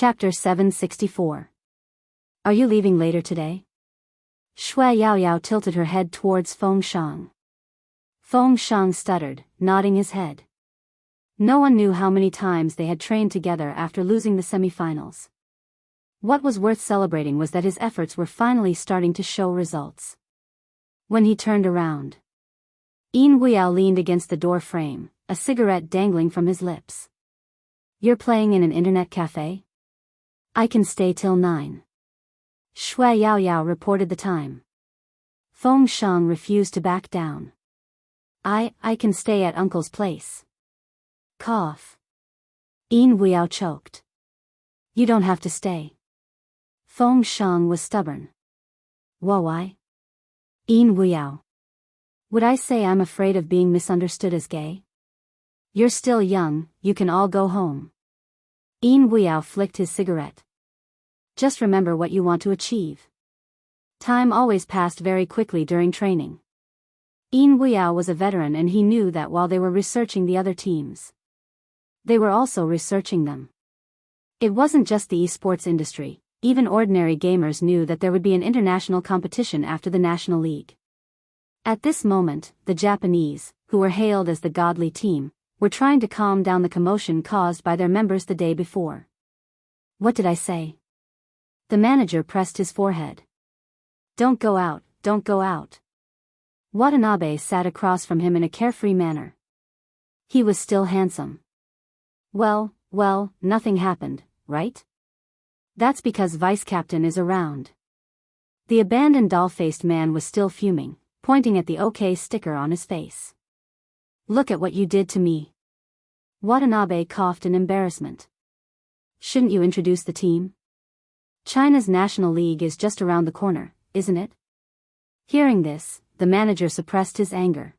Chapter 764. Are you leaving later today? Shui Yaoyao tilted her head towards Feng Shang. Feng Shang stuttered, nodding his head. No one knew how many times they had trained together after losing the semifinals. What was worth celebrating was that his efforts were finally starting to show results. When he turned around, Yin Guiyao leaned against the door frame, a cigarette dangling from his lips. You're playing in an internet cafe? I can stay till 9. Shui Yaoyao reported the time. Feng Shang refused to back down. I can stay at Uncle's place. Cough. Yin Guiyao choked. You don't have to stay. Feng Shang was stubborn. Why? Yin Guiyao. Would I say I'm afraid of being misunderstood as gay? You're still young, you can all go home. Yin Guiyao flicked his cigarette. Just remember what you want to achieve. Time always passed very quickly during training. Yin Guiyao was a veteran and he knew that while they were researching the other teams, they were also researching them. It wasn't just the esports industry, even ordinary gamers knew that there would be an international competition after the National League. At this moment, the Japanese, who were hailed as the godly team, were trying to calm down the commotion caused by their members the day before. What did I say? The manager pressed his forehead. Don't go out, don't go out. Watanabe sat across from him in a carefree manner. He was still handsome. Well, nothing happened, right? That's because Vice Captain is around. The abandoned doll-faced man was still fuming, pointing at the OK sticker on his face. Look at what you did to me. Watanabe coughed in embarrassment. Shouldn't you introduce the team? China's National League is just around the corner, isn't it? Hearing this, the manager suppressed his anger.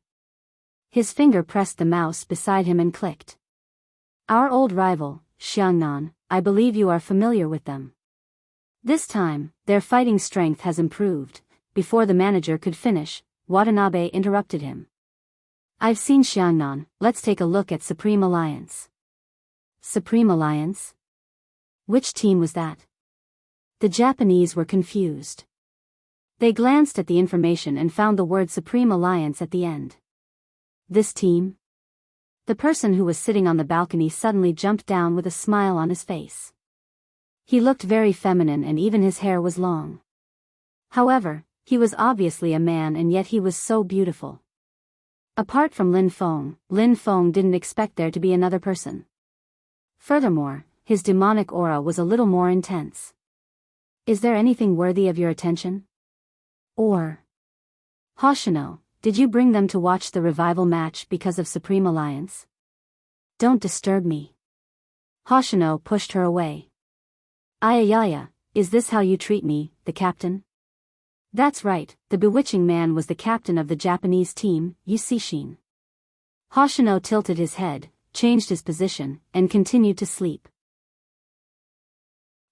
His finger pressed the mouse beside him and clicked. Our old rival, Xiangnan, I believe you are familiar with them. This time, their fighting strength has improved. Before the manager could finish, Watanabe interrupted him. I've seen Xiangnan, let's take a look at Supreme Alliance. Supreme Alliance? Which team was that? The Japanese were confused. They glanced at the information and found the word Supreme Alliance at the end. This team? The person who was sitting on the balcony suddenly jumped down with a smile on his face. He looked very feminine and even his hair was long. However, he was obviously a man and yet he was so beautiful. Apart from Lin Feng didn't expect there to be another person. Furthermore, his demonic aura was a little more intense. Is there anything worthy of your attention? Or, Hoshino, did you bring them to watch the revival match because of Supreme Alliance? Don't disturb me. Hoshino pushed her away. Ayayaya, is this how you treat me, the captain? That's right, the bewitching man was the captain of the Japanese team, Yusishin. Hoshino tilted his head, changed his position, and continued to sleep.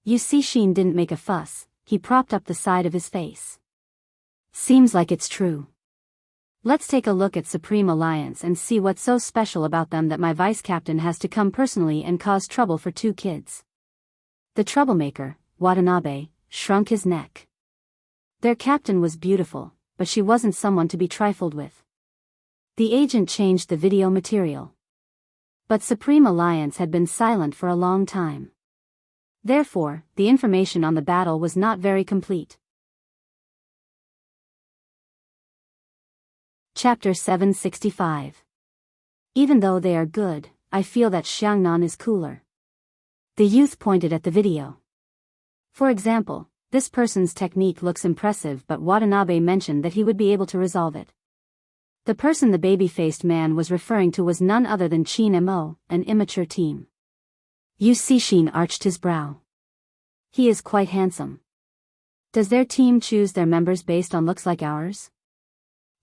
Yusishin didn't make a fuss, he propped up the side of his face. Seems like it's true. Let's take a look at Supreme Alliance and see what's so special about them that my vice captain has to come personally and cause trouble for 2 kids. The troublemaker, Watanabe, shrunk his neck. Their captain was beautiful, but she wasn't someone to be trifled with. The agent changed the video material. But Supreme Alliance had been silent for a long time. Therefore, the information on the battle was not very complete. Chapter 765. Even though they are good, I feel that Xiangnan is cooler. The youth pointed at the video. For example, this person's technique looks impressive, but Watanabe mentioned that he would be able to resolve it. The person the baby-faced man was referring to was none other than Qin Mo, an immature team. Yusishin arched his brow. He is quite handsome. Does their team choose their members based on looks like ours?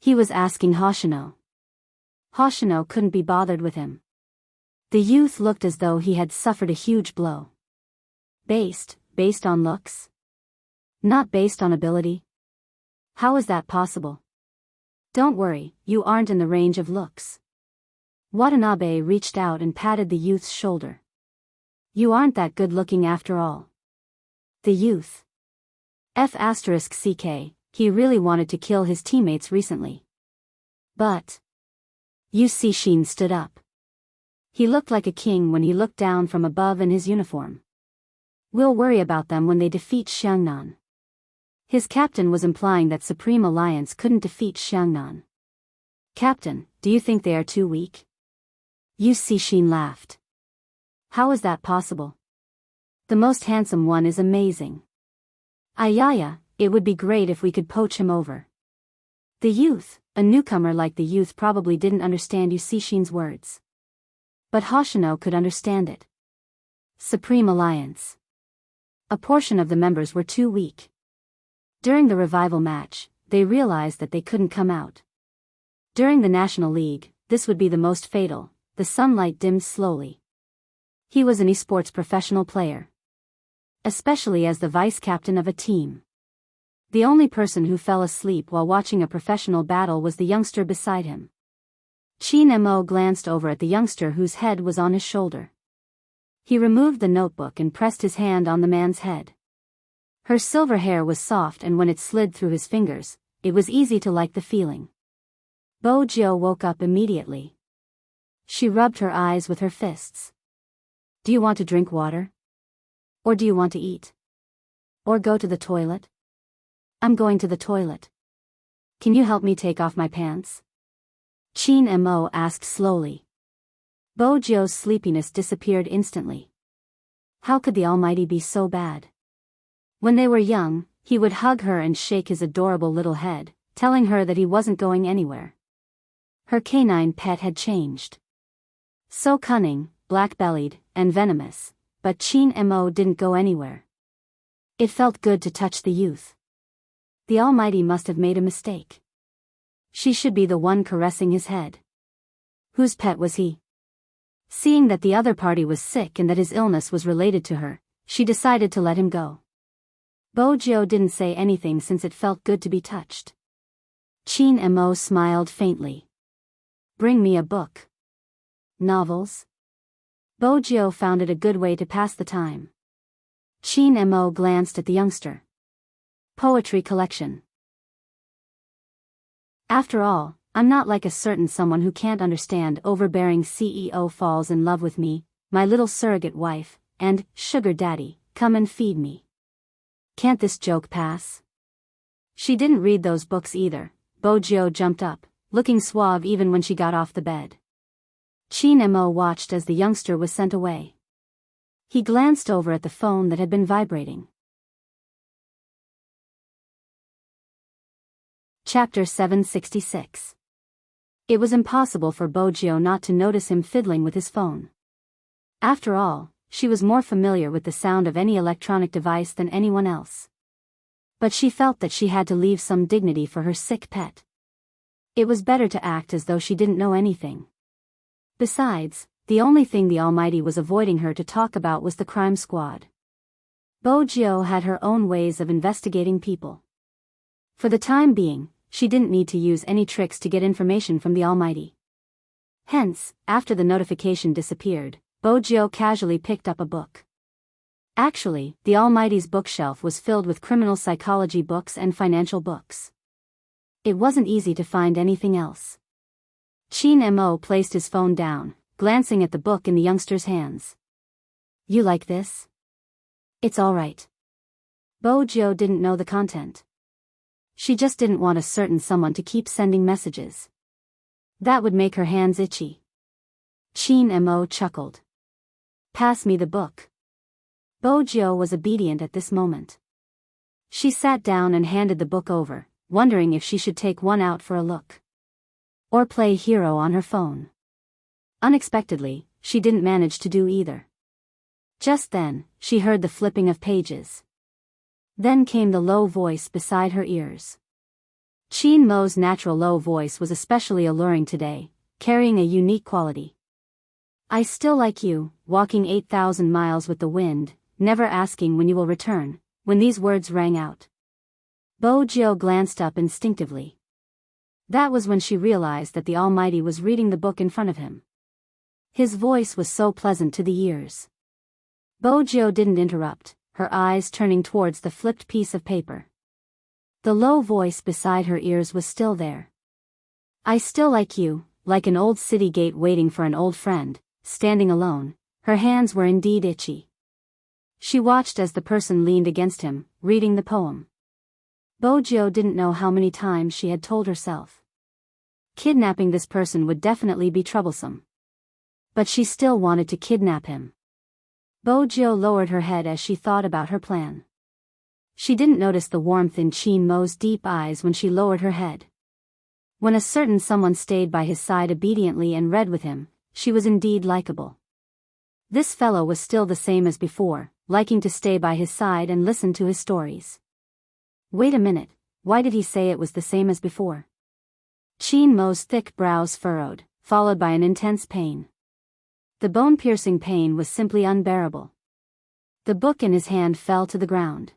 He was asking Hoshino. Hoshino couldn't be bothered with him. The youth looked as though he had suffered a huge blow. Based on looks? Not based on ability? How is that possible? Don't worry, you aren't in the range of looks. Watanabe reached out and patted the youth's shoulder. You aren't that good looking after all. The youth. F***ck, he really wanted to kill his teammates recently. But. Yu Cixin stood up. He looked like a king when he looked down from above in his uniform. We'll worry about them when they defeat Xiangnan. His captain was implying that Supreme Alliance couldn't defeat Xiangnan. Captain, do you think they are too weak? Yu Cixin laughed. How is that possible? The most handsome one is amazing. Ayaya, it would be great if we could poach him over. The youth, a newcomer like the youth, probably didn't understand Yu Cixin's words. But Hoshino could understand it. Supreme Alliance. A portion of the members were too weak. During the revival match, they realized that they couldn't come out. During the National League, this would be the most fatal. The sunlight dimmed slowly. He was an esports professional player. Especially as the vice-captain of a team. The only person who fell asleep while watching a professional battle was the youngster beside him. Qin Mo glanced over at the youngster whose head was on his shoulder. He removed the notebook and pressed his hand on the man's head. Her silver hair was soft, and when it slid through his fingers, it was easy to like the feeling. Bo Jiu woke up immediately. She rubbed her eyes with her fists. Do you want to drink water? Or do you want to eat? Or go to the toilet? I'm going to the toilet. Can you help me take off my pants? Qin Mo asked slowly. Bo Jiu's sleepiness disappeared instantly. How could the Almighty be so bad? When they were young, he would hug her and shake his adorable little head, telling her that he wasn't going anywhere. Her canine pet had changed. So cunning, black-bellied, and venomous, but Qin Mo didn't go anywhere. It felt good to touch the youth. The Almighty must have made a mistake. She should be the one caressing his head. Whose pet was he? Seeing that the other party was sick and that his illness was related to her, she decided to let him go. Bo Jiu didn't say anything since it felt good to be touched. Qin Mo smiled faintly. Bring me a book. Novels? Bo Jiu found it a good way to pass the time. Qin Mo glanced at the youngster. Poetry collection. After all, I'm not like a certain someone who can't understand overbearing CEO falls in love with me, my little surrogate wife, and sugar daddy, come and feed me. Can't this joke pass? She didn't read those books either. Bo Jiu jumped up, looking suave even when she got off the bed. Qin Mo watched as the youngster was sent away. He glanced over at the phone that had been vibrating. Chapter 766. It was impossible for Bo Jiu not to notice him fiddling with his phone. After all, she was more familiar with the sound of any electronic device than anyone else. But she felt that she had to leave some dignity for her sick pet. It was better to act as though she didn't know anything. Besides, the only thing the Almighty was avoiding her to talk about was the crime squad. Bo Jiu had her own ways of investigating people. For the time being, she didn't need to use any tricks to get information from the Almighty. Hence, after the notification disappeared, Bo Jiu casually picked up a book. Actually, the Almighty's bookshelf was filled with criminal psychology books and financial books. It wasn't easy to find anything else. Qin Mo placed his phone down, glancing at the book in the youngster's hands. You like this? It's all right. Bo Jiu didn't know the content. She just didn't want a certain someone to keep sending messages. That would make her hands itchy. Qin Mo chuckled. Pass me the book. Bo Jiu was obedient at this moment. She sat down and handed the book over, wondering if she should take one out for a look. Or play hero on her phone. Unexpectedly, she didn't manage to do either. Just then, she heard the flipping of pages. Then came the low voice beside her ears. Qin Mo's natural low voice was especially alluring today, carrying a unique quality. I still like you, walking 8,000 miles with the wind, never asking when you will return. When these words rang out, Bo Jiu glanced up instinctively. That was when she realized that the Almighty was reading the book in front of him. His voice was so pleasant to the ears. Bojo didn't interrupt, her eyes turning towards the flipped piece of paper. The low voice beside her ears was still there. I still like you, like an old city gate waiting for an old friend, standing alone. Her hands were indeed itchy. She watched as the person leaned against him, reading the poem. Bojo didn't know how many times she had told herself. Kidnapping this person would definitely be troublesome. But she still wanted to kidnap him. Bojo lowered her head as she thought about her plan. She didn't notice the warmth in Chin Mo's deep eyes when she lowered her head. When a certain someone stayed by his side obediently and read with him, she was indeed likable. This fellow was still the same as before, liking to stay by his side and listen to his stories. Wait a minute, why did he say it was the same as before? Chin Mo's thick brows furrowed, followed by an intense pain. The bone-piercing pain was simply unbearable. The book in his hand fell to the ground.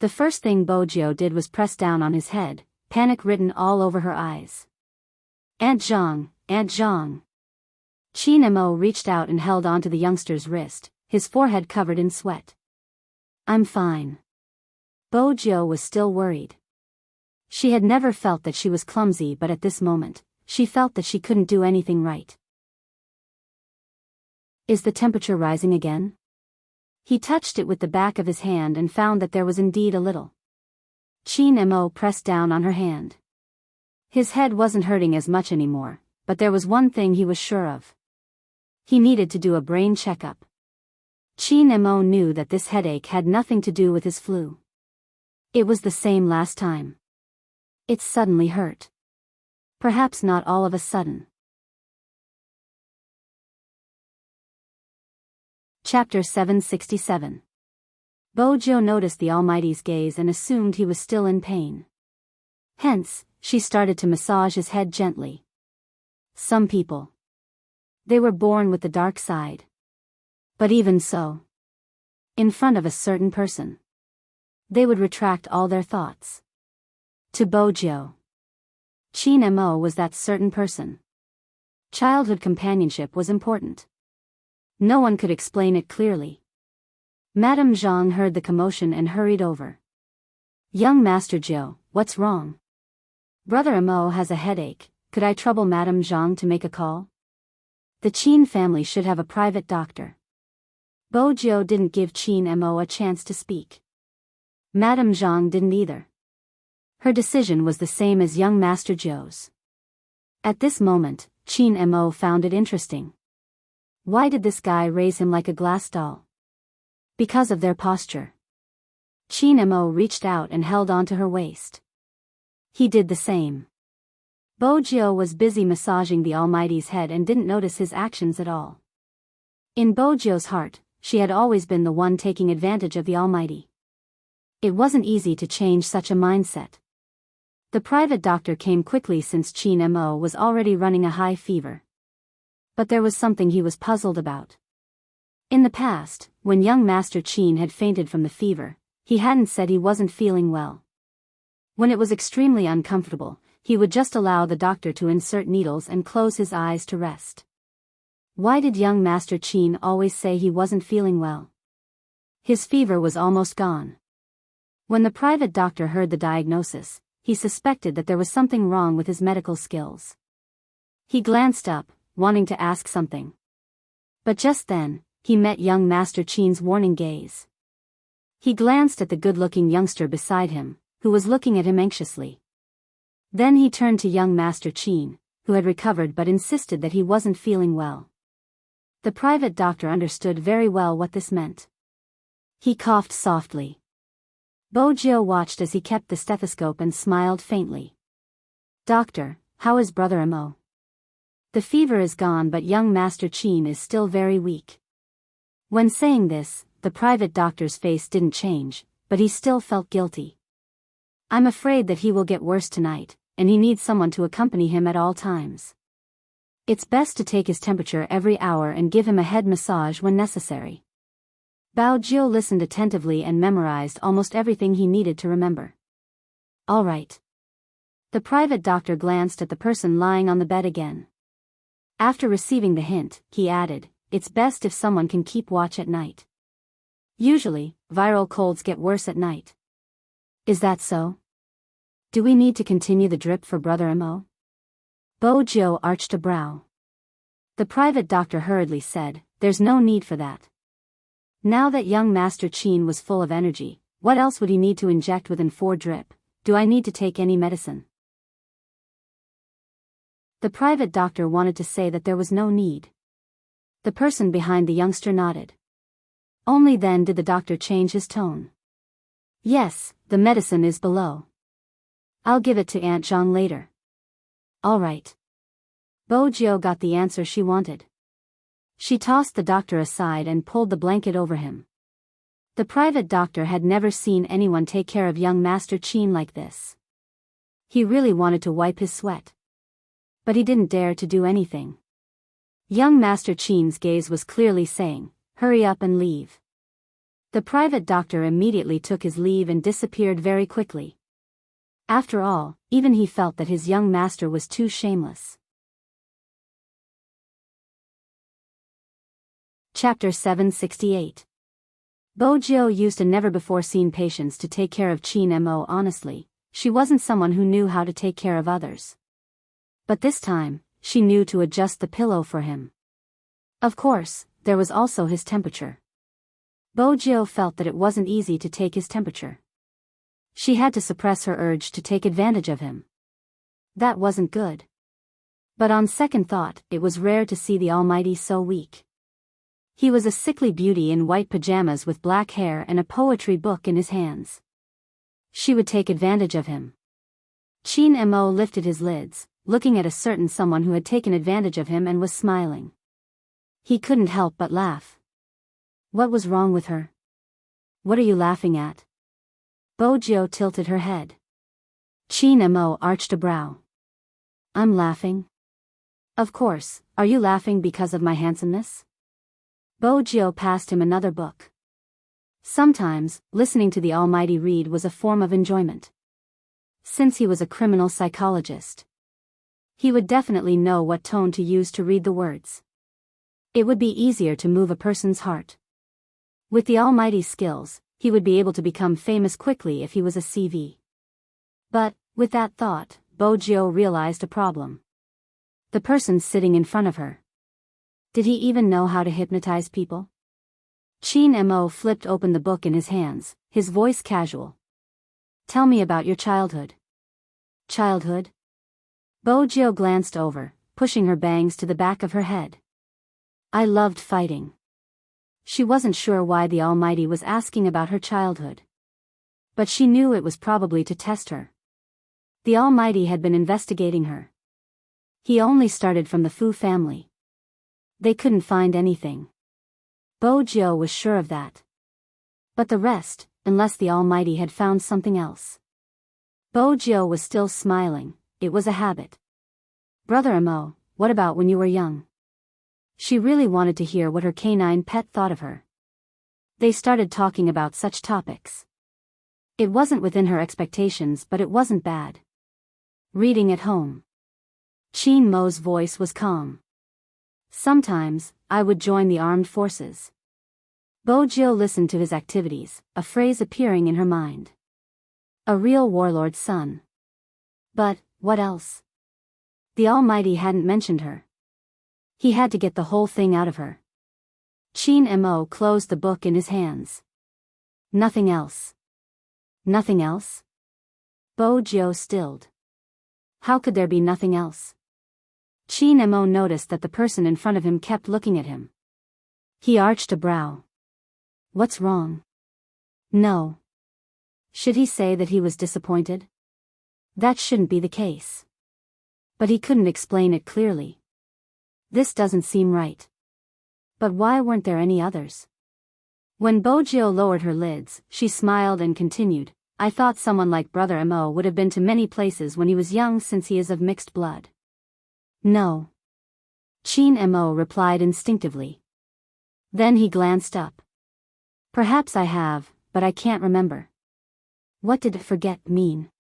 The first thing Bojo did was press down on his head, panic written all over her eyes. Aunt Zhang, Aunt Zhang. Chin Mo reached out and held onto the youngster's wrist, his forehead covered in sweat. I'm fine. Bojo was still worried. She had never felt that she was clumsy, but at this moment, she felt that she couldn't do anything right. Is the temperature rising again? He touched it with the back of his hand and found that there was indeed a little. Chin Mo pressed down on her hand. His head wasn't hurting as much anymore, but there was one thing he was sure of. He needed to do a brain checkup. Chin Mo knew that this headache had nothing to do with his flu. It was the same last time. It suddenly hurt. Perhaps not all of a sudden. Chapter 767. Bojo noticed the Almighty's gaze and assumed he was still in pain. Hence, she started to massage his head gently. Some people. They were born with the dark side. But even so, in front of a certain person, they would retract all their thoughts. To Bojo, Chin Mo was that certain person. Childhood companionship was important. No one could explain it clearly. Madame Zhang heard the commotion and hurried over. Young Master Zhou, what's wrong? Brother Mo has a headache, could I trouble Madame Zhang to make a call? The Chin family should have a private doctor. Bojo didn't give Chin Mo a chance to speak. Madame Zhang didn't either. Her decision was the same as young Master Zhou's. At this moment, Chin Mo found it interesting. Why did this guy raise him like a glass doll? Because of their posture. Chin Mo reached out and held onto her waist. He did the same. Bojo was busy massaging the Almighty's head and didn't notice his actions at all. In Bojo's heart, she had always been the one taking advantage of the Almighty. It wasn't easy to change such a mindset. The private doctor came quickly since Chin Mo was already running a high fever. But there was something he was puzzled about. In the past, when young Master Chin had fainted from the fever, he hadn't said he wasn't feeling well. When it was extremely uncomfortable, he would just allow the doctor to insert needles and close his eyes to rest. Why did young Master Chin always say he wasn't feeling well? His fever was almost gone. When the private doctor heard the diagnosis, he suspected that there was something wrong with his medical skills. He glanced up, wanting to ask something. But just then, he met young Master Chin's warning gaze. He glanced at the good-looking youngster beside him, who was looking at him anxiously. Then he turned to young Master Chin, who had recovered but insisted that he wasn't feeling well. The private doctor understood very well what this meant. He coughed softly. Bojo watched as he kept the stethoscope and smiled faintly. Doctor, how is Brother Mo? The fever is gone, but young Master Chin is still very weak. When saying this, the private doctor's face didn't change, but he still felt guilty. I'm afraid that he will get worse tonight, and he needs someone to accompany him at all times. It's best to take his temperature every hour and give him a head massage when necessary. Bojo listened attentively and memorized almost everything he needed to remember. All right. The private doctor glanced at the person lying on the bed again. After receiving the hint, he added, it's best if someone can keep watch at night. Usually, viral colds get worse at night. Is that so? Do we need to continue the drip for Brother Mo? Bojo arched a brow. The private doctor hurriedly said, "There's no need for that. Now that young Master Chin was full of energy, what else would he need to inject within 4 drip? Do I need to take any medicine?" The private doctor wanted to say that there was no need. The person behind the youngster nodded. Only then did the doctor change his tone. "Yes, the medicine is below. I'll give it to Aunt Zhang later." "All right." Bojo got the answer she wanted. She tossed the doctor aside and pulled the blanket over him. The private doctor had never seen anyone take care of young Master Chin like this. He really wanted to wipe his sweat. But he didn't dare to do anything. Young Master Chin's gaze was clearly saying, "Hurry up and leave." The private doctor immediately took his leave and disappeared very quickly. After all, even he felt that his young master was too shameless. Chapter 768. Bojo used a never-before-seen patience to take care of Chin Mo. Honestly, she wasn't someone who knew how to take care of others. But this time, she knew to adjust the pillow for him. Of course, there was also his temperature. Bojo felt that it wasn't easy to take his temperature. She had to suppress her urge to take advantage of him. That wasn't good. But on second thought, it was rare to see the Almighty so weak. He was a sickly beauty in white pajamas with black hair and a poetry book in his hands. She would take advantage of him. Chin Mo lifted his lids, looking at a certain someone who had taken advantage of him and was smiling. He couldn't help but laugh. What was wrong with her? "What are you laughing at?" Bojo tilted her head. Chin Mo arched a brow. "I'm laughing." "Of course, are you laughing because of my handsomeness?" Bojo passed him another book. Sometimes, listening to the Almighty read was a form of enjoyment. Since he was a criminal psychologist, he would definitely know what tone to use to read the words. It would be easier to move a person's heart. With the Almighty's skills, he would be able to become famous quickly if he was a CV. But, with that thought, Bojo realized a problem. The person sitting in front of her. Did he even know how to hypnotize people? Chin Mo flipped open the book in his hands, his voice casual. "Tell me about your childhood." "Childhood?" Bojo glanced over, pushing her bangs to the back of her head. "I loved fighting." She wasn't sure why the Almighty was asking about her childhood. But she knew it was probably to test her. The Almighty had been investigating her. He only started from the Fu family. They couldn't find anything. Bojo was sure of that. But the rest, unless the Almighty had found something else. Bojo was still smiling. It was a habit. "Brother Mo, what about when you were young?" She really wanted to hear what her canine pet thought of her. They started talking about such topics. It wasn't within her expectations, but it wasn't bad. Reading at home. Chin Mo's voice was calm. "Sometimes, I would join the armed forces." Bojo listened to his activities, a phrase appearing in her mind. A real warlord's son. But, what else? The Almighty hadn't mentioned her. He had to get the whole thing out of her. Chin Mo closed the book in his hands. "Nothing else." "Nothing else?" Bojo stilled. How could there be nothing else? Chin Mo noticed that the person in front of him kept looking at him. He arched a brow. "What's wrong?" "No." Should he say that he was disappointed? That shouldn't be the case. But he couldn't explain it clearly. This doesn't seem right. But why weren't there any others? When Bojo lowered her lids, she smiled and continued, "I thought someone like Brother Mo would have been to many places when he was young since he is of mixed blood." "No." Chin Mo replied instinctively. Then he glanced up. "Perhaps I have, but I can't remember." What did forget mean?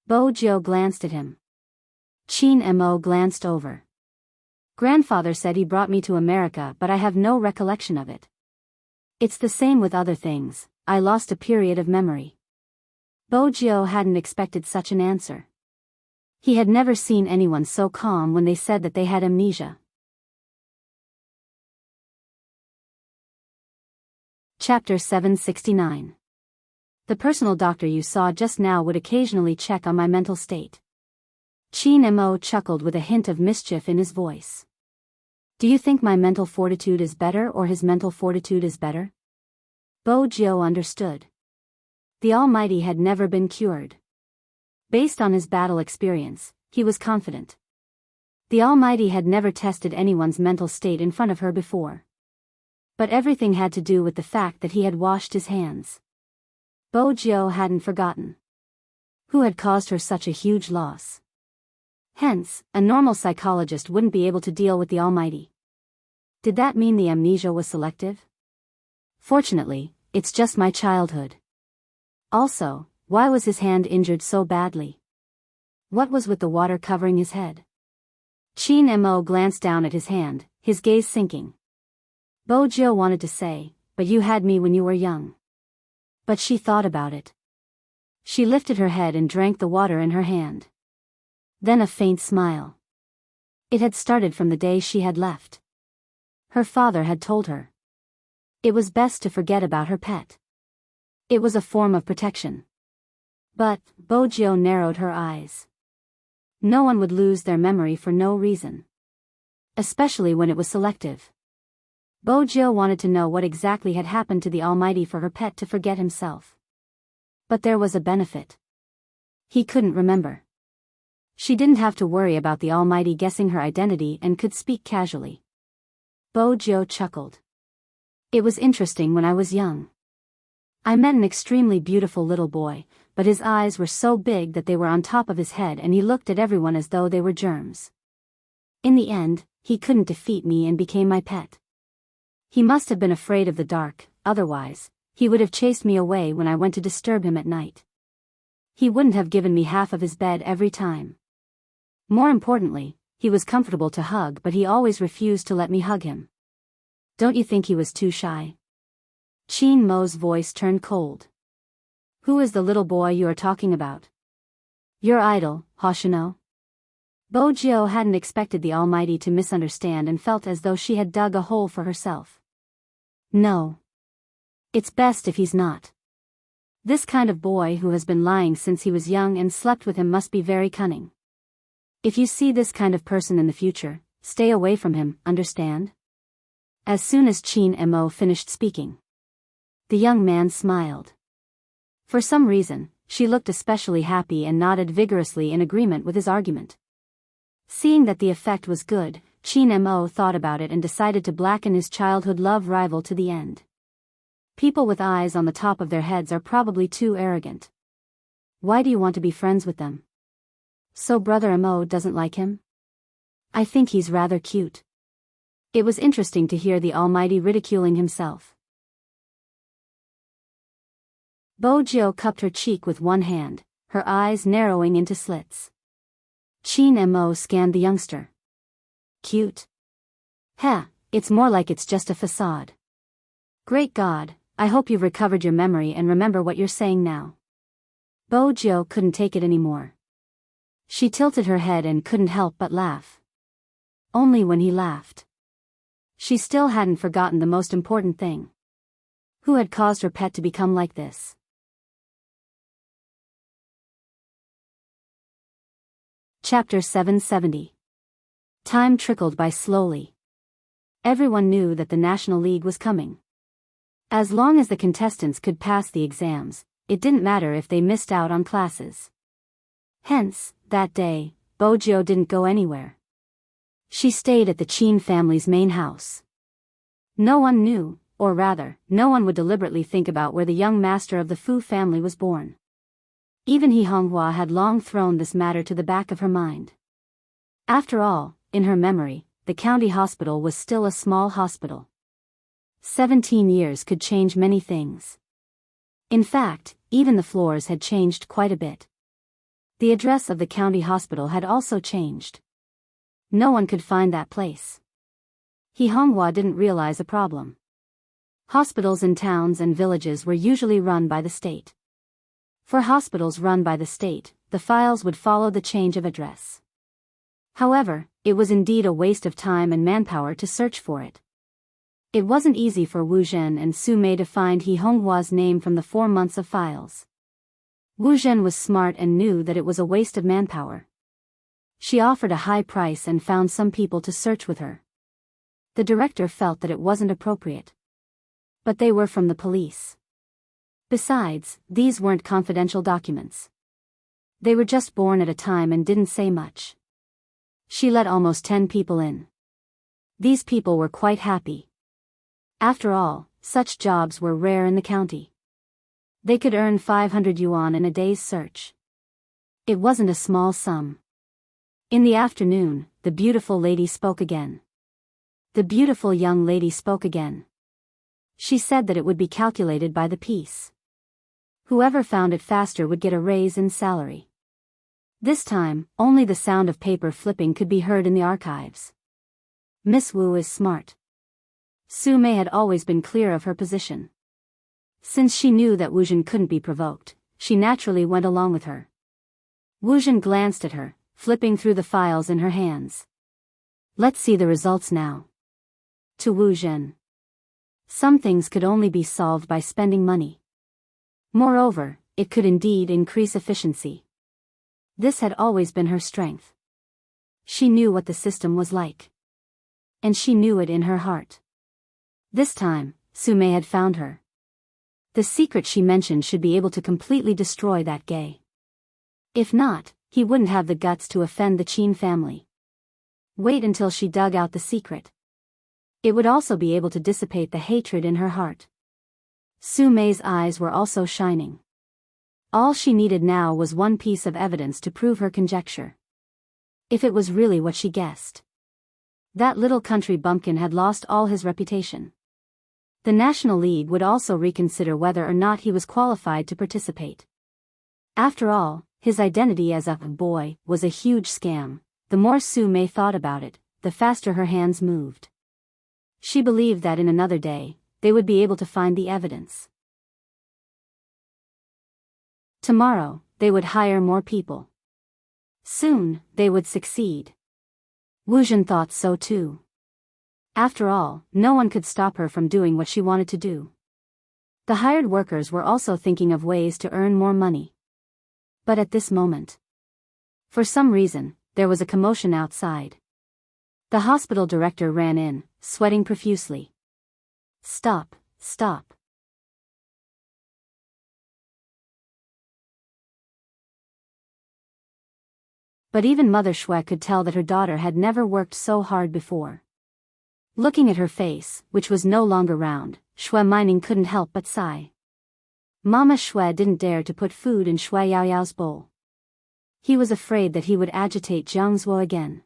Bojo glanced at him. Chin Mo glanced over. "Grandfather said he brought me to America, but I have no recollection of it." It's the same with other things. I lost a period of memory. Bojo hadn't expected such an answer. He had never seen anyone so calm when they said that they had amnesia. Chapter 769. The personal doctor you saw just now would occasionally check on my mental state. Chin Mo chuckled with a hint of mischief in his voice. Do you think my mental fortitude is better or his mental fortitude is better? Bojo understood. The Almighty had never been cured. Based on his battle experience, he was confident. The Almighty had never tested anyone's mental state in front of her before. But everything had to do with the fact that he had washed his hands. Bojo hadn't forgotten. Who had caused her such a huge loss? Hence, a normal psychologist wouldn't be able to deal with the Almighty. Did that mean the amnesia was selective? Fortunately, it's just my childhood. Also, why was his hand injured so badly? What was with the water covering his head? Chin Mo glanced down at his hand, his gaze sinking. Bojo wanted to say, but you had me when you were young. But she thought about it. She lifted her head and drank the water in her hand. Then a faint smile. It had started from the day she had left. Her father had told her. It was best to forget about her pet. It was a form of protection. But, Bojo narrowed her eyes. No one would lose their memory for no reason. Especially when it was selective. Bojo wanted to know what exactly had happened to the Almighty for her pet to forget himself. But there was a benefit. He couldn't remember. She didn't have to worry about the Almighty guessing her identity and could speak casually. Bojo chuckled. It was interesting when I was young. I met an extremely beautiful little boy, but his eyes were so big that they were on top of his head and he looked at everyone as though they were germs. In the end, he couldn't defeat me and became my pet. He must have been afraid of the dark, otherwise, he would have chased me away when I went to disturb him at night. He wouldn't have given me half of his bed every time. More importantly, he was comfortable to hug, but he always refused to let me hug him. Don't you think he was too shy? Chin Mo's voice turned cold. Who is the little boy you are talking about? Your idol, Hoshino? Bojo hadn't expected the Almighty to misunderstand and felt as though she had dug a hole for herself. No. It's best if he's not. This kind of boy who has been lying since he was young and slept with him must be very cunning. If you see this kind of person in the future, stay away from him, understand? As soon as Chin Mo finished speaking, the young man smiled. For some reason, she looked especially happy and nodded vigorously in agreement with his argument. Seeing that the effect was good, Chin Mo thought about it and decided to blacken his childhood love rival to the end. People with eyes on the top of their heads are probably too arrogant. Why do you want to be friends with them? So Brother Mo doesn't like him? I think he's rather cute. It was interesting to hear the Almighty ridiculing himself. Bojo cupped her cheek with one hand, her eyes narrowing into slits. Chin Mo scanned the youngster. Cute? Heh, it's more like it's just a facade. Great God, I hope you've recovered your memory and remember what you're saying now. Bojo couldn't take it anymore. She tilted her head and couldn't help but laugh. Only when he laughed. She still hadn't forgotten the most important thing. Who had caused her pet to become like this? Chapter 770. Time trickled by slowly. Everyone knew that the National League was coming. As long as the contestants could pass the exams, it didn't matter if they missed out on classes. Hence, that day, Bojo didn't go anywhere. She stayed at the Chin family's main house. No one knew, or rather, no one would deliberately think about where the young master of the Fu family was born. Even He Honghua had long thrown this matter to the back of her mind. After all, in her memory, the county hospital was still a small hospital. 17 years could change many things. In fact, even the floors had changed quite a bit. The address of the county hospital had also changed. No one could find that place. He Honghua didn't realize a problem. Hospitals in towns and villages were usually run by the state. For hospitals run by the state, the files would follow the change of address. However, it was indeed a waste of time and manpower to search for it. It wasn't easy for Wu Zhen and Su Mei to find He Honghua's name from the 4 months of files. Wu Zhen was smart and knew that it was a waste of manpower. She offered a high price and found some people to search with her. The director felt that it wasn't appropriate. But they were from the police. Besides, these weren't confidential documents. They were just born at a time and didn't say much. She let almost 10 people in. These people were quite happy. After all, such jobs were rare in the county. They could earn 500 yuan in a day's search. It wasn't a small sum. In the afternoon, the beautiful lady spoke again. The beautiful young lady spoke again. She said that it would be calculated by the piece. Whoever found it faster would get a raise in salary. This time, only the sound of paper flipping could be heard in the archives. Miss Wu is smart. Su Mei had always been clear of her position. Since she knew that Wu Zhen couldn't be provoked, she naturally went along with her. Wu Zhen glanced at her, flipping through the files in her hands. Let's see the results now. To Wu Zhen. Some things could only be solved by spending money. Moreover, it could indeed increase efficiency. This had always been her strength. She knew what the system was like. And she knew it in her heart. This time, Su Mei had found her. The secret she mentioned should be able to completely destroy that gay. If not, he wouldn't have the guts to offend the Qin family. Wait until she dug out the secret. It would also be able to dissipate the hatred in her heart. Su Mei's eyes were also shining. All she needed now was one piece of evidence to prove her conjecture. If it was really what she guessed. That little country bumpkin had lost all his reputation. The National League would also reconsider whether or not he was qualified to participate. After all, his identity as a boy was a huge scam. The more Su Mei thought about it, the faster her hands moved. She believed that in another day, they would be able to find the evidence. Tomorrow, they would hire more people. Soon, they would succeed. Wu Zhen thought so too. After all, no one could stop her from doing what she wanted to do. The hired workers were also thinking of ways to earn more money. But at this moment, for some reason, there was a commotion outside. The hospital director ran in, sweating profusely. Stop, stop. But even Mother Shui could tell that her daughter had never worked so hard before. Looking at her face, which was no longer round, Shui Mining couldn't help but sigh. Mama Shui didn't dare to put food in Shui Yaoyao's bowl. He was afraid that he would agitate Jiang Zuo again.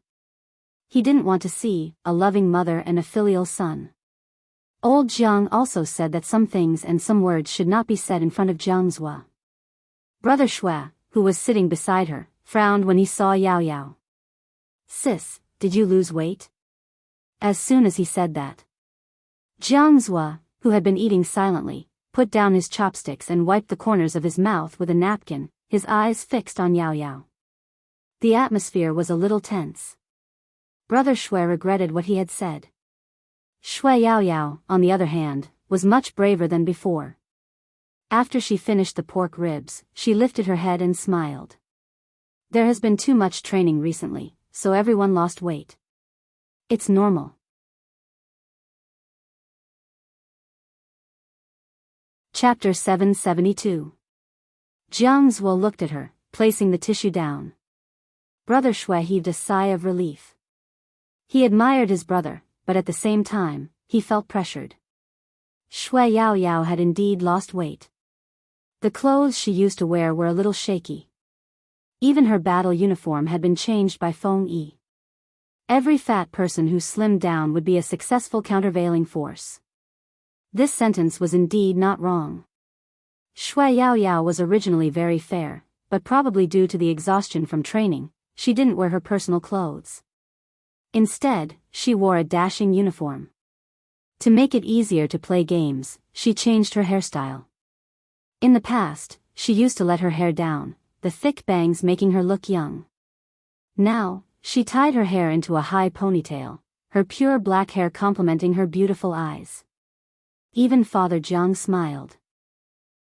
He didn't want to see a loving mother and a filial son. Old Jiang also said that some things and some words should not be said in front of Jiang Zuo. Brother Shui, who was sitting beside her, frowned when he saw Yao Yao. Sis, did you lose weight? As soon as he said that, Jiang Zuo, who had been eating silently, put down his chopsticks and wiped the corners of his mouth with a napkin, his eyes fixed on Yao Yao. The atmosphere was a little tense. Brother Shui regretted what he had said. Shui Yao Yao, on the other hand, was much braver than before. After she finished the pork ribs, she lifted her head and smiled. There has been too much training recently, so everyone lost weight. It's normal. Chapter 772. Jiang Zuo looked at her, placing the tissue down. Brother Shui heaved a sigh of relief. He admired his brother, but at the same time, he felt pressured. Shui Yao Yao had indeed lost weight. The clothes she used to wear were a little shaky. Even her battle uniform had been changed by Feng Yi. Every fat person who slimmed down would be a successful countervailing force. This sentence was indeed not wrong. Shui Yao Yao was originally very fair, but probably due to the exhaustion from training, she didn't wear her personal clothes. Instead, she wore a dashing uniform. To make it easier to play games, she changed her hairstyle. In the past, she used to let her hair down, the thick bangs making her look young. Now, she tied her hair into a high ponytail, her pure black hair complementing her beautiful eyes. Even Father Jiang smiled.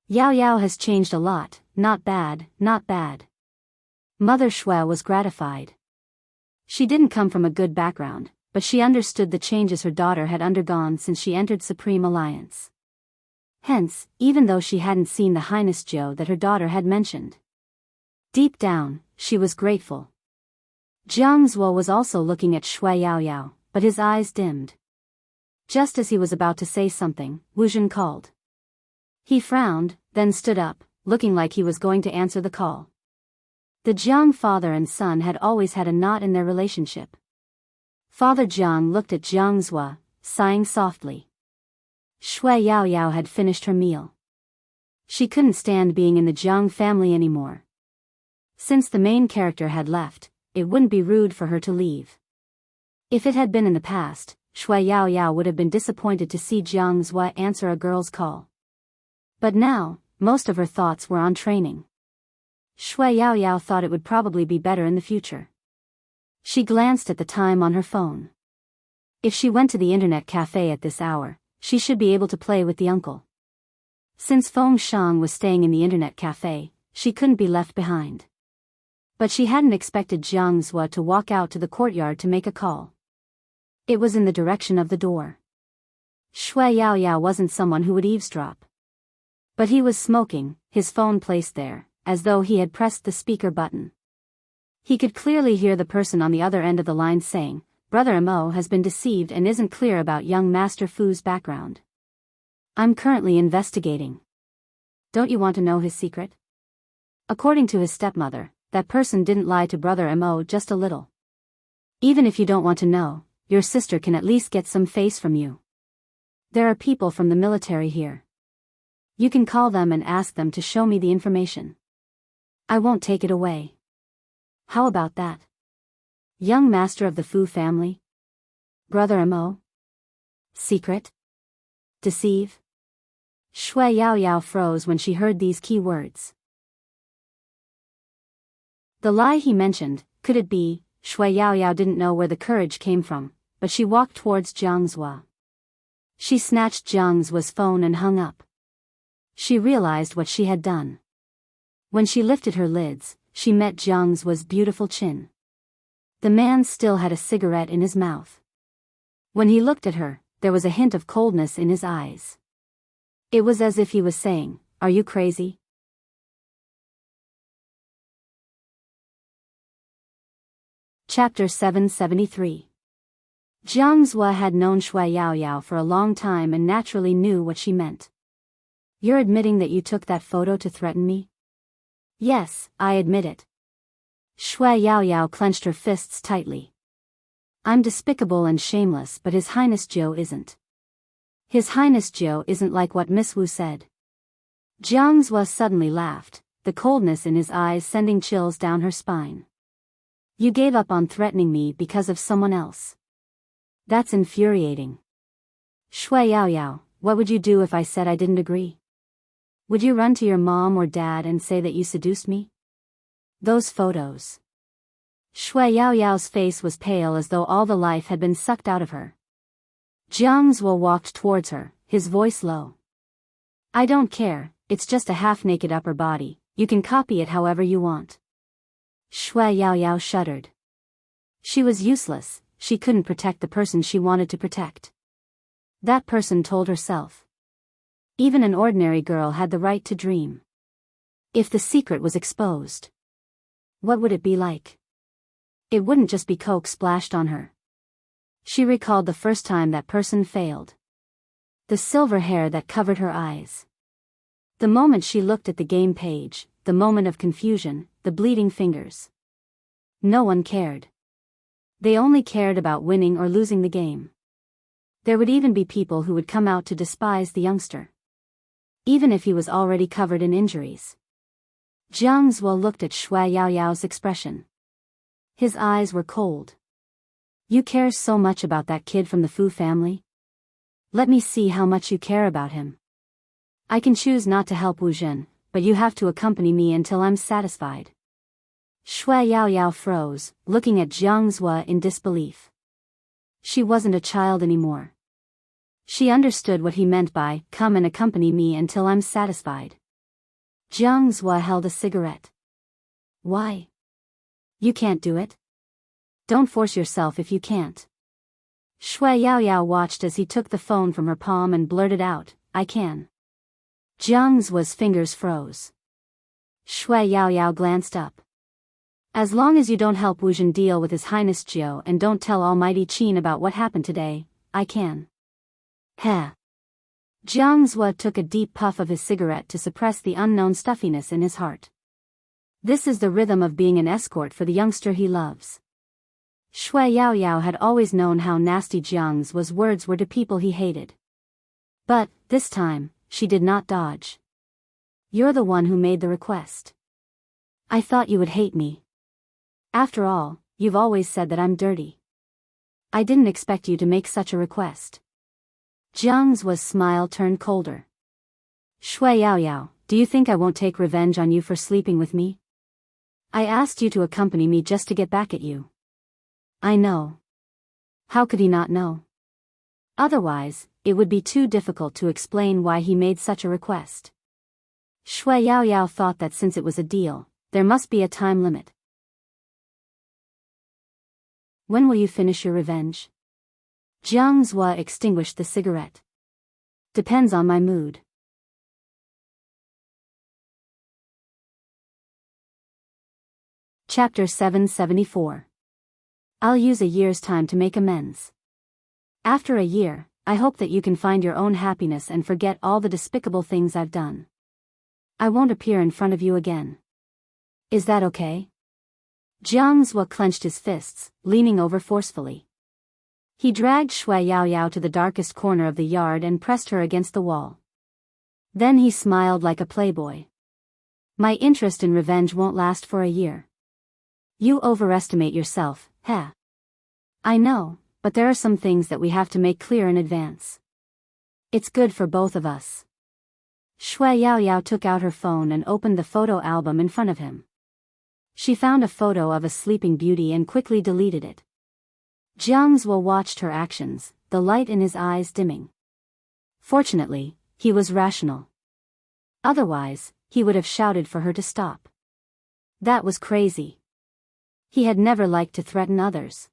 Yao Yao has changed a lot, not bad, not bad. Mother Shui was gratified. She didn't come from a good background, but she understood the changes her daughter had undergone since she entered Supreme Alliance. Hence, even though she hadn't seen the Highness Zhou that her daughter had mentioned, deep down, she was grateful. Jiang Zuo was also looking at Shui Yao Yao, but his eyes dimmed. Just as he was about to say something, Wu Zhen called. He frowned, then stood up, looking like he was going to answer the call. The Jiang father and son had always had a knot in their relationship. Father Jiang looked at Jiang Zuo, sighing softly. Shui Yao Yao had finished her meal. She couldn't stand being in the Jiang family anymore. Since the main character had left, it wouldn't be rude for her to leave. If it had been in the past, Shui Yao Yao would have been disappointed to see Jiang Zuo answer a girl's call. But now, most of her thoughts were on training. Shui Yao Yao thought it would probably be better in the future. She glanced at the time on her phone. If she went to the internet cafe at this hour, she should be able to play with the uncle. Since Feng Shang was staying in the internet cafe, she couldn't be left behind. But she hadn't expected Jiang Zuo to walk out to the courtyard to make a call. It was in the direction of the door. Shui Yao Yao wasn't someone who would eavesdrop. But he was smoking, his phone placed there, as though he had pressed the speaker button. He could clearly hear the person on the other end of the line saying, "Brother Mo has been deceived and isn't clear about young Master Fu's background. I'm currently investigating. Don't you want to know his secret?" According to his stepmother, that person didn't lie to Brother Mo just a little. Even if you don't want to know, your sister can at least get some face from you. There are people from the military here. You can call them and ask them to show me the information. I won't take it away. How about that? Young master of the Fu family? Brother Mo? Secret? Deceive? Shui Yao Yao froze when she heard these key words. The lie he mentioned, could it be? Shui Yao Yao didn't know where the courage came from, but she walked towards Jiang Zuo. She snatched Jiang Zuo's phone and hung up. She realized what she had done. When she lifted her lids, she met Jiang Zuo's beautiful chin. The man still had a cigarette in his mouth. When he looked at her, there was a hint of coldness in his eyes. It was as if he was saying, "Are you crazy?" Chapter 773. Jiang Zuo had known Shui Yao Yao for a long time and naturally knew what she meant. "You're admitting that you took that photo to threaten me?" "Yes, I admit it." Shui Yao Yao clenched her fists tightly. "I'm despicable and shameless, but His Highness Zhou isn't. His Highness Zhou isn't like what Miss Wu said." Jiang Zuo suddenly laughed, the coldness in his eyes sending chills down her spine. "You gave up on threatening me because of someone else. That's infuriating. Shui Yao Yao, what would you do if I said I didn't agree? Would you run to your mom or dad and say that you seduced me? Those photos." Shui Yao Yao's face was pale as though all the life had been sucked out of her. Jiang Zuo walked towards her, his voice low. "I don't care, it's just a half-naked upper body, you can copy it however you want." Shui Yao Yao shuddered. She was useless, she couldn't protect the person she wanted to protect. That person told herself. Even an ordinary girl had the right to dream. If the secret was exposed, what would it be like? It wouldn't just be coke splashed on her. She recalled the first time that person failed. The silver hair that covered her eyes. The moment she looked at the game page, the moment of confusion, the bleeding fingers. No one cared. They only cared about winning or losing the game. There would even be people who would come out to despise the youngster, even if he was already covered in injuries. Jiang Zuo looked at Shui Yao Yao's expression. His eyes were cold. "You care so much about that kid from the Fu family? Let me see how much you care about him. I can choose not to help Wu Zhen, but you have to accompany me until I'm satisfied. Shui Yaoyao froze, looking at Jiang Zhua in disbelief. She wasn't a child anymore. She understood what he meant by, come and accompany me until I'm satisfied. Jiang Zhua held a cigarette. Why? You can't do it? Don't force yourself if you can't. Shui Yaoyao watched as he took the phone from her palm and blurted out, I can. Jiang Zhua's fingers froze. Shui Yaoyao glanced up. As long as you don't help Wu Zhen deal with His Highness Jiao and don't tell Almighty Qin about what happened today, I can. Heh. Jiang Zhua took a deep puff of his cigarette to suppress the unknown stuffiness in his heart. This is the rhythm of being an escort for the youngster he loves. Shui Yaoyao had always known how nasty Jiang Zhua's words were to people he hated. But, this time, she did not dodge. You're the one who made the request. I thought you would hate me. After all, you've always said that I'm dirty. I didn't expect you to make such a request. Jiang Zhua's smile turned colder. Shui Yaoyao, do you think I won't take revenge on you for sleeping with me? I asked you to accompany me just to get back at you. I know. How could he not know? Otherwise, it would be too difficult to explain why he made such a request. Shui Yaoyao thought that since it was a deal, there must be a time limit. When will you finish your revenge? Jiang Zhua extinguished the cigarette. Depends on my mood. Chapter 774. I'll use a year's time to make amends. After a year, I hope that you can find your own happiness and forget all the despicable things I've done. I won't appear in front of you again. Is that okay? Jiang Zhua clenched his fists, leaning over forcefully. He dragged Shui Yaoyao to the darkest corner of the yard and pressed her against the wall. Then he smiled like a playboy. My interest in revenge won't last for a year. You overestimate yourself, heh? I know, but there are some things that we have to make clear in advance. It's good for both of us. Shui Yaoyao took out her phone and opened the photo album in front of him. She found a photo of a sleeping beauty and quickly deleted it. Jiang Zhua watched her actions, the light in his eyes dimming. Fortunately, he was rational. Otherwise, he would have shouted for her to stop. That was crazy. He had never liked to threaten others.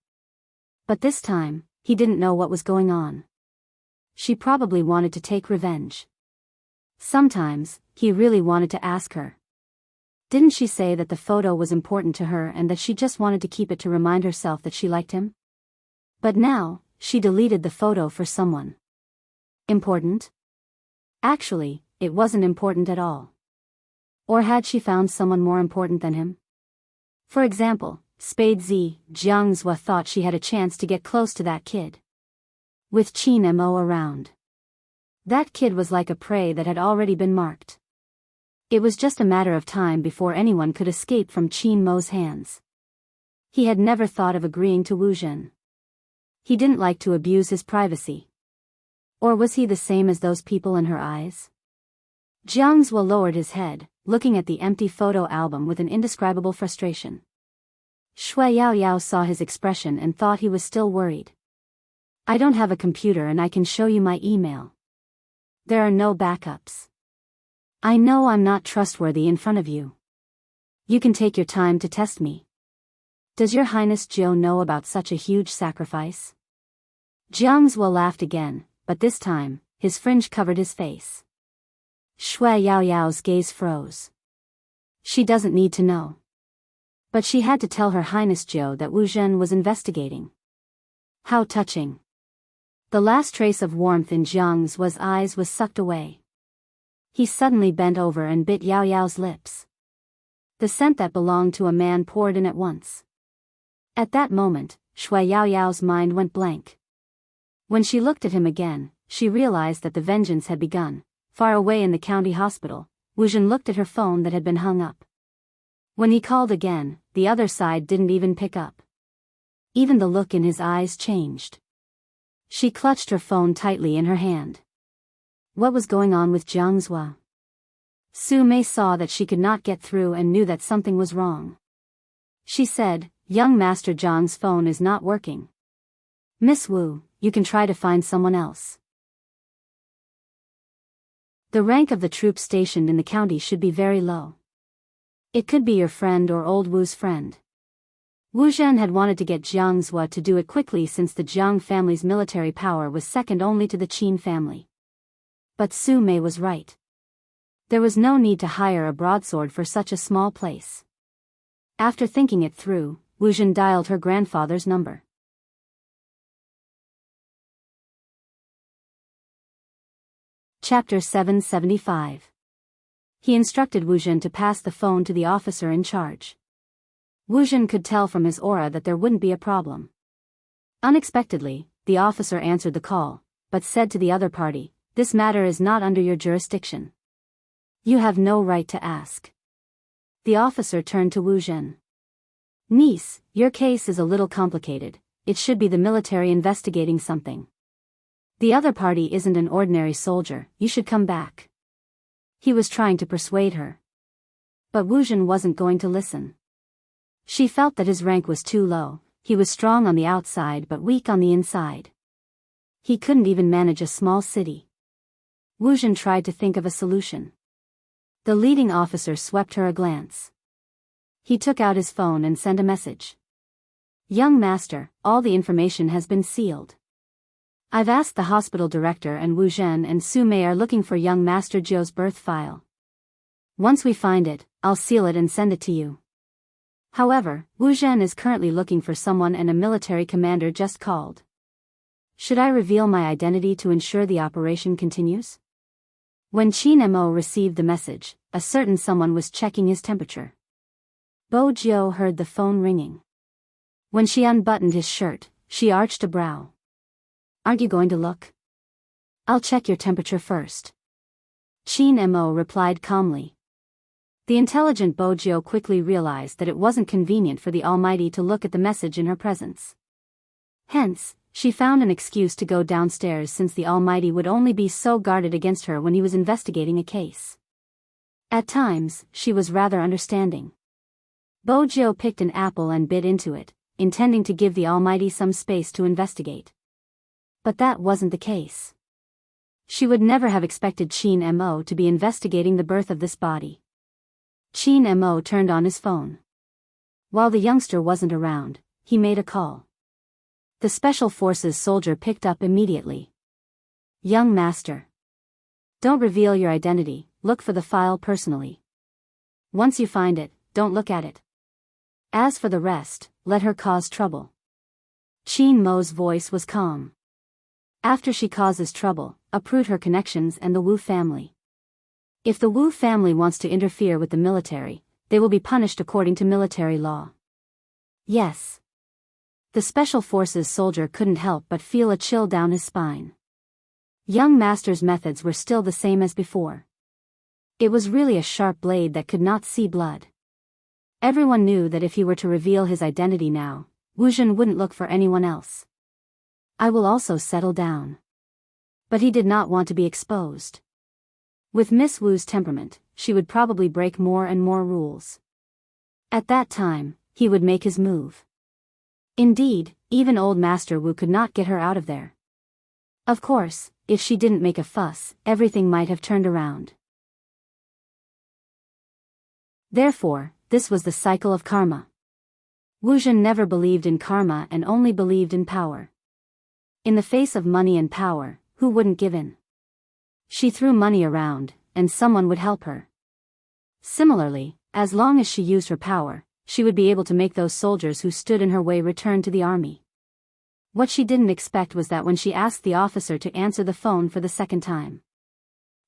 But this time, he didn't know what was going on. She probably wanted to take revenge. Sometimes, he really wanted to ask her. Didn't she say that the photo was important to her and that she just wanted to keep it to remind herself that she liked him? But now, she deleted the photo for someone. Important? Actually, it wasn't important at all. Or had she found someone more important than him? For example, Spade Z, Jiang Zhua thought she had a chance to get close to that kid. With Qin Mo around. That kid was like a prey that had already been marked. It was just a matter of time before anyone could escape from Qin Mo's hands. He had never thought of agreeing to Wu Zhen. He didn't like to abuse his privacy. Or was he the same as those people in her eyes? Jiang Zhua lowered his head, looking at the empty photo album with an indescribable frustration. Shui Yaoyao saw his expression and thought he was still worried. I don't have a computer and I can show you my email. There are no backups. I know I'm not trustworthy in front of you. You can take your time to test me. Does your Highness Jiao know about such a huge sacrifice? Jiang Zhua laughed again, but this time, his fringe covered his face. Shui Yaoyao's gaze froze. She doesn't need to know. But she had to tell her Highness Jiao that Wu Zhen was investigating. How touching. The last trace of warmth in Jiang Zhua's eyes was sucked away. He suddenly bent over and bit Yaoyao's lips. The scent that belonged to a man poured in at once. At that moment, Shui Yaoyao's mind went blank. When she looked at him again, she realized that the vengeance had begun. Far away in the county hospital, Wu Zhen looked at her phone that had been hung up. When he called again, the other side didn't even pick up. Even the look in his eyes changed. She clutched her phone tightly in her hand. What was going on with Jiang Zhua? Su Mei saw that she could not get through and knew that something was wrong. She said, "Young Master Zhang's phone is not working. Miss Wu, you can try to find someone else." The rank of the troops stationed in the county should be very low. It could be your friend or old Wu's friend. Wu Zhen had wanted to get Jiang Zhua to do it quickly since the Jiang family's military power was second only to the Qin family. But Su Mei was right. There was no need to hire a broadsword for such a small place. After thinking it through, Wu Zhen dialed her grandfather's number. Chapter 775. He instructed Wu Zhen to pass the phone to the officer in charge. Wu Zhen could tell from his aura that there wouldn't be a problem. Unexpectedly, the officer answered the call, but said to the other party, "This matter is not under your jurisdiction. You have no right to ask." The officer turned to Wu Zhen. "Niece, your case is a little complicated. It should be the military investigating something. The other party isn't an ordinary soldier, you should come back." He was trying to persuade her. But Wu Zhen wasn't going to listen. She felt that his rank was too low. He was strong on the outside but weak on the inside. He couldn't even manage a small city. Wu Zhen tried to think of a solution. The leading officer swept her a glance. He took out his phone and sent a message. "Young Master, all the information has been sealed. I've asked the hospital director and Wu Zhen and Su Mei are looking for young Master Zhou's birth file. Once we find it, I'll seal it and send it to you. However, Wu Zhen is currently looking for someone and a military commander just called. Should I reveal my identity to ensure the operation continues?" When Qin Mo received the message, a certain someone was checking his temperature. Bo Jiu heard the phone ringing. When she unbuttoned his shirt, she arched a brow. "Aren't you going to look?" "I'll check your temperature first." Qin Mo replied calmly. The intelligent Bo Jiu quickly realized that it wasn't convenient for the Almighty to look at the message in her presence. Hence, she found an excuse to go downstairs since the Almighty would only be so guarded against her when he was investigating a case. At times, she was rather understanding. Bo Jiu picked an apple and bit into it, intending to give the Almighty some space to investigate. But that wasn't the case. She would never have expected Qin Mo to be investigating the birth of this body. Qin Mo turned on his phone. While the youngster wasn't around, he made a call. The Special Forces soldier picked up immediately. "Young Master. Don't reveal your identity, look for the file personally. Once you find it, don't look at it. As for the rest, let her cause trouble." Qin Mo's voice was calm. "After she causes trouble, uproot her connections and the Wu family. If the Wu family wants to interfere with the military, they will be punished according to military law." "Yes." The Special Forces soldier couldn't help but feel a chill down his spine. Young Master's methods were still the same as before. It was really a sharp blade that could not see blood. Everyone knew that if he were to reveal his identity now, Wu Zhen wouldn't look for anyone else. "I will also settle down." But he did not want to be exposed. With Miss Wu's temperament, she would probably break more and more rules. At that time, he would make his move. Indeed, even old Master Wu could not get her out of there. Of course, if she didn't make a fuss, everything might have turned around. Therefore, this was the cycle of karma. Wu Zhen never believed in karma and only believed in power. In the face of money and power, who wouldn't give in? She threw money around, and someone would help her. Similarly, as long as she used her power, she would be able to make those soldiers who stood in her way return to the army. What she didn't expect was that when she asked the officer to answer the phone for the second time,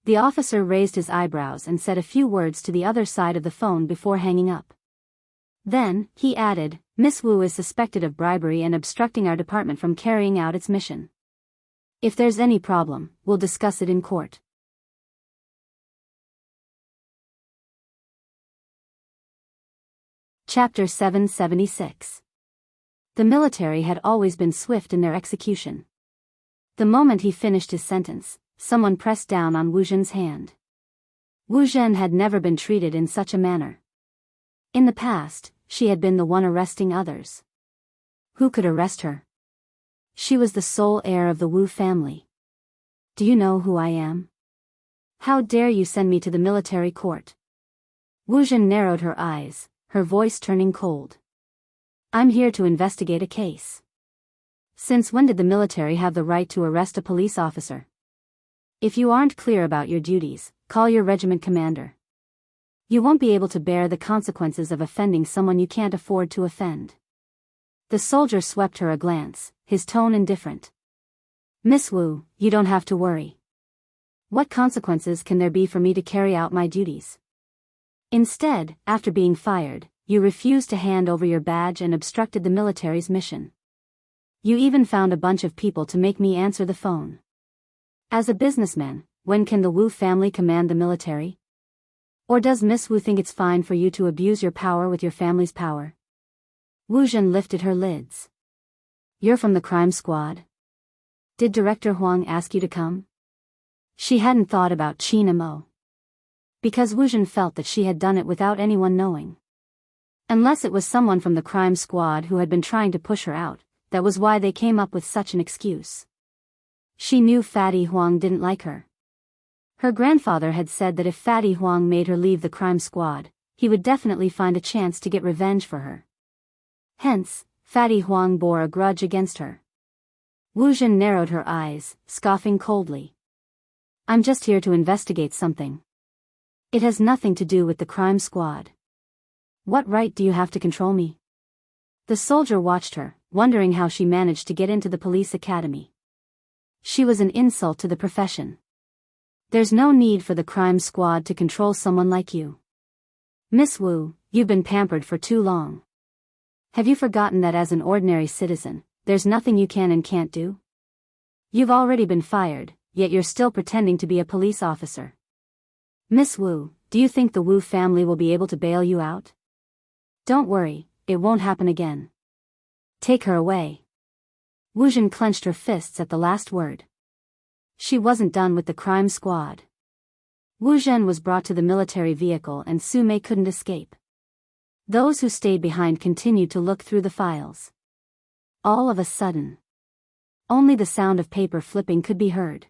the officer raised his eyebrows and said a few words to the other side of the phone before hanging up. Then, he added, "Miss Wu is suspected of bribery and obstructing our department from carrying out its mission. If there's any problem, we'll discuss it in court." Chapter 776. The military had always been swift in their execution. The moment he finished his sentence, someone pressed down on Wu Zhen's hand. Wu Zhen had never been treated in such a manner. In the past, she had been the one arresting others. Who could arrest her? She was the sole heir of the Wu family. Do you know who I am? How dare you send me to the military court? Wu Zhen narrowed her eyes, her voice turning cold. I'm here to investigate a case. Since when did the military have the right to arrest a police officer? If you aren't clear about your duties, call your regiment commander. You won't be able to bear the consequences of offending someone you can't afford to offend. The soldier swept her a glance, his tone indifferent. Miss Wu, you don't have to worry. What consequences can there be for me to carry out my duties? Instead, after being fired, you refused to hand over your badge and obstructed the military's mission. You even found a bunch of people to make me answer the phone. As a businessman, when can the Wu family command the military? Or does Miss Wu think it's fine for you to abuse your power with your family's power? Wu Zhen lifted her lids. You're from the crime squad? Did Director Huang ask you to come? She hadn't thought about Qin Mo. Because Wu Zhen felt that she had done it without anyone knowing. Unless it was someone from the crime squad who had been trying to push her out, that was why they came up with such an excuse. She knew Fatty Huang didn't like her. Her grandfather had said that if Fatty Huang made her leave the crime squad, he would definitely find a chance to get revenge for her. Hence, Fatty Huang bore a grudge against her. Wu Zhen narrowed her eyes, scoffing coldly. I'm just here to investigate something. It has nothing to do with the crime squad. What right do you have to control me? The soldier watched her, wondering how she managed to get into the police academy. She was an insult to the profession. There's no need for the crime squad to control someone like you. Miss Wu, you've been pampered for too long. Have you forgotten that as an ordinary citizen, there's nothing you can and can't do? You've already been fired, yet you're still pretending to be a police officer. Miss Wu, do you think the Wu family will be able to bail you out? Don't worry, it won't happen again. Take her away. Wu Zhen clenched her fists at the last word. She wasn't done with the crime squad. Wu Zhen was brought to the military vehicle and Su Mei couldn't escape. Those who stayed behind continued to look through the files. All of a sudden, only the sound of paper flipping could be heard.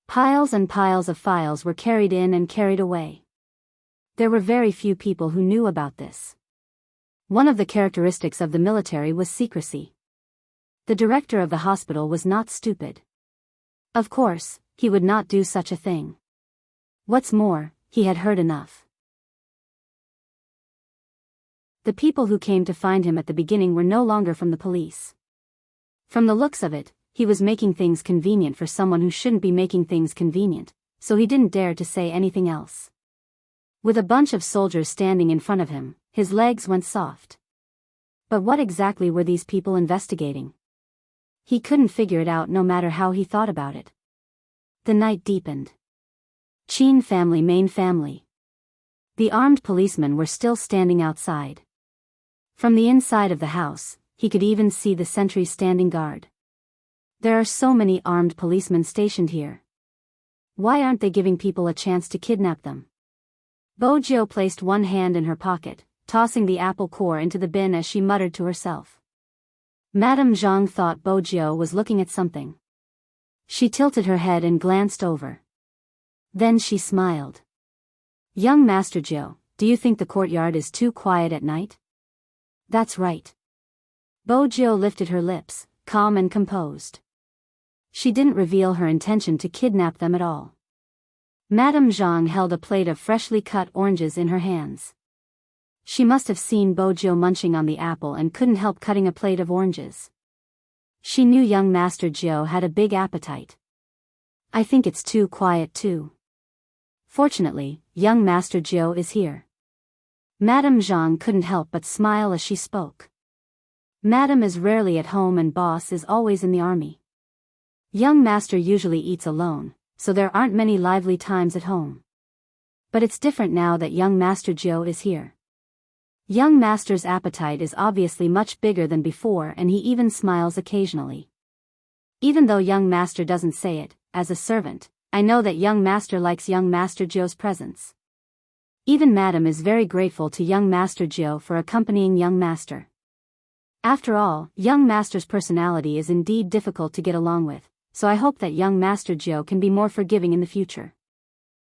Piles and piles of files were carried in and carried away. There were very few people who knew about this. One of the characteristics of the military was secrecy. The director of the hospital was not stupid. Of course, he would not do such a thing. What's more, he had heard enough. The people who came to find him at the beginning were no longer from the police. From the looks of it, he was making things convenient for someone who shouldn't be making things convenient, so he didn't dare to say anything else. With a bunch of soldiers standing in front of him, his legs went soft. But what exactly were these people investigating? He couldn't figure it out no matter how he thought about it. The night deepened. Qin family main family. The armed policemen were still standing outside. From the inside of the house, he could even see the sentries standing guard. There are so many armed policemen stationed here. Why aren't they giving people a chance to kidnap them? Bo Jiu placed one hand in her pocket, tossing the apple core into the bin as she muttered to herself. Madame Zhang thought Bo Jiu was looking at something. She tilted her head and glanced over. Then she smiled. Young Master Jiu, do you think the courtyard is too quiet at night? That's right. Bo Jiu lifted her lips, calm and composed. She didn't reveal her intention to kidnap them at all. Madame Zhang held a plate of freshly cut oranges in her hands. She must have seen Bo Jiu munching on the apple and couldn't help cutting a plate of oranges. She knew young Master Jiu had a big appetite. I think it's too quiet too. Fortunately, young Master Jiu is here. Madame Zhang couldn't help but smile as she spoke. Madame is rarely at home and boss is always in the army. Young Master usually eats alone, so there aren't many lively times at home. But it's different now that young Master Jiu is here. Young Master's appetite is obviously much bigger than before and he even smiles occasionally. Even though young master doesn't say it, as a servant, I know that young master likes young master Joe's presence. Even madam is very grateful to young master Joe for accompanying young master. After all, young master's personality is indeed difficult to get along with, so I hope that young master Joe can be more forgiving in the future.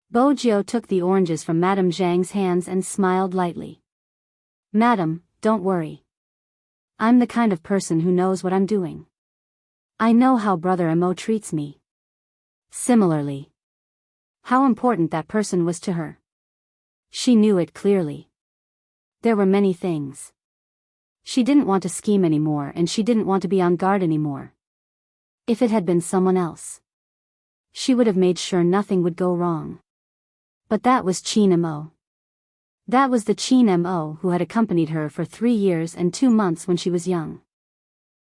Bo Jiu took the oranges from Madame Zhang's hands and smiled lightly. Madam, don't worry. I'm the kind of person who knows what I'm doing. I know how Brother Mo treats me. Similarly, how important that person was to her. She knew it clearly. There were many things. She didn't want to scheme anymore, and she didn't want to be on guard anymore. If it had been someone else, she would have made sure nothing would go wrong. But that was Qin Mo. That was the Qin Mo who had accompanied her for 3 years and 2 months when she was young.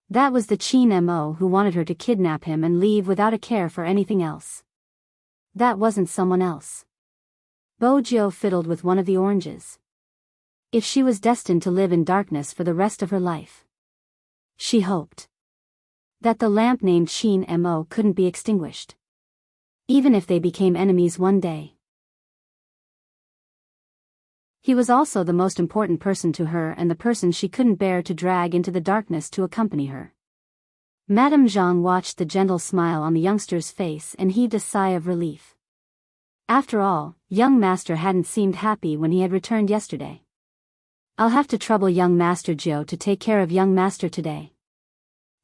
That was the Qin Mo who wanted her to kidnap him and leave without a care for anything else. That wasn't someone else. Bo Jiu fiddled with one of the oranges. If she was destined to live in darkness for the rest of her life, she hoped that the lamp named Qin Mo couldn't be extinguished, even if they became enemies one day. He was also the most important person to her and the person she couldn't bear to drag into the darkness to accompany her. Madame Zhang watched the gentle smile on the youngster's face and heaved a sigh of relief. After all, young master hadn't seemed happy when he had returned yesterday. I'll have to trouble young master Joe to take care of young master today.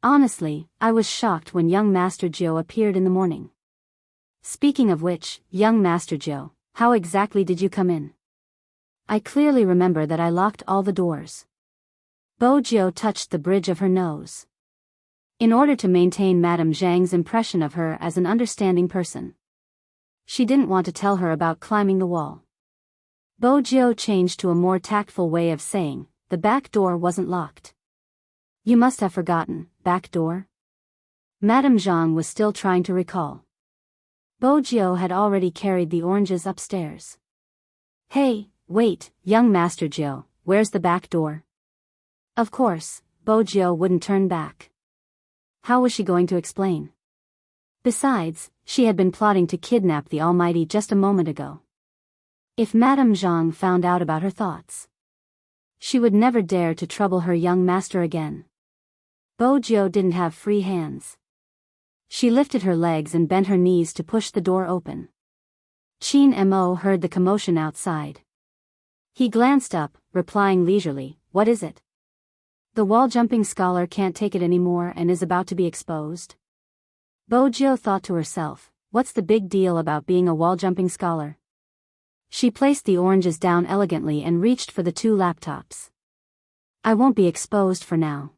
Honestly, I was shocked when young master Joe appeared in the morning. Speaking of which, young master Joe, how exactly did you come in? I clearly remember that I locked all the doors. Bo Jiu touched the bridge of her nose. In order to maintain Madame Zhang's impression of her as an understanding person, she didn't want to tell her about climbing the wall. Bo Jiu changed to a more tactful way of saying, the back door wasn't locked. You must have forgotten, back door? Madame Zhang was still trying to recall. Bo Jiu had already carried the oranges upstairs. Hey, wait, young master Jiu, where's the back door? Of course, Bo Jiu wouldn't turn back. How was she going to explain? Besides, she had been plotting to kidnap the Almighty just a moment ago. If Madame Zhang found out about her thoughts, she would never dare to trouble her young master again. Bo Jiu didn't have free hands. She lifted her legs and bent her knees to push the door open. Qin Mo heard the commotion outside. He glanced up, replying leisurely, what is it? The wall-jumping scholar can't take it anymore and is about to be exposed? Bo Jiu thought to herself, what's the big deal about being a wall-jumping scholar? She placed the oranges down elegantly and reached for the 2 laptops. I won't be exposed for now.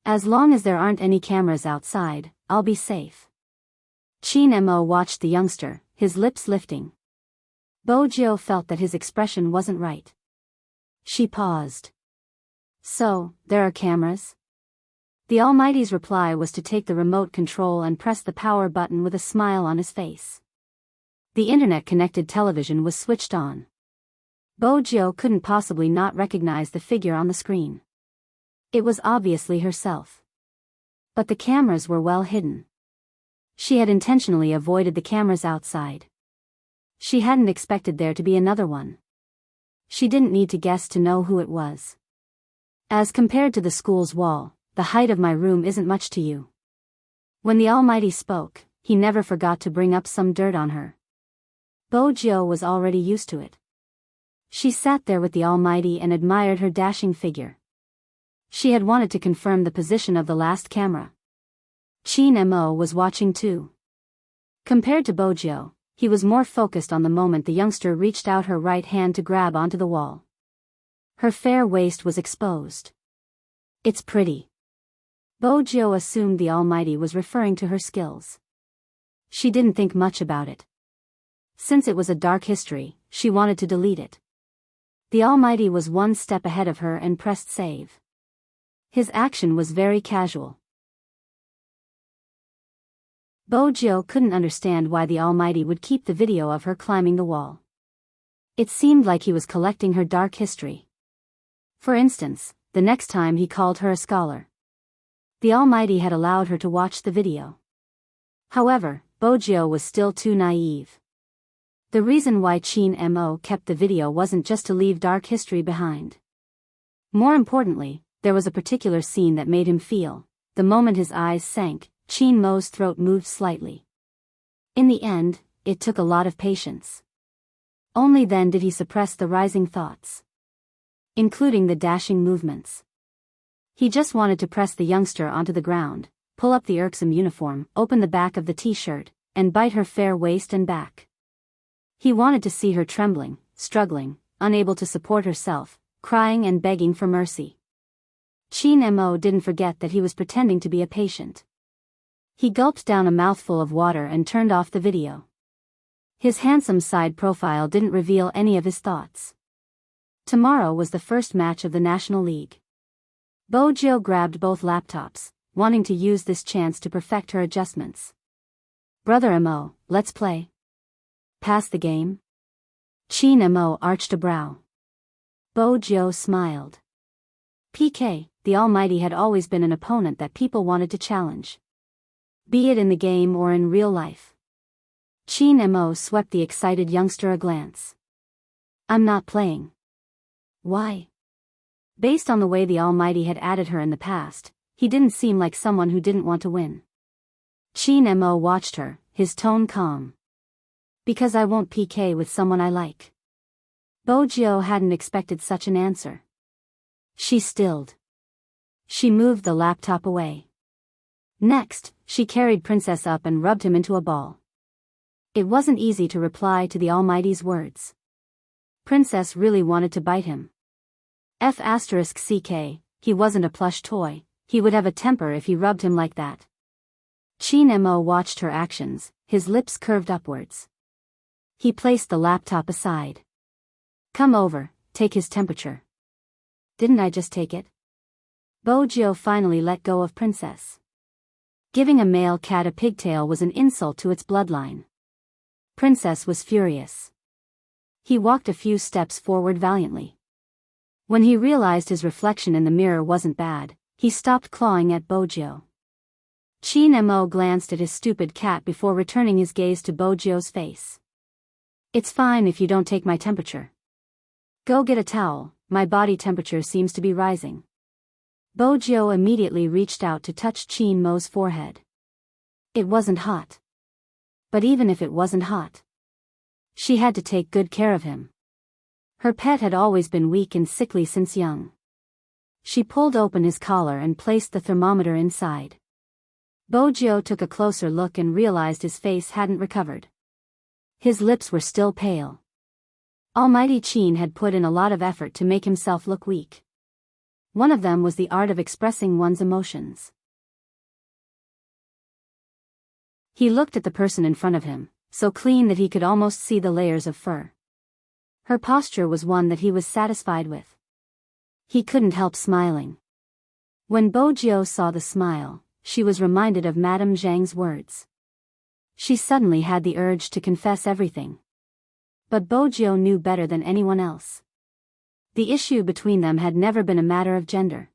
As long as there aren't any cameras outside, I'll be safe. Qin Mo watched the youngster, his lips lifting. Bo Jiu felt that his expression wasn't right. She paused. So, there are cameras? The Almighty's reply was to take the remote control and press the power button with a smile on his face. The internet-connected television was switched on. Bo Jiu couldn't possibly not recognize the figure on the screen. It was obviously herself. But the cameras were well hidden. She had intentionally avoided the cameras outside. She hadn't expected there to be another one. She didn't need to guess to know who it was. As compared to the school's wall, the height of my room isn't much to you. When the Almighty spoke, he never forgot to bring up some dirt on her. Bo Jiu was already used to it. She sat there with the Almighty and admired her dashing figure. She had wanted to confirm the position of the last camera. Qin Mo was watching too. Compared to Bo Jiu, he was more focused on the moment the youngster reached out her right hand to grab onto the wall. Her fair waist was exposed. It's pretty. Bo Jiu assumed the Almighty was referring to her skills. She didn't think much about it. Since it was a dark history, she wanted to delete it. The Almighty was one step ahead of her and pressed save. His action was very casual. Bo Jiu couldn't understand why the Almighty would keep the video of her climbing the wall. It seemed like he was collecting her dark history. For instance, the next time he called her a scholar. The Almighty had allowed her to watch the video. However, Bojio was still too naive. The reason why Chin Mo kept the video wasn't just to leave dark history behind. More importantly, there was a particular scene that made him feel, the moment his eyes sank, Chin Mo's throat moved slightly. In the end, it took a lot of patience. Only then did he suppress the rising thoughts, including the dashing movements. He just wanted to press the youngster onto the ground, pull up the irksome uniform, open the back of the t-shirt, and bite her fair waist and back. He wanted to see her trembling, struggling, unable to support herself, crying and begging for mercy. Chin Mo didn't forget that he was pretending to be a patient. He gulped down a mouthful of water and turned off the video. His handsome side profile didn't reveal any of his thoughts. Tomorrow was the first match of the National League. Bojio grabbed both laptops, wanting to use this chance to perfect her adjustments. Brother Mo, let's play. Pass the game? Chin Mo arched a brow. Bojio smiled. PK, the Almighty had always been an opponent that people wanted to challenge. Be it in the game or in real life. Chin Mo swept the excited youngster a glance. I'm not playing. Why? Based on the way the Almighty had added her in the past, he didn't seem like someone who didn't want to win. Chin Mo watched her, his tone calm. Because I won't PK with someone I like. Bojio hadn't expected such an answer. She stilled. She moved the laptop away. Next, she carried Princess up and rubbed him into a ball. It wasn't easy to reply to the Almighty's words. Princess really wanted to bite him. F***ck, he wasn't a plush toy, he would have a temper if he rubbed him like that. Chin Mo watched her actions, his lips curved upwards. He placed the laptop aside. Come over, take his temperature. Didn't I just take it? Bojio finally let go of Princess. Giving a male cat a pigtail was an insult to its bloodline. Princess was furious. He walked a few steps forward valiantly. When he realized his reflection in the mirror wasn't bad, he stopped clawing at Bojio. Chin Mo glanced at his stupid cat before returning his gaze to Bojio's face. It's fine if you don't take my temperature. Go get a towel, my body temperature seems to be rising. Bojio immediately reached out to touch Chin Mo's forehead. It wasn't hot. But even if it wasn't hot, she had to take good care of him. Her pet had always been weak and sickly since young. She pulled open his collar and placed the thermometer inside. Bojio took a closer look and realized his face hadn't recovered. His lips were still pale. Almighty Chin had put in a lot of effort to make himself look weak. One of them was the art of expressing one's emotions. He looked at the person in front of him, so clean that he could almost see the layers of fur. Her posture was one that he was satisfied with. He couldn't help smiling. When Bojio saw the smile, she was reminded of Madame Zhang's words. She suddenly had the urge to confess everything. But Bojio knew better than anyone else. The issue between them had never been a matter of gender.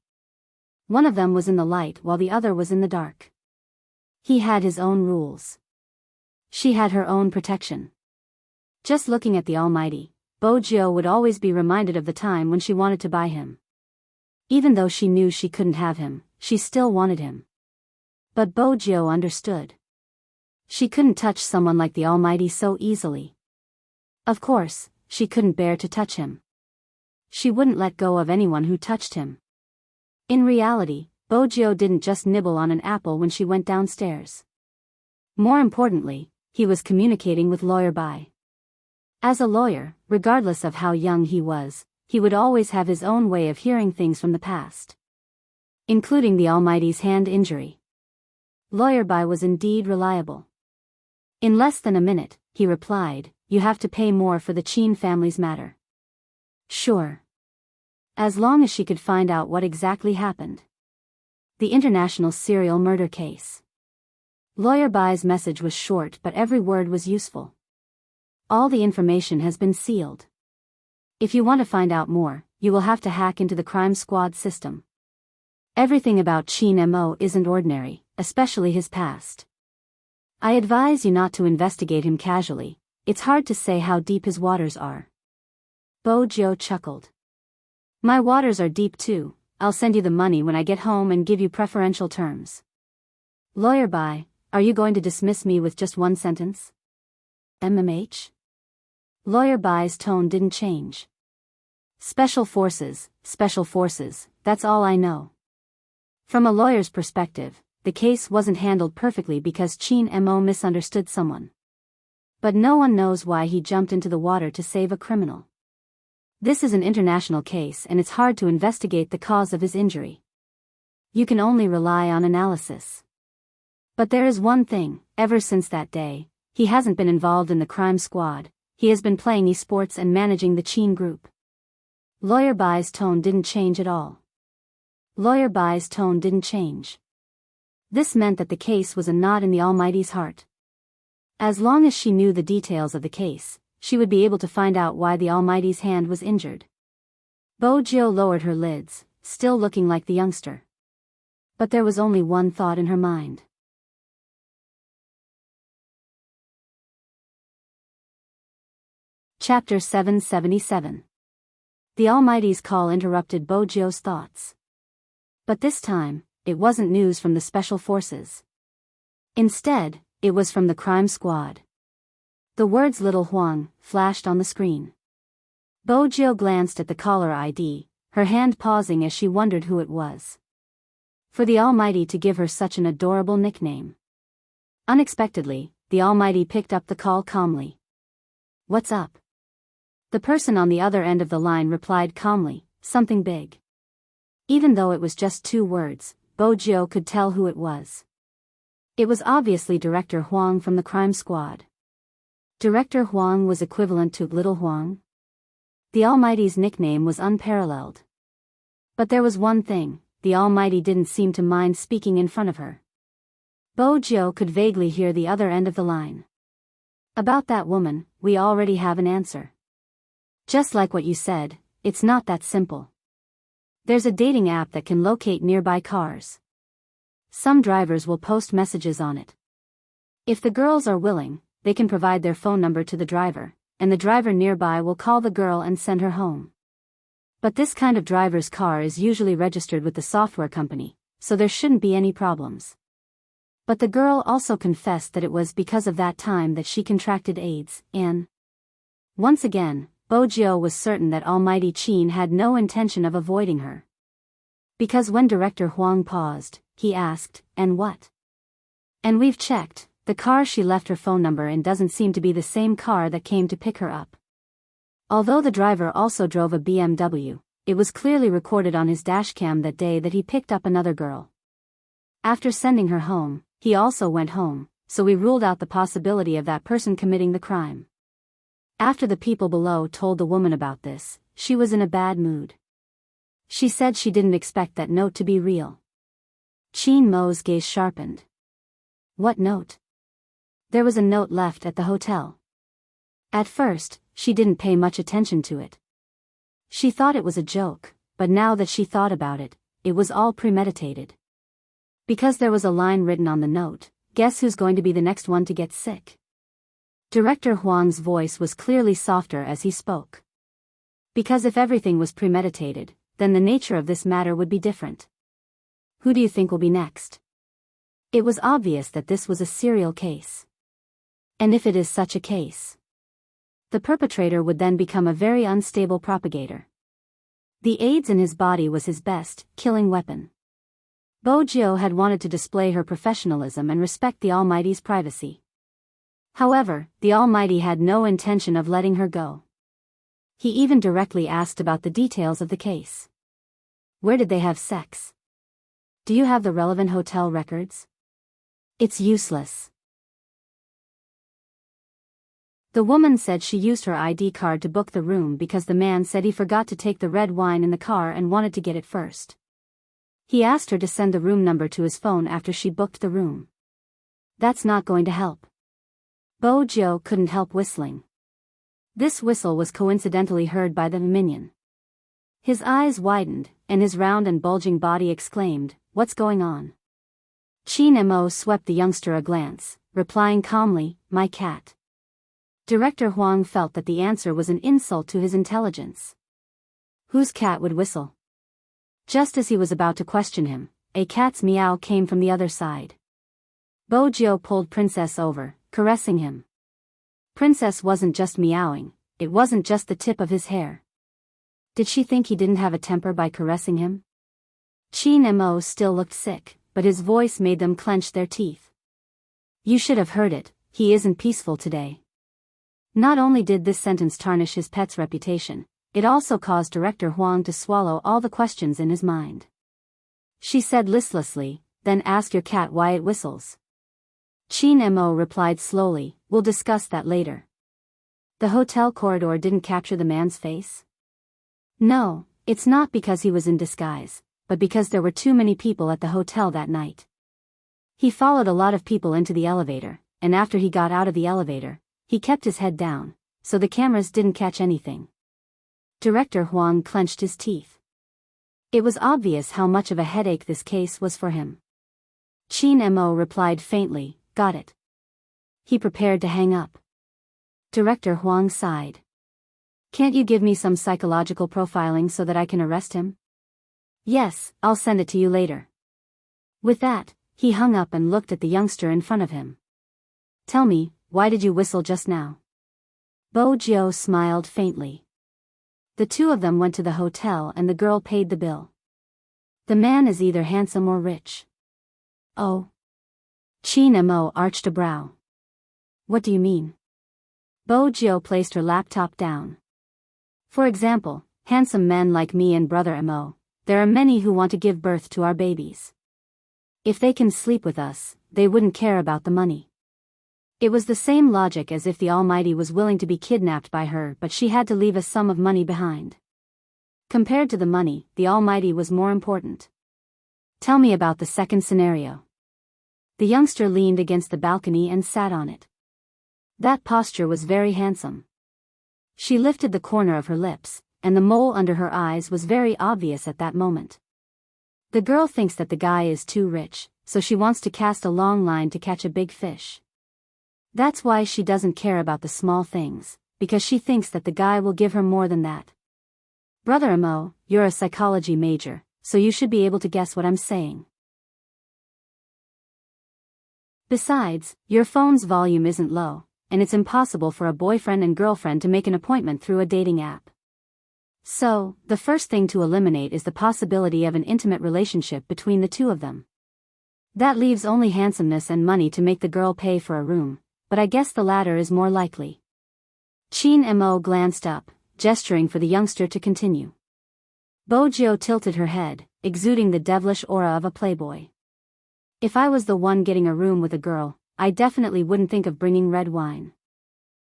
One of them was in the light while the other was in the dark. He had his own rules. She had her own protection. Just looking at the Almighty, Bojio would always be reminded of the time when she wanted to buy him. Even though she knew she couldn't have him, she still wanted him. But Bojio understood. She couldn't touch someone like the Almighty so easily. Of course, she couldn't bear to touch him. She wouldn't let go of anyone who touched him. In reality, Bojio didn't just nibble on an apple when she went downstairs. More importantly, he was communicating with Lawyer Bai. As a lawyer, regardless of how young he was, he would always have his own way of hearing things from the past, including the Almighty's hand injury. Lawyer Bai was indeed reliable. In less than a minute, he replied, "You have to pay more for the Chin family's matter." Sure. As long as she could find out what exactly happened. The international serial murder case. Lawyer Bai's message was short but every word was useful. All the information has been sealed. If you want to find out more, you will have to hack into the crime squad system. Everything about Chin Mo isn't ordinary, especially his past. I advise you not to investigate him casually. It's hard to say how deep his waters are. Bo Jiu chuckled. My waters are deep too. I'll send you the money when I get home and give you preferential terms. Lawyer Bai, are you going to dismiss me with just one sentence? MMH? Lawyer Bai's tone didn't change. Special forces, that's all I know. From a lawyer's perspective, the case wasn't handled perfectly because Chin Mo misunderstood someone. But no one knows why he jumped into the water to save a criminal. This is an international case and it's hard to investigate the cause of his injury. You can only rely on analysis. But there is one thing, ever since that day, he hasn't been involved in the crime squad, he has been playing esports and managing the Chin group. Lawyer Bai's tone didn't change at all. Lawyer Bai's tone didn't change. This meant that the case was a knot in the Almighty's heart. As long as she knew the details of the case, she would be able to find out why the Almighty's hand was injured. Bo Jiu lowered her lids, still looking like the youngster. But there was only one thought in her mind. Chapter 777. The Almighty's call interrupted Bo Jiu's thoughts. But this time, it wasn't news from the Special Forces. Instead, it was from the crime squad. The words Little Huang flashed on the screen. Bo Jiu glanced at the caller ID, her hand pausing as she wondered who it was. For the Almighty to give her such an adorable nickname. Unexpectedly, the Almighty picked up the call calmly. What's up? The person on the other end of the line replied calmly, something big. Even though it was just 2 words, Bo Jiu could tell who it was. It was obviously Director Huang from the crime squad. Director Huang was equivalent to Little Huang. The Almighty's nickname was unparalleled. But there was one thing, the Almighty didn't seem to mind speaking in front of her. Bo Jiu could vaguely hear the other end of the line. About that woman, we already have an answer. Just like what you said, it's not that simple. There's a dating app that can locate nearby cars. Some drivers will post messages on it. If the girls are willing, they can provide their phone number to the driver, and the driver nearby will call the girl and send her home. But this kind of driver's car is usually registered with the software company, so there shouldn't be any problems. But the girl also confessed that it was because of that time that she contracted AIDS, and once again, Bo Jiu was certain that Almighty Chin had no intention of avoiding her. Because when Director Huang paused, he asked, and what? And we've checked, the car she left her phone number in doesn't seem to be the same car that came to pick her up. Although the driver also drove a BMW, it was clearly recorded on his dashcam that day that he picked up another girl. After sending her home, he also went home, so we ruled out the possibility of that person committing the crime. After the people below told the woman about this, she was in a bad mood. She said she didn't expect that note to be real. Chin Mo's gaze sharpened. What note? There was a note left at the hotel. At first, she didn't pay much attention to it. She thought it was a joke, but now that she thought about it, it was all premeditated. Because there was a line written on the note, guess who's going to be the next one to get sick? Director Huang's voice was clearly softer as he spoke. Because if everything was premeditated, then the nature of this matter would be different. Who do you think will be next? It was obvious that this was a serial case. And if it is such a case, the perpetrator would then become a very unstable propagator. The AIDS in his body was his best, killing weapon. Bo Jiu had wanted to display her professionalism and respect the Almighty's privacy. However, the Almighty had no intention of letting her go. He even directly asked about the details of the case. Where did they have sex? Do you have the relevant hotel records? It's useless. The woman said she used her ID card to book the room because the man said he forgot to take the red wine in the car and wanted to get it first. He asked her to send the room number to his phone after she booked the room. That's not going to help. Bo Jiu couldn't help whistling. This whistle was coincidentally heard by the minion. His eyes widened, and his round and bulging body exclaimed, "What's going on?" Qin Mo swept the youngster a glance, replying calmly, "My cat." Director Huang felt that the answer was an insult to his intelligence. Whose cat would whistle? Just as he was about to question him, a cat's meow came from the other side. Bo Jiu pulled Princess over, caressing him. Princess wasn't just meowing, it wasn't just the tip of his hair. Did she think he didn't have a temper by caressing him? Qin Mo still looked sick, but his voice made them clench their teeth. You should have heard it, he isn't peaceful today. Not only did this sentence tarnish his pet's reputation, it also caused Director Huang to swallow all the questions in his mind. She said listlessly, "Then ask your cat why it whistles." Qin Mo replied slowly, "We'll discuss that later." The hotel corridor didn't capture the man's face? No, it's not because he was in disguise, but because there were too many people at the hotel that night. He followed a lot of people into the elevator, and after he got out of the elevator, he kept his head down, so the cameras didn't catch anything. Director Huang clenched his teeth. It was obvious how much of a headache this case was for him. Qin Mo replied faintly, "Got it." He prepared to hang up. Director Huang sighed. "Can't you give me some psychological profiling so that I can arrest him?" "Yes, I'll send it to you later." With that, he hung up and looked at the youngster in front of him. "Tell me, why did you whistle just now?" Bo Jiu smiled faintly. The two of them went to the hotel and the girl paid the bill. The man is either handsome or rich. Oh. Qin Mo arched a brow. What do you mean? Bo Jiu placed her laptop down. For example, handsome men like me and brother Mo, there are many who want to give birth to our babies. If they can sleep with us, they wouldn't care about the money. It was the same logic as if the Almighty was willing to be kidnapped by her, but she had to leave a sum of money behind. Compared to the money, the Almighty was more important. Tell me about the second scenario. The youngster leaned against the balcony and sat on it. That posture was very handsome. She lifted the corner of her lips, and the mole under her eyes was very obvious at that moment. The girl thinks that the guy is too rich, so she wants to cast a long line to catch a big fish. That's why she doesn't care about the small things, because she thinks that the guy will give her more than that. Brother Mo, you're a psychology major, so you should be able to guess what I'm saying. Besides, your phone's volume isn't low, and it's impossible for a boyfriend and girlfriend to make an appointment through a dating app. So, the first thing to eliminate is the possibility of an intimate relationship between the two of them. That leaves only handsomeness and money to make the girl pay for a room, but I guess the latter is more likely. Qin Mo glanced up, gesturing for the youngster to continue. Bo Jiu tilted her head, exuding the devilish aura of a playboy. If I was the one getting a room with a girl, I definitely wouldn't think of bringing red wine.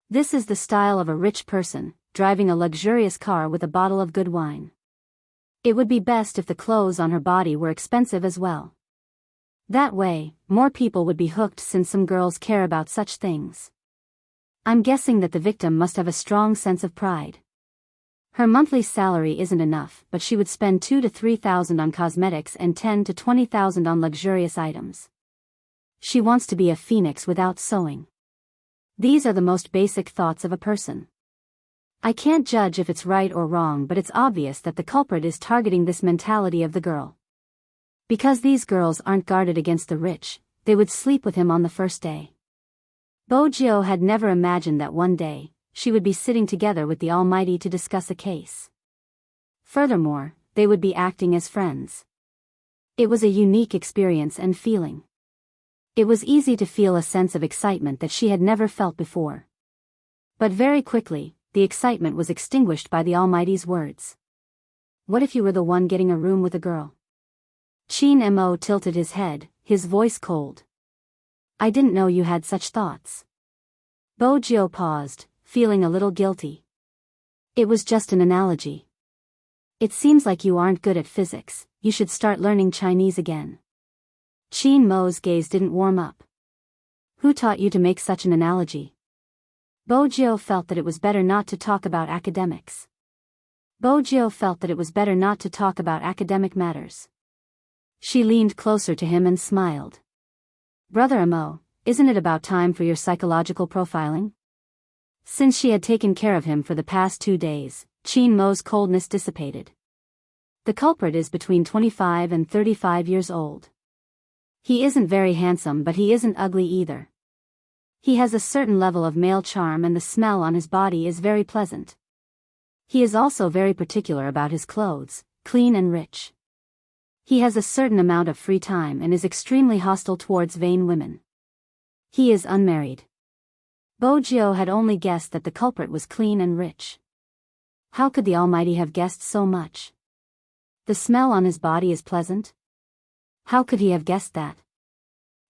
This is the style of a rich person, driving a luxurious car with a bottle of good wine. It would be best if the clothes on her body were expensive as well. That way, more people would be hooked since some girls care about such things. I'm guessing that the victim must have a strong sense of pride. Her monthly salary isn't enough, but she would spend 2,000 to 3,000 on cosmetics and 10,000 to 20,000 on luxurious items. She wants to be a phoenix without sewing. These are the most basic thoughts of a person. I can't judge if it's right or wrong, but it's obvious that the culprit is targeting this mentality of the girl. Because these girls aren't guarded against the rich, they would sleep with him on the first day. Bo Jiu had never imagined that one day, she would be sitting together with the Almighty to discuss a case. Furthermore, they would be acting as friends. It was a unique experience and feeling. It was easy to feel a sense of excitement that she had never felt before. But very quickly, the excitement was extinguished by the Almighty's words. What if you were the one getting a room with a girl? Qin Mo tilted his head, his voice cold. I didn't know you had such thoughts. Bo Jiu paused, feeling a little guilty. It was just an analogy. It seems like you aren't good at physics, you should start learning Chinese again. Qin Mo's gaze didn't warm up. Who taught you to make such an analogy? Bo Jiu felt that it was better not to talk about academics. Bojo felt that it was better not to talk about academic matters. She leaned closer to him and smiled. Brother Amo, isn't it about time for your psychological profiling? Since she had taken care of him for the past 2 days, Chin Mo's coldness dissipated. The culprit is between 25 and 35 years old. He isn't very handsome, but he isn't ugly either. He has a certain level of male charm and the smell on his body is very pleasant. He is also very particular about his clothes, clean and rich. He has a certain amount of free time and is extremely hostile towards vain women. He is unmarried. Bojo had only guessed that the culprit was clean and rich. How could the Almighty have guessed so much? The smell on his body is pleasant? How could he have guessed that?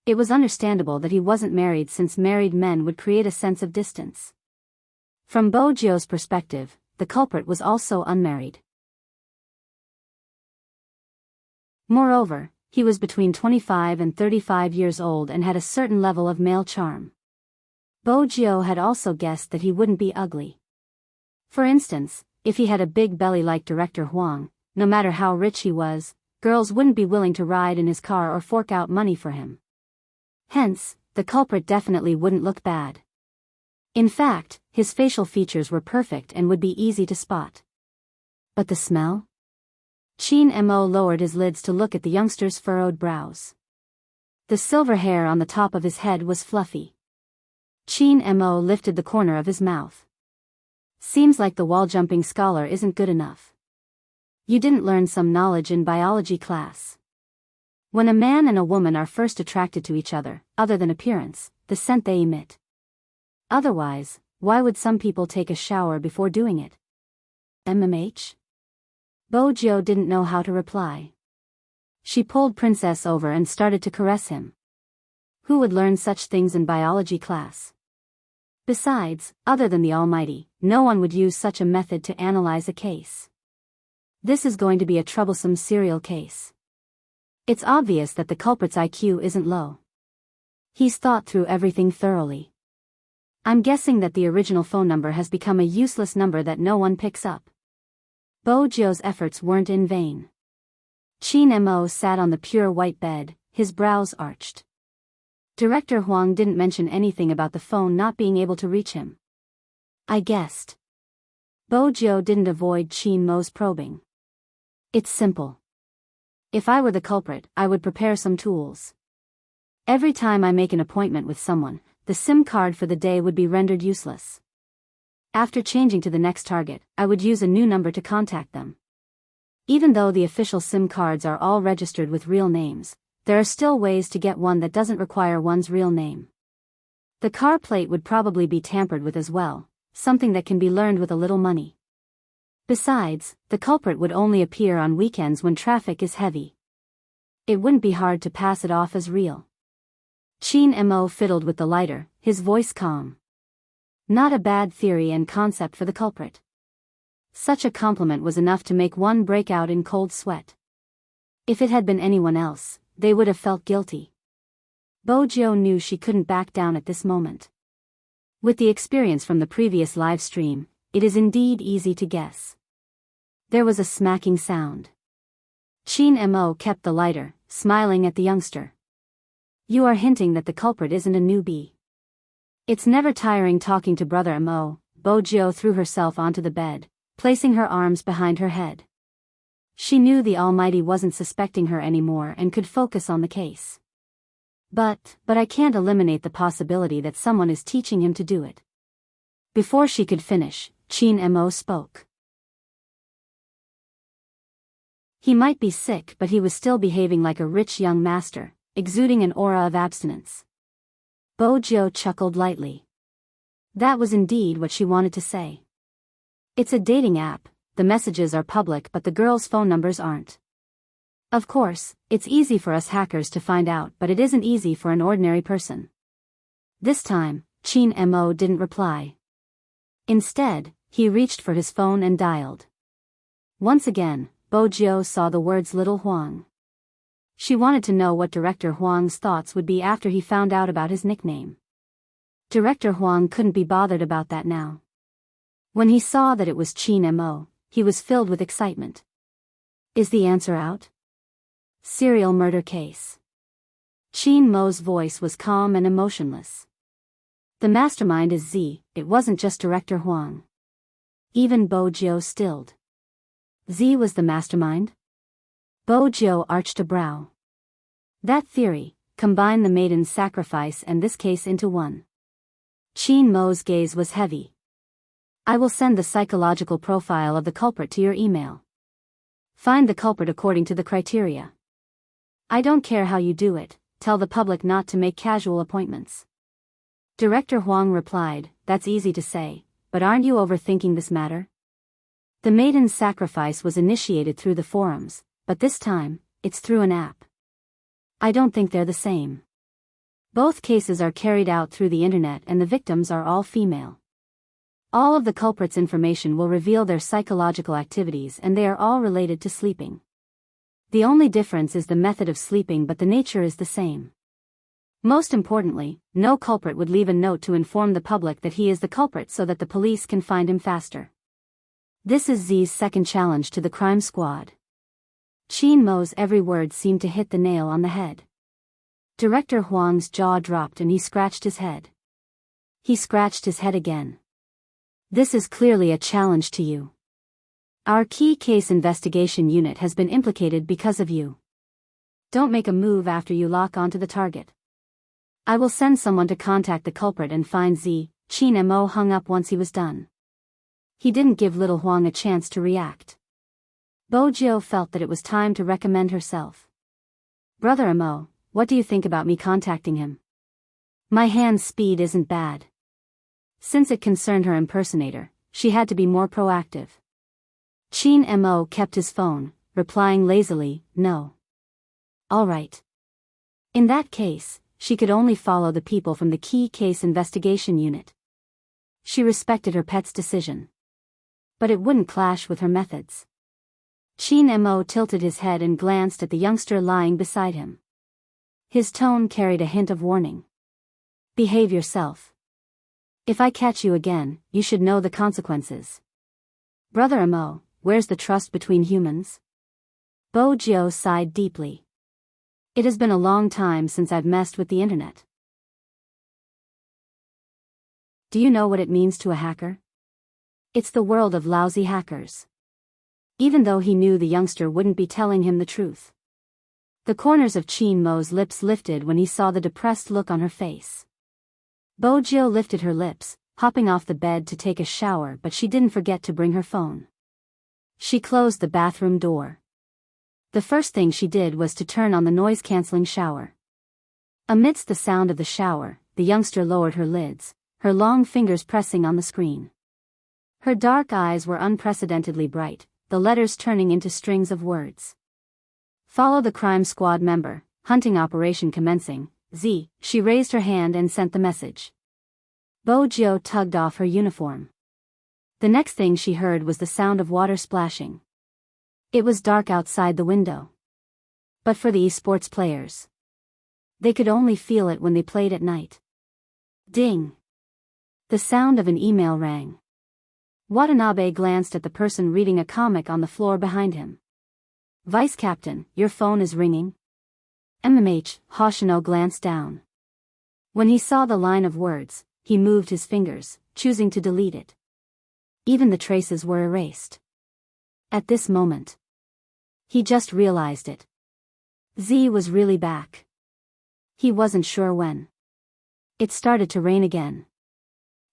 It was understandable that he wasn't married, since married men would create a sense of distance. From Bojo's perspective, the culprit was also unmarried. Moreover, he was between 25 and 35 years old and had a certain level of male charm. Bojo had also guessed that he wouldn't be ugly. For instance, if he had a big belly like Director Huang, no matter how rich he was, girls wouldn't be willing to ride in his car or fork out money for him. Hence, the culprit definitely wouldn't look bad. In fact, his facial features were perfect and would be easy to spot. But the smell? Chin Mo lowered his lids to look at the youngster's furrowed brows. The silver hair on the top of his head was fluffy. Chin Mo lifted the corner of his mouth. Seems like the wall-jumping scholar isn't good enough. You didn't learn some knowledge in biology class. When a man and a woman are first attracted to each other, other than appearance, the scent they emit. Otherwise, why would some people take a shower before doing it? MMH? Bojo didn't know how to reply. She pulled Princess over and started to caress him. Who would learn such things in biology class? Besides, other than the Almighty, no one would use such a method to analyze a case. This is going to be a troublesome serial case. It's obvious that the culprit's IQ isn't low. He's thought through everything thoroughly. I'm guessing that the original phone number has become a useless number that no one picks up. Bojo's efforts weren't in vain. Chin Mo sat on the pure white bed, his brows arched. Director Huang didn't mention anything about the phone not being able to reach him. I guessed. Bojo didn't avoid Chin Mo's probing. It's simple. If I were the culprit, I would prepare some tools. Every time I make an appointment with someone, the SIM card for the day would be rendered useless. After changing to the next target, I would use a new number to contact them. Even though the official SIM cards are all registered with real names, there are still ways to get one that doesn't require one's real name. The car plate would probably be tampered with as well, something that can be learned with a little money. Besides, the culprit would only appear on weekends when traffic is heavy. It wouldn't be hard to pass it off as real. Chin Mo fiddled with the lighter, his voice calm. Not a bad theory and concept for the culprit. Such a compliment was enough to make one break out in cold sweat. If it had been anyone else, they would have felt guilty. Bojo knew she couldn't back down at this moment. With the experience from the previous live stream, it is indeed easy to guess. There was a smacking sound. Chin Mo kept the lighter, smiling at the youngster. You are hinting that the culprit isn't a newbie. It's never tiring talking to Brother Mo. Bojo threw herself onto the bed, placing her arms behind her head. She knew the Almighty wasn't suspecting her anymore and could focus on the case. But I can't eliminate the possibility that someone is teaching him to do it. Before she could finish, Chin Mo spoke. He might be sick, but he was still behaving like a rich young master, exuding an aura of abstinence. Bojo chuckled lightly. That was indeed what she wanted to say. It's a dating app, the messages are public but the girls' phone numbers aren't. Of course, it's easy for us hackers to find out, but it isn't easy for an ordinary person. This time, Chin Mo didn't reply. Instead, he reached for his phone and dialed. Once again, Bojo saw the words Little Huang. She wanted to know what Director Huang's thoughts would be after he found out about his nickname. Director Huang couldn't be bothered about that now. When he saw that it was Chin Mo, he was filled with excitement. Is the answer out? Serial murder case. Qin Mo's voice was calm and emotionless. The mastermind is Z, it wasn't just Director Huang. Even Bo Jiu stilled. Z was the mastermind? Bo Jiu arched a brow. That theory, combined the maiden's sacrifice and this case into one. Qin Mo's gaze was heavy. I will send the psychological profile of the culprit to your email. Find the culprit according to the criteria. I don't care how you do it, tell the public not to make casual appointments. Director Huang replied, that's easy to say, but aren't you overthinking this matter? The maiden's sacrifice was initiated through the forums, but this time, it's through an app. I don't think they're the same. Both cases are carried out through the internet and the victims are all female. All of the culprits' information will reveal their psychological activities and they are all related to sleeping. The only difference is the method of sleeping, but the nature is the same. Most importantly, no culprit would leave a note to inform the public that he is the culprit so that the police can find him faster. This is Z's second challenge to the crime squad. Qin Mo's every word seemed to hit the nail on the head. Director Huang's jaw dropped and he scratched his head. He scratched his head again. This is clearly a challenge to you. Our key case investigation unit has been implicated because of you. Don't make a move after you lock onto the target. I will send someone to contact the culprit and find Z. Qin Mo hung up once he was done. He didn't give little Huang a chance to react. Bo Jiu felt that it was time to recommend herself. Brother Mo, what do you think about me contacting him? My hand speed isn't bad. Since it concerned her impersonator, she had to be more proactive. Qin Mo kept his phone, replying lazily, no. All right. In that case, she could only follow the people from the key case investigation unit. She respected her pet's decision. But it wouldn't clash with her methods. Qin Mo tilted his head and glanced at the youngster lying beside him. His tone carried a hint of warning. Behave yourself. If I catch you again, you should know the consequences. Brother Mo, where's the trust between humans? Bo Jiu sighed deeply. It has been a long time since I've messed with the internet. Do you know what it means to a hacker? It's the world of lousy hackers. Even though he knew the youngster wouldn't be telling him the truth. The corners of Qin Mo's lips lifted when he saw the depressed look on her face. Bo Jiu lifted her lips, hopping off the bed to take a shower, but she didn't forget to bring her phone. She closed the bathroom door. The first thing she did was to turn on the noise-canceling shower. Amidst the sound of the shower, the youngster lowered her lids, her long fingers pressing on the screen. Her dark eyes were unprecedentedly bright, the letters turning into strings of words. Follow the crime squad member, hunting operation commencing, Z. She raised her hand and sent the message. Bo Jiu tugged off her uniform. The next thing she heard was the sound of water splashing. It was dark outside the window. But for the esports players, they could only feel it when they played at night. Ding! The sound of an email rang. Watanabe glanced at the person reading a comic on the floor behind him. Vice Captain, your phone is ringing? Hoshino glanced down. When he saw the line of words, he moved his fingers, choosing to delete it. Even the traces were erased. At this moment, he just realized it. Z was really back. He wasn't sure when. It started to rain again.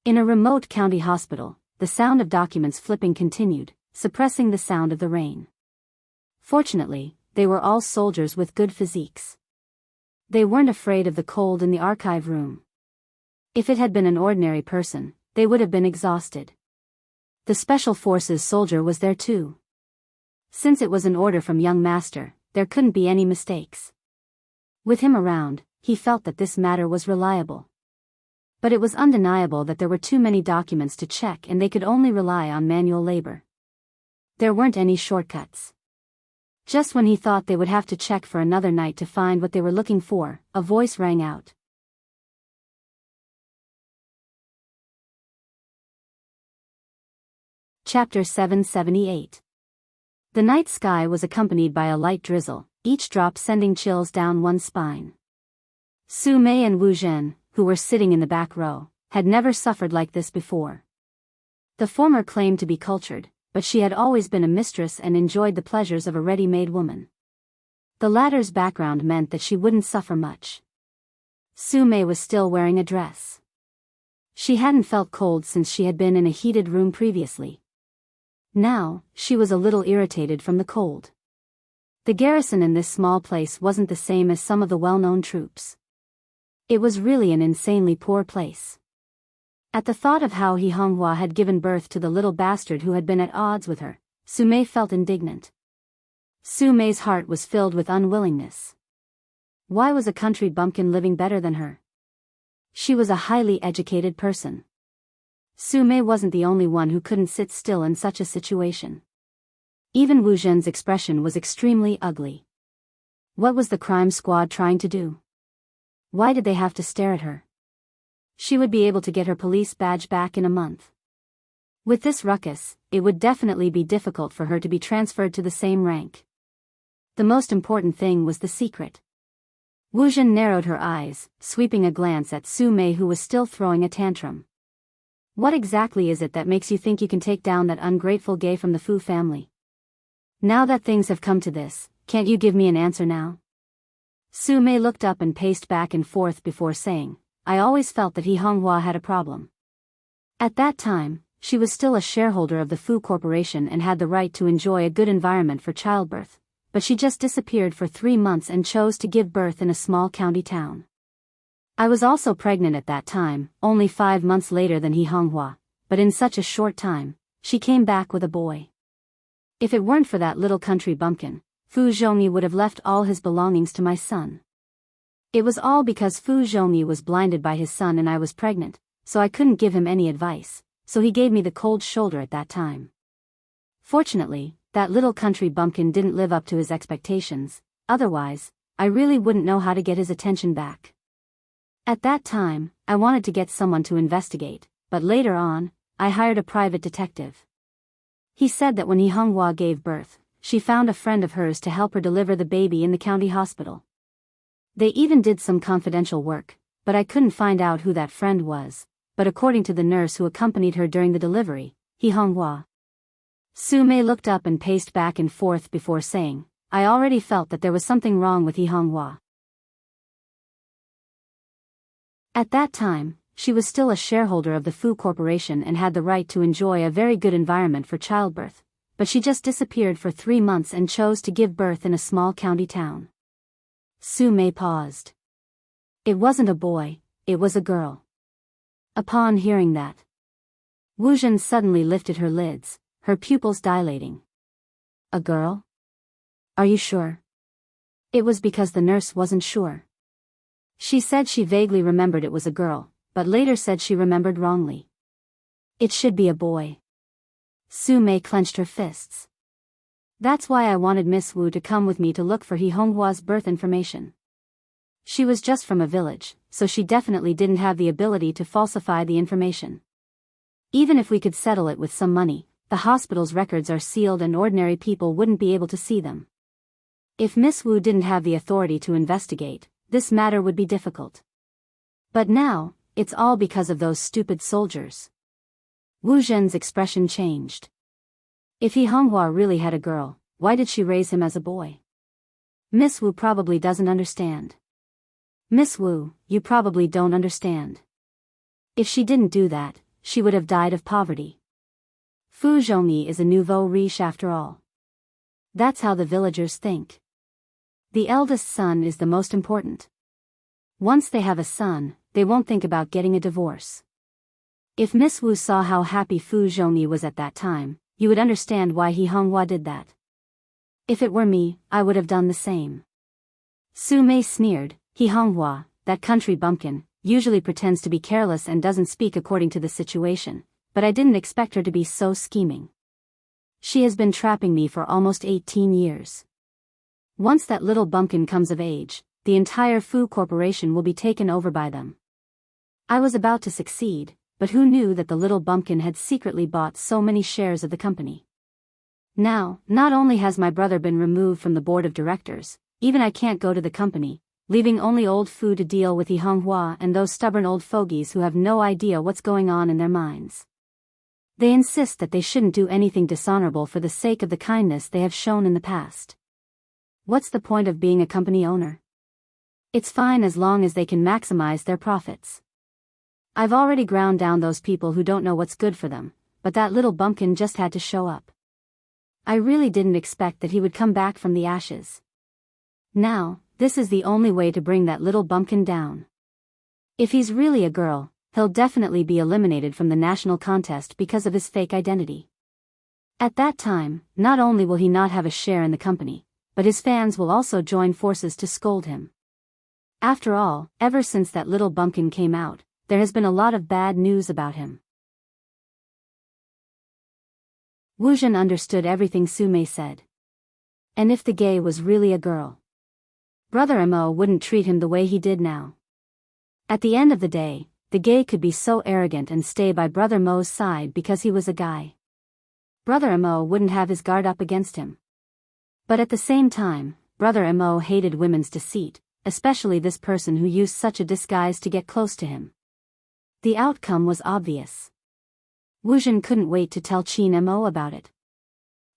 In a remote county hospital, the sound of documents flipping continued, suppressing the sound of the rain. Fortunately, they were all soldiers with good physiques. They weren't afraid of the cold in the archive room. If it had been an ordinary person, they would have been exhausted. The Special Forces soldier was there too. Since it was an order from young master, there couldn't be any mistakes. With him around, he felt that this matter was reliable. But it was undeniable that there were too many documents to check and they could only rely on manual labor. There weren't any shortcuts. Just when he thought they would have to check for another night to find what they were looking for, a voice rang out. Chapter 778. The night sky was accompanied by a light drizzle, each drop sending chills down one's spine. Su Mei and Wu Zhen, who were sitting in the back row, had never suffered like this before. The former claimed to be cultured, but she had always been a mistress and enjoyed the pleasures of a ready-made woman. The latter's background meant that she wouldn't suffer much. Su Mei was still wearing a dress. She hadn't felt cold since she had been in a heated room previously. Now, she was a little irritated from the cold. The garrison in this small place wasn't the same as some of the well-known troops. It was really an insanely poor place. At the thought of how He Honghua had given birth to the little bastard who had been at odds with her, Su Mei felt indignant. Su Mei's heart was filled with unwillingness. Why was a country bumpkin living better than her? She was a highly educated person. Su Mei wasn't the only one who couldn't sit still in such a situation. Even Wu Zhen's expression was extremely ugly. What was the crime squad trying to do? Why did they have to stare at her? She would be able to get her police badge back in a month. With this ruckus, it would definitely be difficult for her to be transferred to the same rank. The most important thing was the secret. Wu Zhen narrowed her eyes, sweeping a glance at Su Mei, who was still throwing a tantrum. What exactly is it that makes you think you can take down that ungrateful gay from the Fu family? Now that things have come to this, can't you give me an answer now? Su Mei looked up and paced back and forth before saying, I always felt that He Honghua had a problem. At that time, she was still a shareholder of the Fu Corporation and had the right to enjoy a good environment for childbirth, but she just disappeared for 3 months and chose to give birth in a small county town. I was also pregnant at that time, only 5 months later than He Honghua, but in such a short time, she came back with a boy. If it weren't for that little country bumpkin, Fu Zhongyi would have left all his belongings to my son. It was all because Fu Zhongyi was blinded by his son and I was pregnant, so I couldn't give him any advice, so he gave me the cold shoulder at that time. Fortunately, that little country bumpkin didn't live up to his expectations, otherwise, I really wouldn't know how to get his attention back. At that time, I wanted to get someone to investigate, but later on, I hired a private detective. He said that when He Honghua gave birth, she found a friend of hers to help her deliver the baby in the county hospital. They even did some confidential work, but I couldn't find out who that friend was, but according to the nurse who accompanied her during the delivery, He Honghua. Su Mei looked up and paced back and forth before saying, I already felt that there was something wrong with He Honghua. At that time, she was still a shareholder of the Fu Corporation and had the right to enjoy a very good environment for childbirth, but she just disappeared for 3 months and chose to give birth in a small county town. Su Mei paused. It wasn't a boy, it was a girl. Upon hearing that, Wu Zhen suddenly lifted her lids, her pupils dilating. A girl? Are you sure? It was because the nurse wasn't sure. She said she vaguely remembered it was a girl, but later said she remembered wrongly. It should be a boy. Su Mei clenched her fists. That's why I wanted Miss Wu to come with me to look for He Honghua's birth information. She was just from a village, so she definitely didn't have the ability to falsify the information. Even if we could settle it with some money, the hospital's records are sealed and ordinary people wouldn't be able to see them. If Miss Wu didn't have the authority to investigate, this matter would be difficult. But now, it's all because of those stupid soldiers. Wu Zhen's expression changed. If He Honghua really had a girl, why did she raise him as a boy? Miss Wu probably doesn't understand. Miss Wu, you probably don't understand. If she didn't do that, she would have died of poverty. Fu Zhongyi is a nouveau riche after all. That's how the villagers think. The eldest son is the most important. Once they have a son, they won't think about getting a divorce. If Miss Wu saw how happy Fu Zhongyi was at that time, you would understand why He Honghua did that. If it were me, I would have done the same. Su Mei sneered. He Honghua, that country bumpkin, usually pretends to be careless and doesn't speak according to the situation, but I didn't expect her to be so scheming. She has been trapping me for almost 18 years. Once that little bumpkin comes of age, the entire Fu Corporation will be taken over by them. I was about to succeed, but who knew that the little bumpkin had secretly bought so many shares of the company? Now, not only has my brother been removed from the board of directors, even I can't go to the company, leaving only old Fu to deal with Yi Honghua and those stubborn old fogies who have no idea what's going on in their minds. They insist that they shouldn't do anything dishonorable for the sake of the kindness they have shown in the past. What's the point of being a company owner? It's fine as long as they can maximize their profits. I've already ground down those people who don't know what's good for them, but that little bumpkin just had to show up. I really didn't expect that he would come back from the ashes. Now, this is the only way to bring that little bumpkin down. If he's really a girl, he'll definitely be eliminated from the national contest because of his fake identity. At that time, not only will he not have a share in the company, but his fans will also join forces to scold him. After all, ever since that little bumpkin came out, there has been a lot of bad news about him. Wu Zhen understood everything Su Mei said. And if the gay was really a girl, Brother Mo wouldn't treat him the way he did now. At the end of the day, the gay could be so arrogant and stay by Brother Mo's side because he was a guy. Brother Mo wouldn't have his guard up against him. But at the same time, Brother Mo hated women's deceit, especially this person who used such a disguise to get close to him. The outcome was obvious. Wu Zhen couldn't wait to tell Qin Mo about it.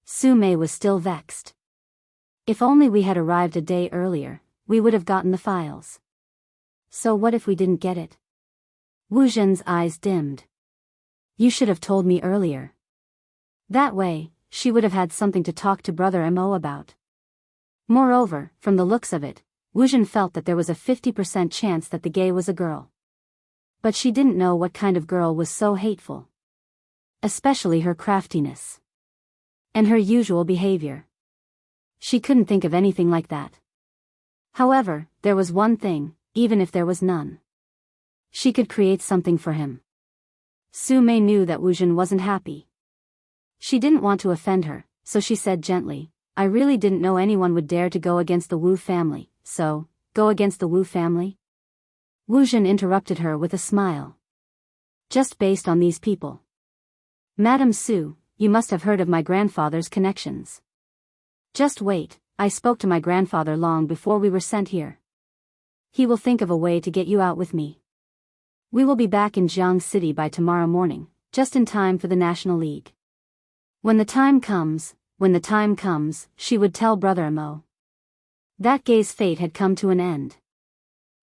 Su Mei was still vexed. If only we had arrived a day earlier, we would have gotten the files. So what if we didn't get it? Wu Zhen's eyes dimmed. You should have told me earlier. That way, she would have had something to talk to Brother Mo about. Moreover, from the looks of it, Wu Zhen felt that there was a 50% chance that the gay was a girl. But she didn't know what kind of girl was so hateful. Especially her craftiness. And her usual behavior. She couldn't think of anything like that. However, there was one thing, even if there was none. She could create something for him. Su Mei knew that Wu Zhen wasn't happy. She didn't want to offend her, so she said gently, I really didn't know anyone would dare to go against the Wu family, so, go against the Wu family? Wu Zhen interrupted her with a smile. Just based on these people. Madam Su, you must have heard of my grandfather's connections. Just wait, I spoke to my grandfather long before we were sent here. He will think of a way to get you out with me. We will be back in Jiang City by tomorrow morning, just in time for the National League. When the time comes, she would tell Brother Mo. That gay's fate had come to an end.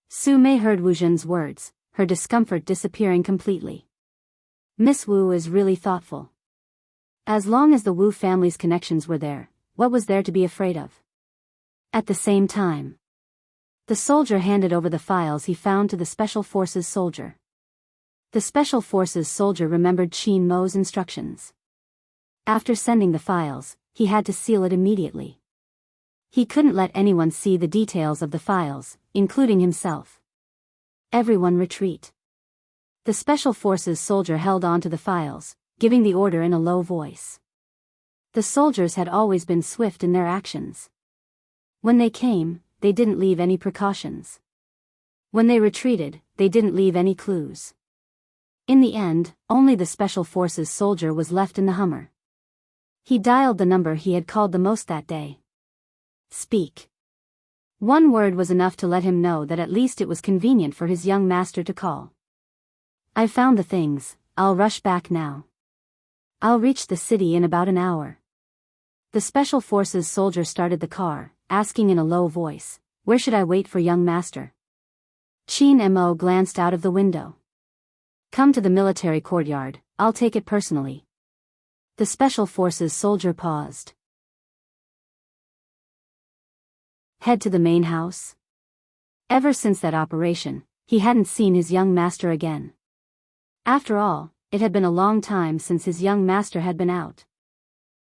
Su Mei heard Wu Zhen's words, her discomfort disappearing completely. Miss Wu is really thoughtful. As long as the Wu family's connections were there, what was there to be afraid of? At the same time, the soldier handed over the files he found to the Special Forces soldier. The Special Forces soldier remembered Qin Mo's instructions. After sending the files, he had to seal it immediately. He couldn't let anyone see the details of the files, including himself. Everyone retreat. The Special Forces soldier held on to the files, giving the order in a low voice. The soldiers had always been swift in their actions. When they came, they didn't leave any precautions. When they retreated, they didn't leave any clues. In the end, only the Special Forces soldier was left in the Hummer. He dialed the number he had called the most that day. Speak. One word was enough to let him know that at least it was convenient for his young master to call. I've found the things, I'll rush back now. I'll reach the city in about an hour. The Special Forces soldier started the car, asking in a low voice, where should I wait for young master? Qin Mo glanced out of the window. Come to the military courtyard, I'll take it personally. The Special Forces soldier paused. Head to the main house? Ever since that operation, he hadn't seen his young master again. After all, it had been a long time since his young master had been out.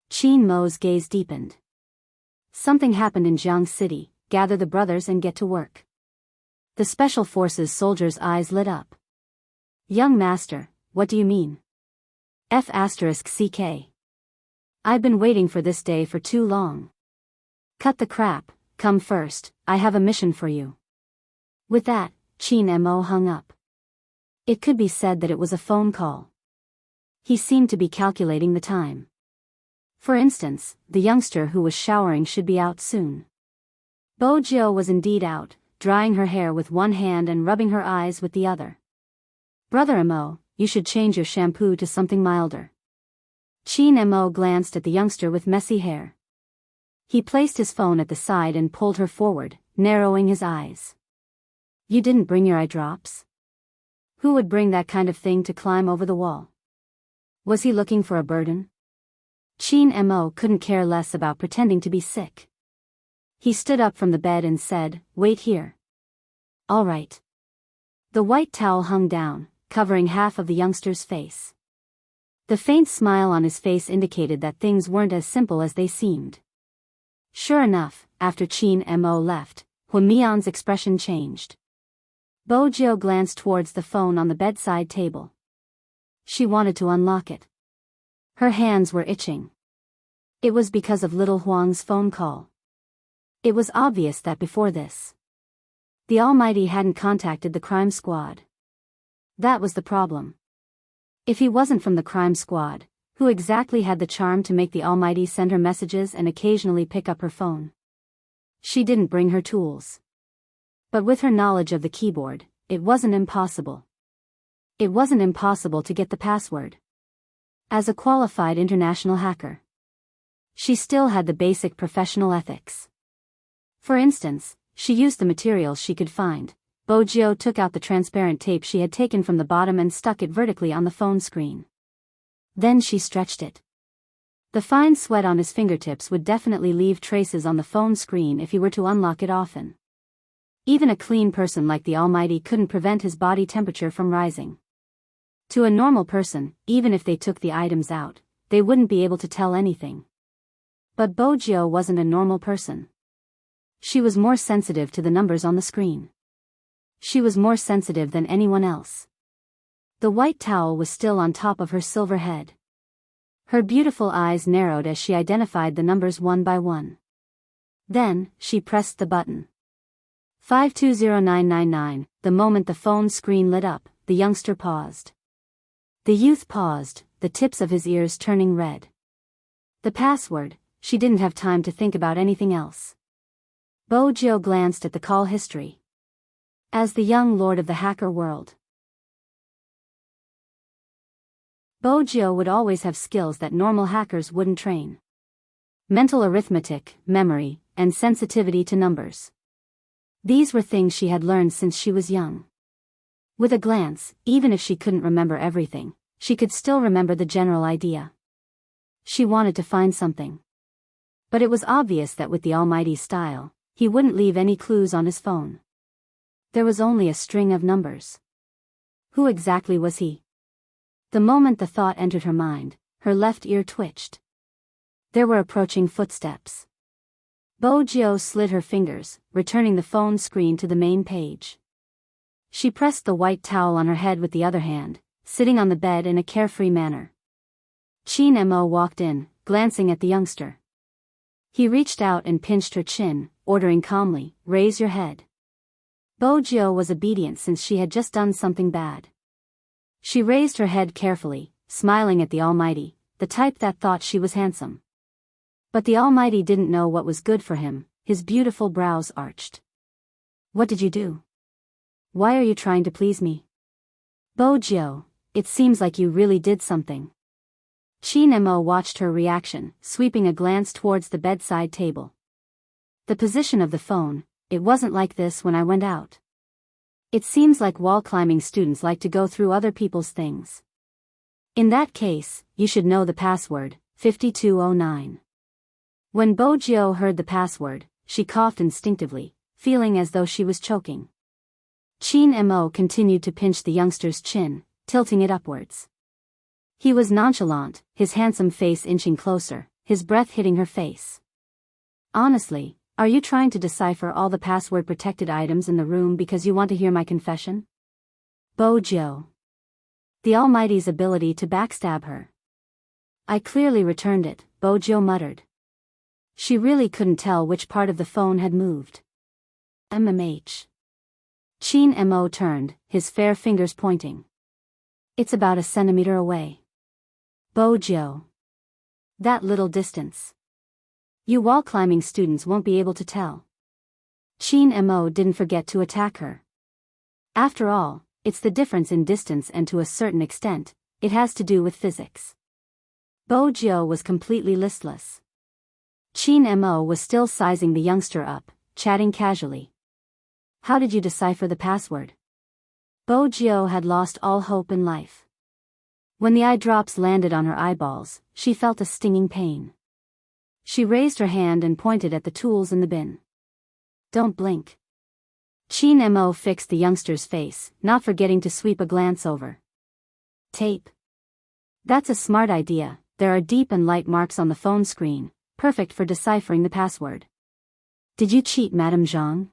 Qin Mo's gaze deepened. Something happened in Jiang City, gather the brothers and get to work. The Special Forces soldier's eyes lit up. Young master, what do you mean? F***CK. I've been waiting for this day for too long. Cut the crap, come first, I have a mission for you. With that, Qin Mo hung up. It could be said that it was a phone call. He seemed to be calculating the time. For instance, the youngster who was showering should be out soon. Bojo was indeed out, drying her hair with one hand and rubbing her eyes with the other. Brother Mo, you should change your shampoo to something milder. Chin Mo glanced at the youngster with messy hair. He placed his phone at the side and pulled her forward, narrowing his eyes. You didn't bring your eye drops? Who would bring that kind of thing to climb over the wall? Was he looking for a burden? Chin Mo couldn't care less about pretending to be sick. He stood up from the bed and said, "Wait here." "All right." The white towel hung down, covering half of the youngster's face. The faint smile on his face indicated that things weren't as simple as they seemed. Sure enough, after Chin Mo left, Huimian's expression changed. Bojo glanced towards the phone on the bedside table. She wanted to unlock it. Her hands were itching. It was because of little Huang's phone call. It was obvious that before this, the Almighty hadn't contacted the crime squad. That was the problem. If he wasn't from the crime squad, who exactly had the charm to make the Almighty send her messages and occasionally pick up her phone? She didn't bring her tools. But with her knowledge of the keyboard, it wasn't impossible. It wasn't impossible to get the password. As a qualified international hacker, she still had the basic professional ethics. For instance, she used the materials she could find. Bojo took out the transparent tape she had taken from the bottom and stuck it vertically on the phone screen. Then she stretched it. The fine sweat on his fingertips would definitely leave traces on the phone screen if he were to unlock it often. Even a clean person like the Almighty couldn't prevent his body temperature from rising. To a normal person, even if they took the items out, they wouldn't be able to tell anything. But Bojo wasn't a normal person. She was more sensitive to the numbers on the screen. She was more sensitive than anyone else. The white towel was still on top of her silver head. Her beautiful eyes narrowed as she identified the numbers one by one. Then, she pressed the button. 520999. The moment the phone screen lit up, the youngster paused. The youth paused, the tips of his ears turning red. The password. She didn't have time to think about anything else. Bojo glanced at the call history. As the young lord of the hacker world, Bojo would always have skills that normal hackers wouldn't train. Mental arithmetic, memory, and sensitivity to numbers. These were things she had learned since she was young. With a glance, even if she couldn't remember everything, she could still remember the general idea. She wanted to find something. But it was obvious that with the Almighty's style, he wouldn't leave any clues on his phone. There was only a string of numbers. Who exactly was he? The moment the thought entered her mind, her left ear twitched. There were approaching footsteps. Bojo slid her fingers, returning the phone screen to the main page. She pressed the white towel on her head with the other hand, sitting on the bed in a carefree manner. Chin Mo walked in, glancing at the youngster. He reached out and pinched her chin, ordering calmly, "Raise your head." Bojo was obedient since she had just done something bad. She raised her head carefully, smiling at the Almighty, the type that thought she was handsome. But the Almighty didn't know what was good for him. His beautiful brows arched. "What did you do? Why are you trying to please me?" "Bojo, it seems like you really did something." Chin Mo watched her reaction, sweeping a glance towards the bedside table. The position of the phone. "It wasn't like this when I went out. It seems like wall-climbing students like to go through other people's things. In that case, you should know the password, 5209. When Bojo heard the password, she coughed instinctively, feeling as though she was choking. Chin Mo continued to pinch the youngster's chin, tilting it upwards. He was nonchalant, his handsome face inching closer, his breath hitting her face. "Honestly, are you trying to decipher all the password-protected items in the room because you want to hear my confession?" Bojo. The Almighty's ability to backstab her. "I clearly returned it," Bojo muttered. She really couldn't tell which part of the phone had moved. MMH. Chin Mo turned, his fair fingers pointing. It's about a centimeter away. Bojo. That little distance. You wall-climbing students won't be able to tell. Chin Mo didn't forget to attack her. After all, it's the difference in distance and to a certain extent, it has to do with physics. Bojo was completely listless. Chin Mo was still sizing the youngster up, chatting casually. How did you decipher the password? Bojo had lost all hope in life. When the eye drops landed on her eyeballs, she felt a stinging pain. She raised her hand and pointed at the tools in the bin. Don't blink. Chin Mo fixed the youngster's face, not forgetting to sweep a glance over. Tape. That's a smart idea, there are deep and light marks on the phone screen, perfect for deciphering the password. Did you cheat Madame Zhang?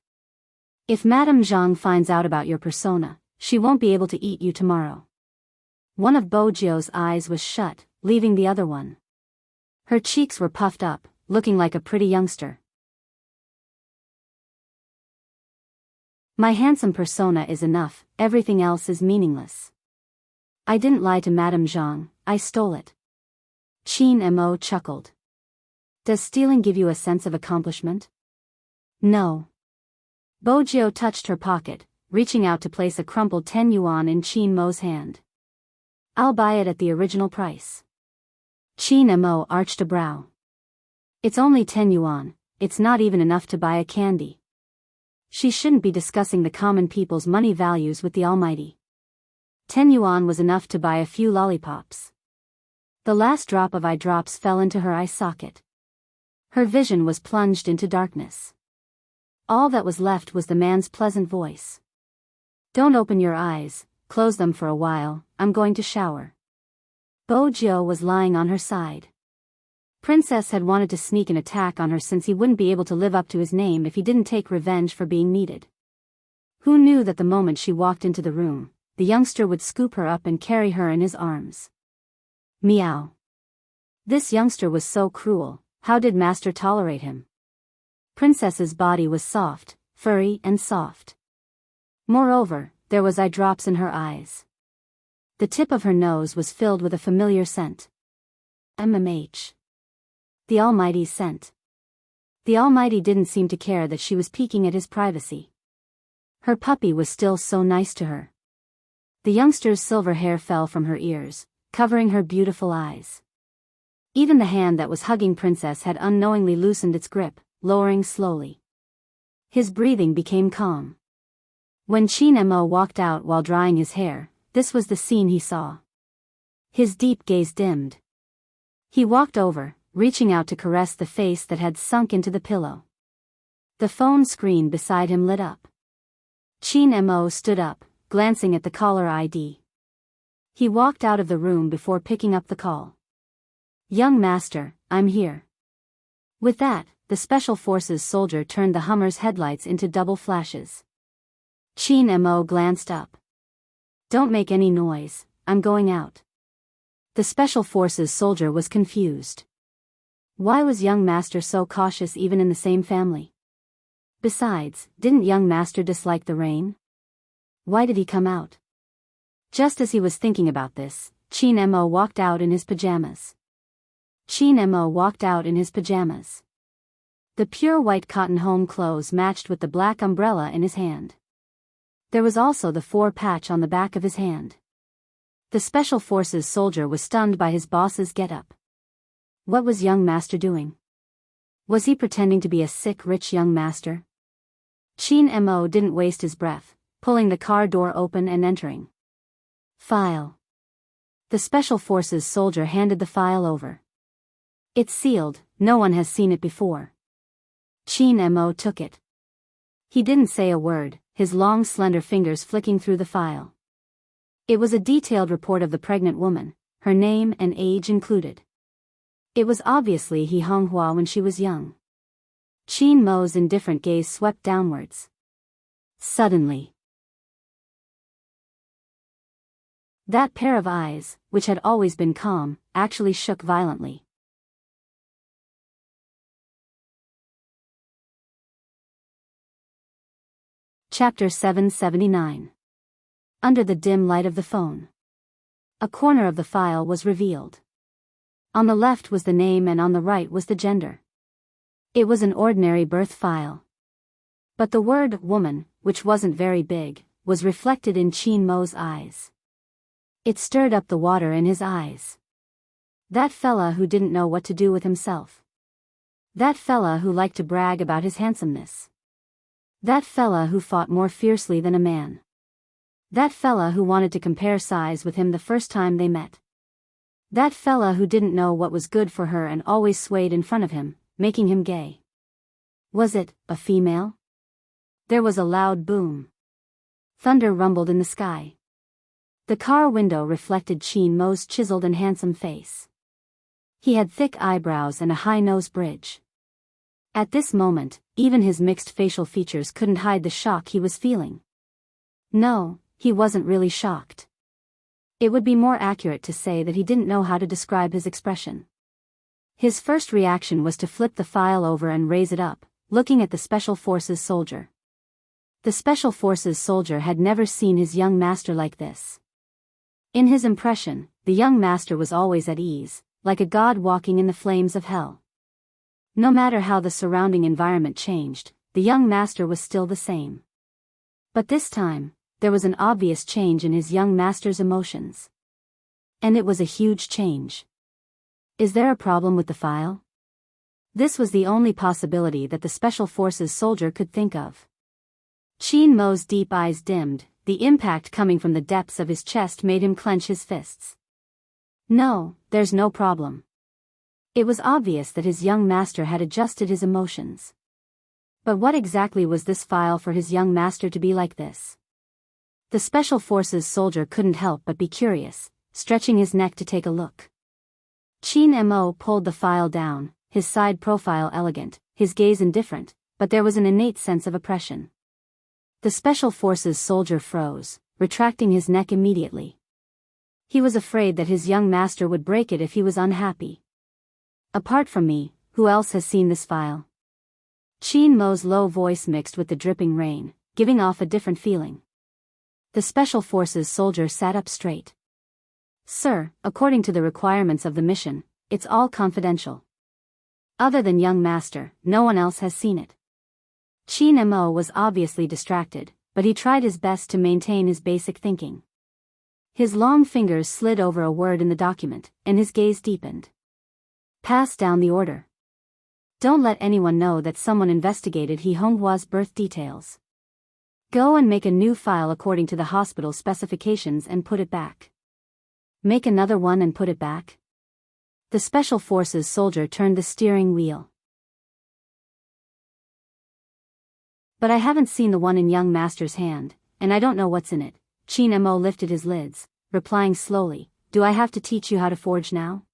If Madame Zhang finds out about your persona, she won't be able to eat you tomorrow. One of Bojo's eyes was shut, leaving the other one. Her cheeks were puffed up, looking like a pretty youngster. My handsome persona is enough, everything else is meaningless. I didn't lie to Madame Zhang, I stole it. Chin Mo chuckled. Does stealing give you a sense of accomplishment? No. Bojo touched her pocket, reaching out to place a crumpled 10 yuan in Chin Mo's hand. I'll buy it at the original price. Chin Mo arched a brow. It's only 10 yuan, it's not even enough to buy a candy. She shouldn't be discussing the common people's money values with the Almighty. 10 yuan was enough to buy a few lollipops. The last drop of eye drops fell into her eye socket. Her vision was plunged into darkness. All that was left was the man's pleasant voice. Don't open your eyes, close them for a while, I'm going to shower. Bojo was lying on her side. Princess had wanted to sneak an attack on her since he wouldn't be able to live up to his name if he didn't take revenge for being needed. Who knew that the moment she walked into the room, the youngster would scoop her up and carry her in his arms. Meow. This youngster was so cruel, how did Master tolerate him? Princess's body was soft, furry and soft. Moreover, there was eye drops in her eyes. The tip of her nose was filled with a familiar scent. MMH. The Almighty's scent. The Almighty didn't seem to care that she was peeking at his privacy. Her puppy was still so nice to her. The youngster's silver hair fell from her ears, covering her beautiful eyes. Even the hand that was hugging Princess had unknowingly loosened its grip, lowering slowly. His breathing became calm. When Chin Mo walked out while drying his hair, this was the scene he saw. His deep gaze dimmed. He walked over, reaching out to caress the face that had sunk into the pillow. The phone screen beside him lit up. Chin Mo stood up, glancing at the caller ID. He walked out of the room before picking up the call. Young master, I'm here. With that, the Special Forces soldier turned the Hummer's headlights into double flashes. Chin Mo glanced up. Don't make any noise, I'm going out. The Special Forces soldier was confused. Why was young master so cautious even in the same family? Besides, didn't young master dislike the rain? Why did he come out? Just as he was thinking about this, Chin Mo walked out in his pajamas. Chin Mo walked out in his pajamas. The pure white cotton home clothes matched with the black umbrella in his hand. There was also the 4 patch on the back of his hand. The Special Forces soldier was stunned by his boss's get-up. What was young master doing? Was he pretending to be a sick rich young master? Chin Mo didn't waste his breath, pulling the car door open and entering. File. The Special Forces soldier handed the file over. It's sealed, no one has seen it before. Chin Mo took it. He didn't say a word, his long slender fingers flicking through the file. It was a detailed report of the pregnant woman, her name and age included. It was obviously He Honghua when she was young. Chin Mo's indifferent gaze swept downwards. Suddenly, that pair of eyes, which had always been calm, actually shook violently. Chapter 779. Under the dim light of the phone. A corner of the file was revealed. On the left was the name and on the right was the gender. It was an ordinary birth file. But the word woman, which wasn't very big, was reflected in Chin Mo's eyes. It stirred up the water in his eyes. That fella who didn't know what to do with himself. That fella who liked to brag about his handsomeness. That fella who fought more fiercely than a man. That fella who wanted to compare size with him the first time they met. That fella who didn't know what was good for her and always swayed in front of him, making him gay. Was it a female? There was a loud boom. Thunder rumbled in the sky. The car window reflected Chin Mo's chiseled and handsome face. He had thick eyebrows and a high nose bridge. At this moment, even his mixed facial features couldn't hide the shock he was feeling. No, he wasn't really shocked. It would be more accurate to say that he didn't know how to describe his expression. His first reaction was to flip the file over and raise it up, looking at the Special Forces soldier. The Special Forces soldier had never seen his young master like this. In his impression, the young master was always at ease, like a god walking in the flames of hell. No matter how the surrounding environment changed, the young master was still the same. But this time, there was an obvious change in his young master's emotions. And it was a huge change. Is there a problem with the file? This was the only possibility that the Special Forces soldier could think of. Chin Mo's deep eyes dimmed, the impact coming from the depths of his chest made him clench his fists. No, there's no problem. It was obvious that his young master had adjusted his emotions. But what exactly was this file for his young master to be like this? The Special Forces soldier couldn't help but be curious, stretching his neck to take a look. Chin Mo pulled the file down, his side profile elegant, his gaze indifferent, but there was an innate sense of oppression. The Special Forces soldier froze, retracting his neck immediately. He was afraid that his young master would break it if he was unhappy. Apart from me, who else has seen this file? Chin Mo's low voice mixed with the dripping rain, giving off a different feeling. The Special Forces soldier sat up straight. Sir, according to the requirements of the mission, it's all confidential. Other than young master, no one else has seen it. Chin Mo was obviously distracted, but he tried his best to maintain his basic thinking. His long fingers slid over a word in the document, and his gaze deepened. Pass down the order. Don't let anyone know that someone investigated He Honghua's birth details. Go and make a new file according to the hospital specifications and put it back. Make another one and put it back. The Special Forces soldier turned the steering wheel. But I haven't seen the one in young master's hand, and I don't know what's in it. Chin Mo lifted his lids, replying slowly, do I have to teach you how to forge now?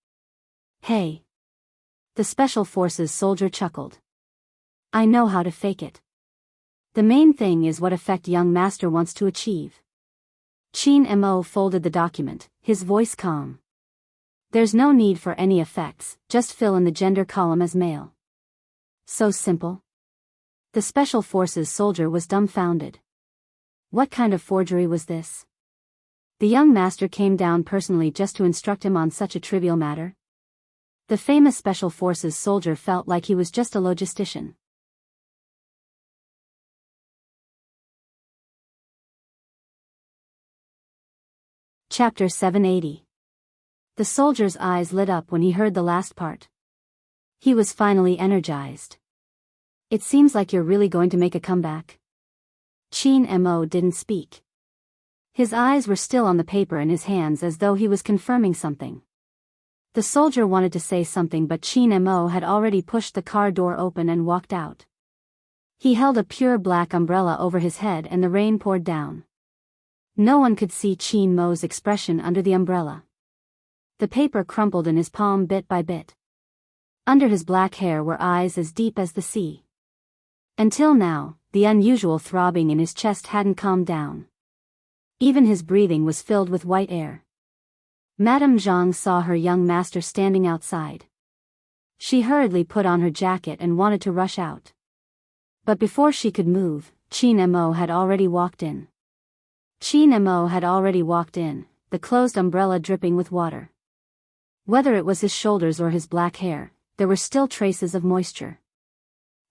Hey. The Special Forces soldier chuckled. I know how to fake it. The main thing is what effect young master wants to achieve. Chin Mo folded the document, his voice calm. There's no need for any effects, just fill in the gender column as male. So simple. The Special Forces soldier was dumbfounded. What kind of forgery was this? The young master came down personally just to instruct him on such a trivial matter? The famous Special Forces soldier felt like he was just a logistician. Chapter 780. The soldier's eyes lit up when he heard the last part. He was finally energized. It seems like you're really going to make a comeback. Chin Mo didn't speak. His eyes were still on the paper in his hands as though he was confirming something. The soldier wanted to say something but Chin Mo had already pushed the car door open and walked out. He held a pure black umbrella over his head and the rain poured down. No one could see Chin Mo's expression under the umbrella. The paper crumpled in his palm bit by bit. Under his black hair were eyes as deep as the sea. Until now, the unusual throbbing in his chest hadn't calmed down. Even his breathing was filled with white air. Madame Zhang saw her young master standing outside. She hurriedly put on her jacket and wanted to rush out. But before she could move, Chin Mo had already walked in. Chin Mo had already walked in, the closed umbrella dripping with water. Whether it was his shoulders or his black hair, there were still traces of moisture.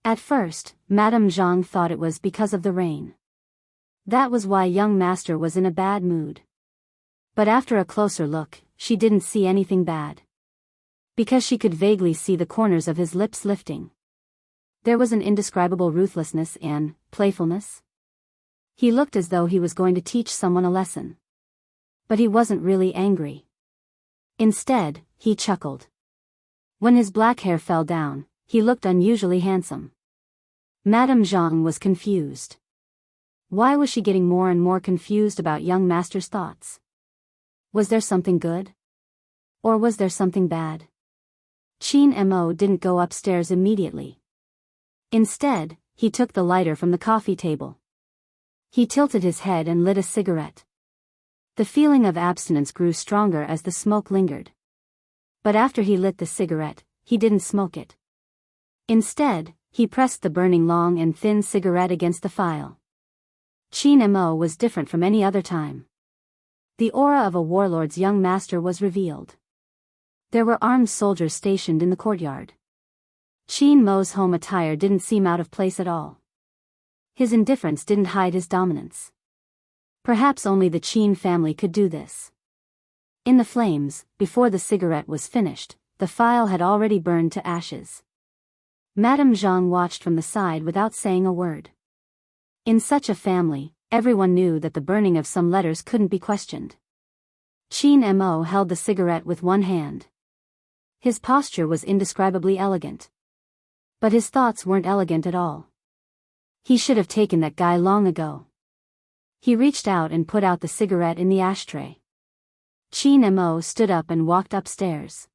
At first, Madame Zhang thought it was because of the rain. That was why young master was in a bad mood. But after a closer look, she didn't see anything bad. Because she could vaguely see the corners of his lips lifting. There was an indescribable ruthlessness and playfulness. He looked as though he was going to teach someone a lesson. But he wasn't really angry. Instead, he chuckled. When his black hair fell down, he looked unusually handsome. Madame Zhang was confused. Why was she getting more and more confused about young master's thoughts? Was there something good? Or was there something bad? Qin Mo didn't go upstairs immediately. Instead, he took the lighter from the coffee table. He tilted his head and lit a cigarette. The feeling of abstinence grew stronger as the smoke lingered. But after he lit the cigarette, he didn't smoke it. Instead, he pressed the burning long and thin cigarette against the file. Qin Mo was different from any other time. The aura of a warlord's young master was revealed. There were armed soldiers stationed in the courtyard. Qin Mo's home attire didn't seem out of place at all. His indifference didn't hide his dominance. Perhaps only the Qin family could do this. In the flames, before the cigarette was finished, the file had already burned to ashes. Madame Zhang watched from the side without saying a word. In such a family, everyone knew that the burning of some letters couldn't be questioned. Qin Mo held the cigarette with one hand. His posture was indescribably elegant. But his thoughts weren't elegant at all. He should have taken that guy long ago. He reached out and put out the cigarette in the ashtray. Qin Mo stood up and walked upstairs.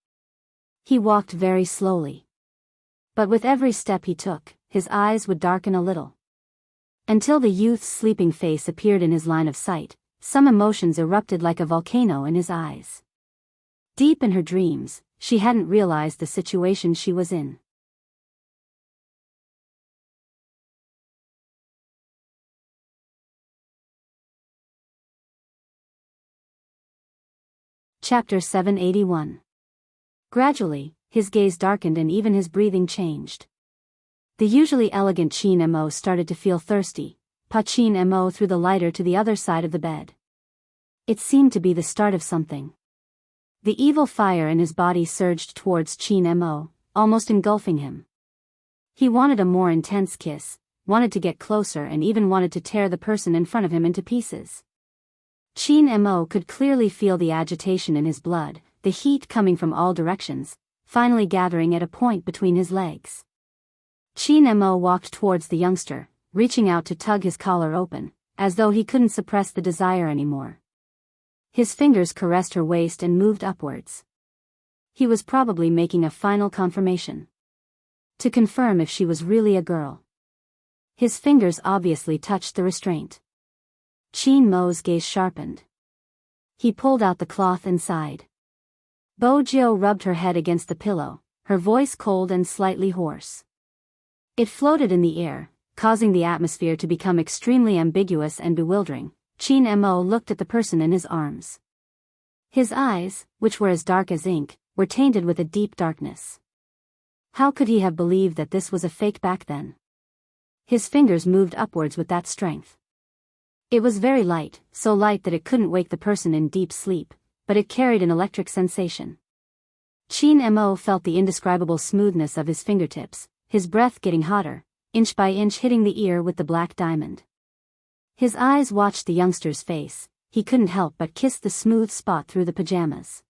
He walked very slowly. But with every step he took, his eyes would darken a little. Until the youth's sleeping face appeared in his line of sight, some emotions erupted like a volcano in his eyes. Deep in her dreams, she hadn't realized the situation she was in. Chapter 781. Gradually, his gaze darkened and even his breathing changed. The usually elegant Qin Mo started to feel thirsty. Qin Mo threw the lighter to the other side of the bed. It seemed to be the start of something. The evil fire in his body surged towards Qin Mo, almost engulfing him. He wanted a more intense kiss, wanted to get closer and even wanted to tear the person in front of him into pieces. Qin Mo could clearly feel the agitation in his blood, the heat coming from all directions, finally gathering at a point between his legs. Qin Mo walked towards the youngster, reaching out to tug his collar open, as though he couldn't suppress the desire anymore. His fingers caressed her waist and moved upwards. He was probably making a final confirmation. To confirm if she was really a girl. His fingers obviously touched the restraint. Qin Mo's gaze sharpened. He pulled out the cloth and sighed. Bo Jiao rubbed her head against the pillow, her voice cold and slightly hoarse. It floated in the air, causing the atmosphere to become extremely ambiguous and bewildering. Qin Mo looked at the person in his arms. His eyes, which were as dark as ink, were tainted with a deep darkness. How could he have believed that this was a fake back then? His fingers moved upwards with that strength. It was very light, so light that it couldn't wake the person in deep sleep, but it carried an electric sensation. Qin Mo felt the indescribable smoothness of his fingertips, his breath getting hotter, inch by inch hitting the ear with the black diamond. His eyes watched the youngster's face, he couldn't help but kiss the smooth spot through the pajamas.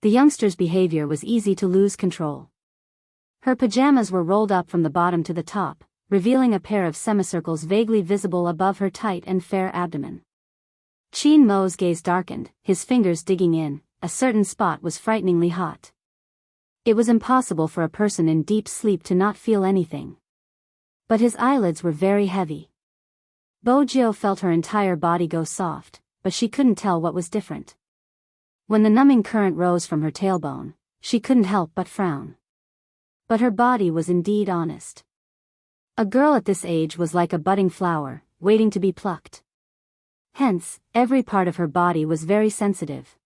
The youngster's behavior was easy to lose control. Her pajamas were rolled up from the bottom to the top, revealing a pair of semicircles vaguely visible above her tight and fair abdomen. Qin Mo's gaze darkened, his fingers digging in, a certain spot was frighteningly hot. It was impossible for a person in deep sleep to not feel anything. But his eyelids were very heavy. Bo Jiao felt her entire body go soft, but she couldn't tell what was different. When the numbing current rose from her tailbone, she couldn't help but frown. But her body was indeed honest. A girl at this age was like a budding flower, waiting to be plucked. Hence, every part of her body was very sensitive.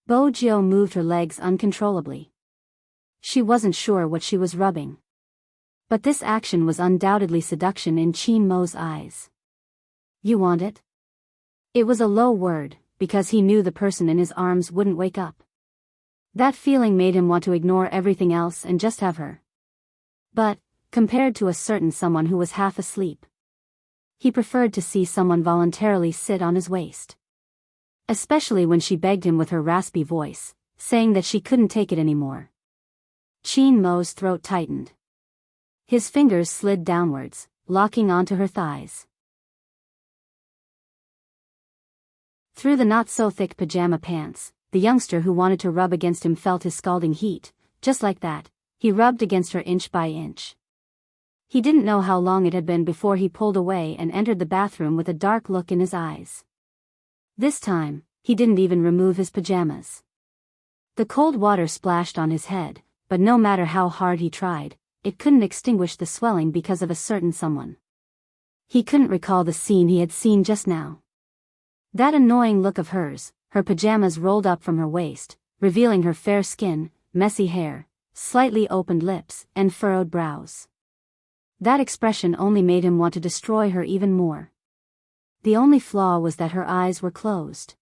Bojo moved her legs uncontrollably. She wasn't sure what she was rubbing. But this action was undoubtedly seduction in Chin Mo's eyes. You want it? It was a low word, because he knew the person in his arms wouldn't wake up. That feeling made him want to ignore everything else and just have her. But, compared to a certain someone who was half asleep, he preferred to see someone voluntarily sit on his waist. Especially when she begged him with her raspy voice, saying that she couldn't take it anymore. Chin Mo's throat tightened. His fingers slid downwards, locking onto her thighs. Through the not-so-thick pajama pants, the youngster who wanted to rub against him felt his scalding heat. Just like that, he rubbed against her inch by inch. He didn't know how long it had been before he pulled away and entered the bathroom with a dark look in his eyes. This time, he didn't even remove his pajamas. The cold water splashed on his head, but no matter how hard he tried, it couldn't extinguish the swelling because of a certain someone. He couldn't recall the scene he had seen just now. That annoying look of hers, her pajamas rolled up from her waist, revealing her fair skin, messy hair, slightly opened lips, and furrowed brows. That expression only made him want to destroy her even more. The only flaw was that her eyes were closed.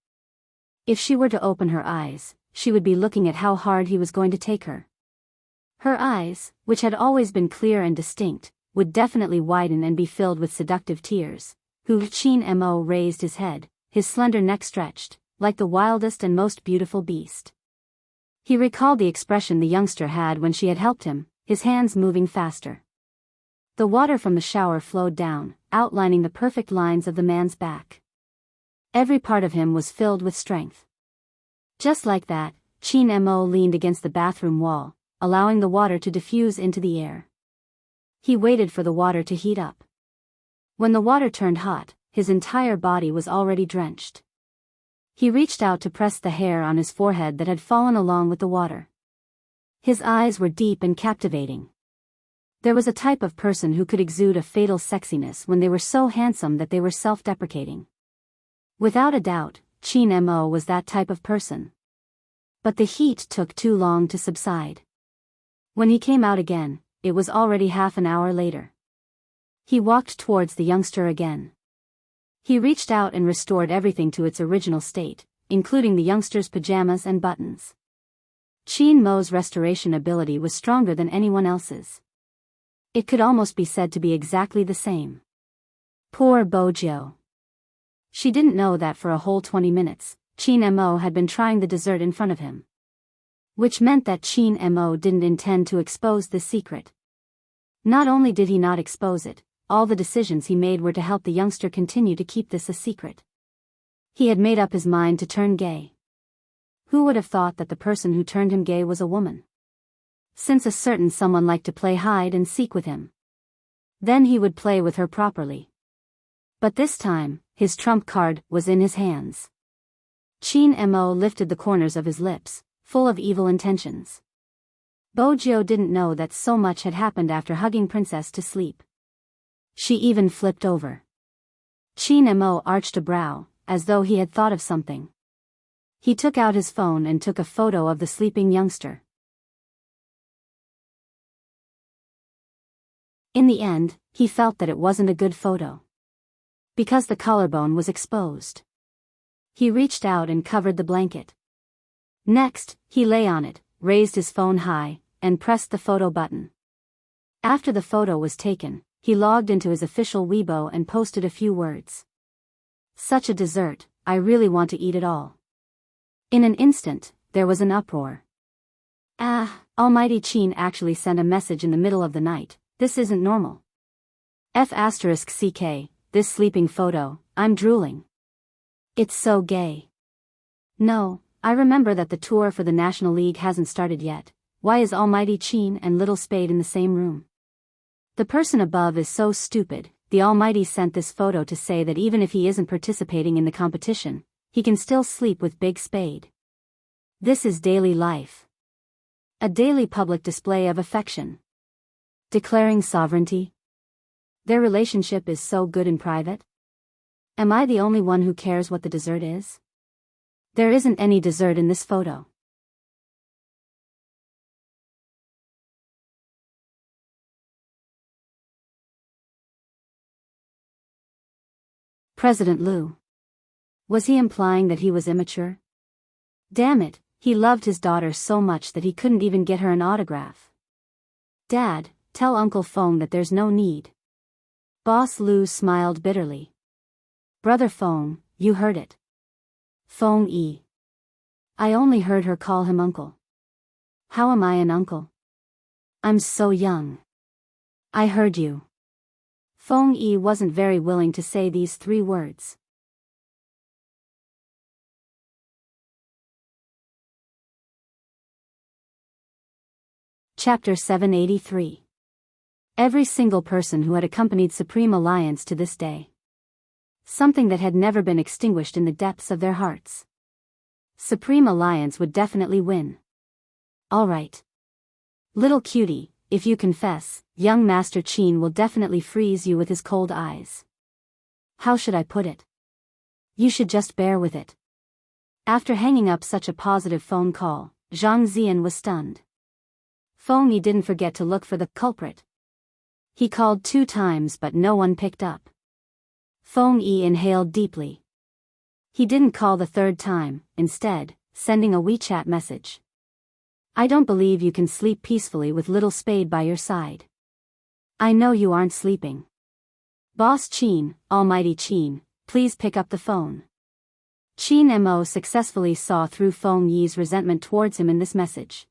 If she were to open her eyes, she would be looking at how hard he was going to take her. Her eyes, which had always been clear and distinct, would definitely widen and be filled with seductive tears. Chin Mo raised his head, his slender neck stretched, like the wildest and most beautiful beast. He recalled the expression the youngster had when she had helped him, his hands moving faster. The water from the shower flowed down, outlining the perfect lines of the man's back. Every part of him was filled with strength. Just like that, Chin Mo leaned against the bathroom wall, allowing the water to diffuse into the air. He waited for the water to heat up. When the water turned hot, his entire body was already drenched. He reached out to press the hair on his forehead that had fallen along with the water. His eyes were deep and captivating. There was a type of person who could exude a fatal sexiness when they were so handsome that they were self-deprecating. Without a doubt, Chin Mo was that type of person. But the heat took too long to subside. When he came out again, it was already half an hour later. He walked towards the youngster again. He reached out and restored everything to its original state, including the youngster's pajamas and buttons. Chin Mo's restoration ability was stronger than anyone else's. It could almost be said to be exactly the same. Poor Bojo. She didn't know that for a whole 20 minutes, Chin Mo had been trying the dessert in front of him. Which meant that Chin Mo didn't intend to expose this secret. Not only did he not expose it, all the decisions he made were to help the youngster continue to keep this a secret. He had made up his mind to turn gay. Who would have thought that the person who turned him gay was a woman? Since a certain someone liked to play hide and seek with him. Then he would play with her properly. But this time, his trump card was in his hands. Chin Mo lifted the corners of his lips, full of evil intentions. Bojo didn't know that so much had happened after hugging Princess to sleep. She even flipped over. Chin Mo arched a brow, as though he had thought of something. He took out his phone and took a photo of the sleeping youngster. In the end, he felt that it wasn't a good photo. Because the collarbone was exposed. He reached out and covered the blanket. Next, he lay on it, raised his phone high, and pressed the photo button. After the photo was taken, he logged into his official Weibo and posted a few words. Such a dessert, I really want to eat it all. In an instant, there was an uproar. Almighty Chin actually sent a message in the middle of the night. This isn't normal. *CK, this sleeping photo, I'm drooling. It's so gay. No, I remember that the tour for the National League hasn't started yet. Why is Almighty Chin and Little Spade in the same room? The person above is so stupid. The Almighty sent this photo to say that even if he isn't participating in the competition, he can still sleep with Big Spade. This is daily life. A daily public display of affection. Declaring sovereignty. Their relationship is so good in private. Am I the only one who cares what the dessert is? There isn't any dessert in this photo. President Liu. Was he implying that he was immature? Damn it, he loved his daughter so much that he couldn't even get her an autograph. Dad, tell Uncle Feng that there's no need. Boss Liu smiled bitterly. Brother Feng, you heard it. Feng Yi. I only heard her call him uncle. How am I an uncle? I'm so young. I heard you. Feng Yi wasn't very willing to say these 3 words. Chapter 783. Every single person who had accompanied Supreme Alliance to this day. Something that had never been extinguished in the depths of their hearts. Supreme Alliance would definitely win. All right. Little cutie, if you confess, young Master Qin will definitely freeze you with his cold eyes. How should I put it? You should just bear with it. After hanging up such a positive phone call, Zhang Zian was stunned. Feng Yi didn't forget to look for the culprit. He called 2 times but no one picked up. Feng Yi inhaled deeply. He didn't call the 3rd time, instead, sending a WeChat message. I don't believe you can sleep peacefully with little Spade by your side. I know you aren't sleeping. Boss Qin, Almighty Qin, please pick up the phone. Qin Mo successfully saw through Feng Yi's resentment towards him in this message.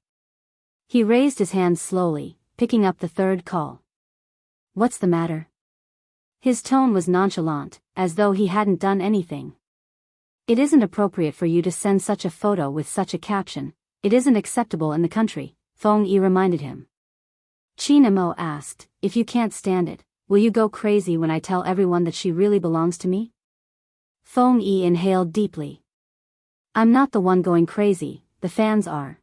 He raised his hand slowly, picking up the 3rd call. What's the matter? His tone was nonchalant, as though he hadn't done anything. It isn't appropriate for you to send such a photo with such a caption. It isn't acceptable in the country, Feng Yi reminded him. Qin Mo asked, if you can't stand it, will you go crazy when I tell everyone that she really belongs to me? Feng Yi inhaled deeply. I'm not the one going crazy, the fans are.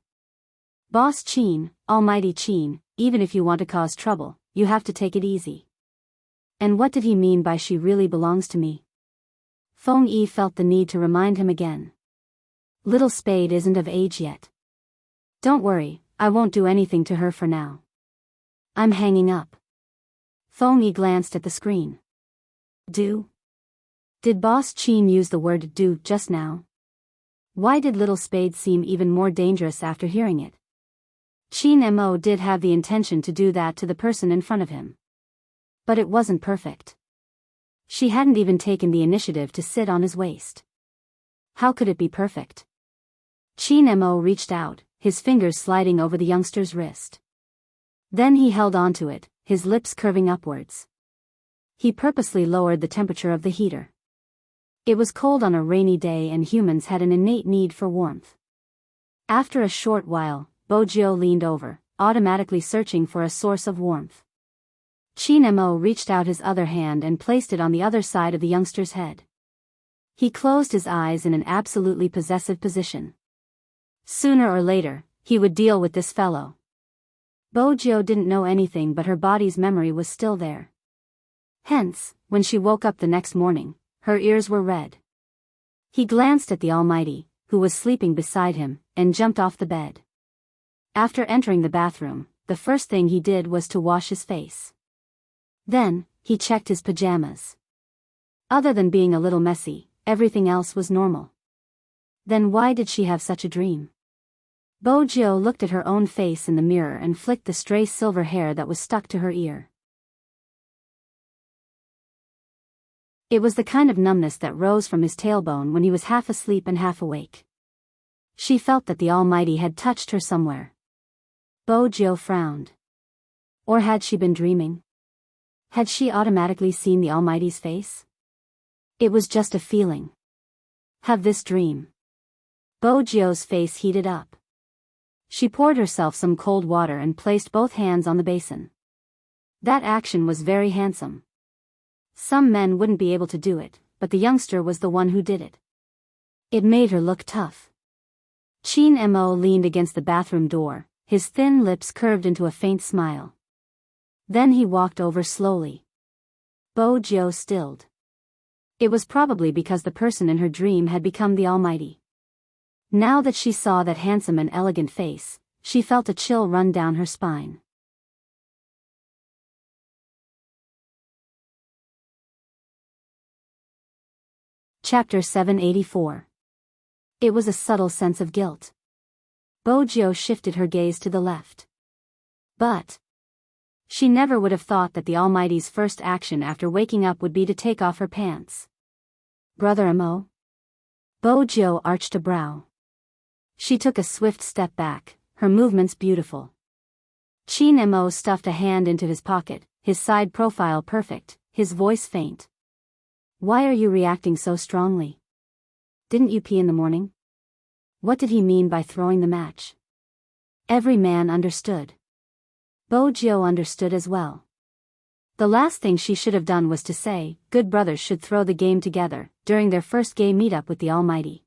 Boss Qin, Almighty Qin, even if you want to cause trouble, you have to take it easy. And what did he mean by she really belongs to me? Feng Yi felt the need to remind him again. Little Spade isn't of age yet. Don't worry, I won't do anything to her for now. I'm hanging up. Feng Yi glanced at the screen. Do? Did Boss Qin use the word do just now? Why did Little Spade seem even more dangerous after hearing it? Qin Mo did have the intention to do that to the person in front of him. But it wasn't perfect. She hadn't even taken the initiative to sit on his waist. How could it be perfect? Qin Mo reached out, his fingers sliding over the youngster's wrist. Then he held onto it, his lips curving upwards. He purposely lowered the temperature of the heater. It was cold on a rainy day and humans had an innate need for warmth. After a short while, Bojiu leaned over, automatically searching for a source of warmth. Qin Mo reached out his other hand and placed it on the other side of the youngster's head. He closed his eyes in an absolutely possessive position. Sooner or later, he would deal with this fellow. Bojiu didn't know anything but her body's memory was still there. Hence, when she woke up the next morning, her ears were red. He glanced at the Almighty, who was sleeping beside him, and jumped off the bed. After entering the bathroom, the first thing he did was to wash his face. Then, he checked his pajamas. Other than being a little messy, everything else was normal. Then why did she have such a dream? Bojiu looked at her own face in the mirror and flicked the stray silver hair that was stuck to her ear. It was the kind of numbness that rose from his tailbone when he was half asleep and half awake. She felt that the Almighty had touched her somewhere. Bojiu frowned. Or had she been dreaming? Had she automatically seen the Almighty's face? It was just a feeling. Have this dream. Bojiu's face heated up. She poured herself some cold water and placed both hands on the basin. That action was very handsome. Some men wouldn't be able to do it, but the youngster was the one who did it. It made her look tough. Qin Mo leaned against the bathroom door, his thin lips curved into a faint smile. Then he walked over slowly. Bojiu stilled. It was probably because the person in her dream had become the Almighty. Now that she saw that handsome and elegant face, she felt a chill run down her spine. Chapter 784. It was a subtle sense of guilt. Bojo shifted her gaze to the left. But she never would have thought that the Almighty's first action after waking up would be to take off her pants. Brother Amo? Bojo arched a brow. She took a swift step back, her movements beautiful. Chin Amo stuffed a hand into his pocket, his side profile perfect, his voice faint. Why are you reacting so strongly? Didn't you pee in the morning? What did he mean by throwing the match? Every man understood. Bojo understood as well. The last thing she should have done was to say, good brothers should throw the game together, during their first gay meetup with the Almighty.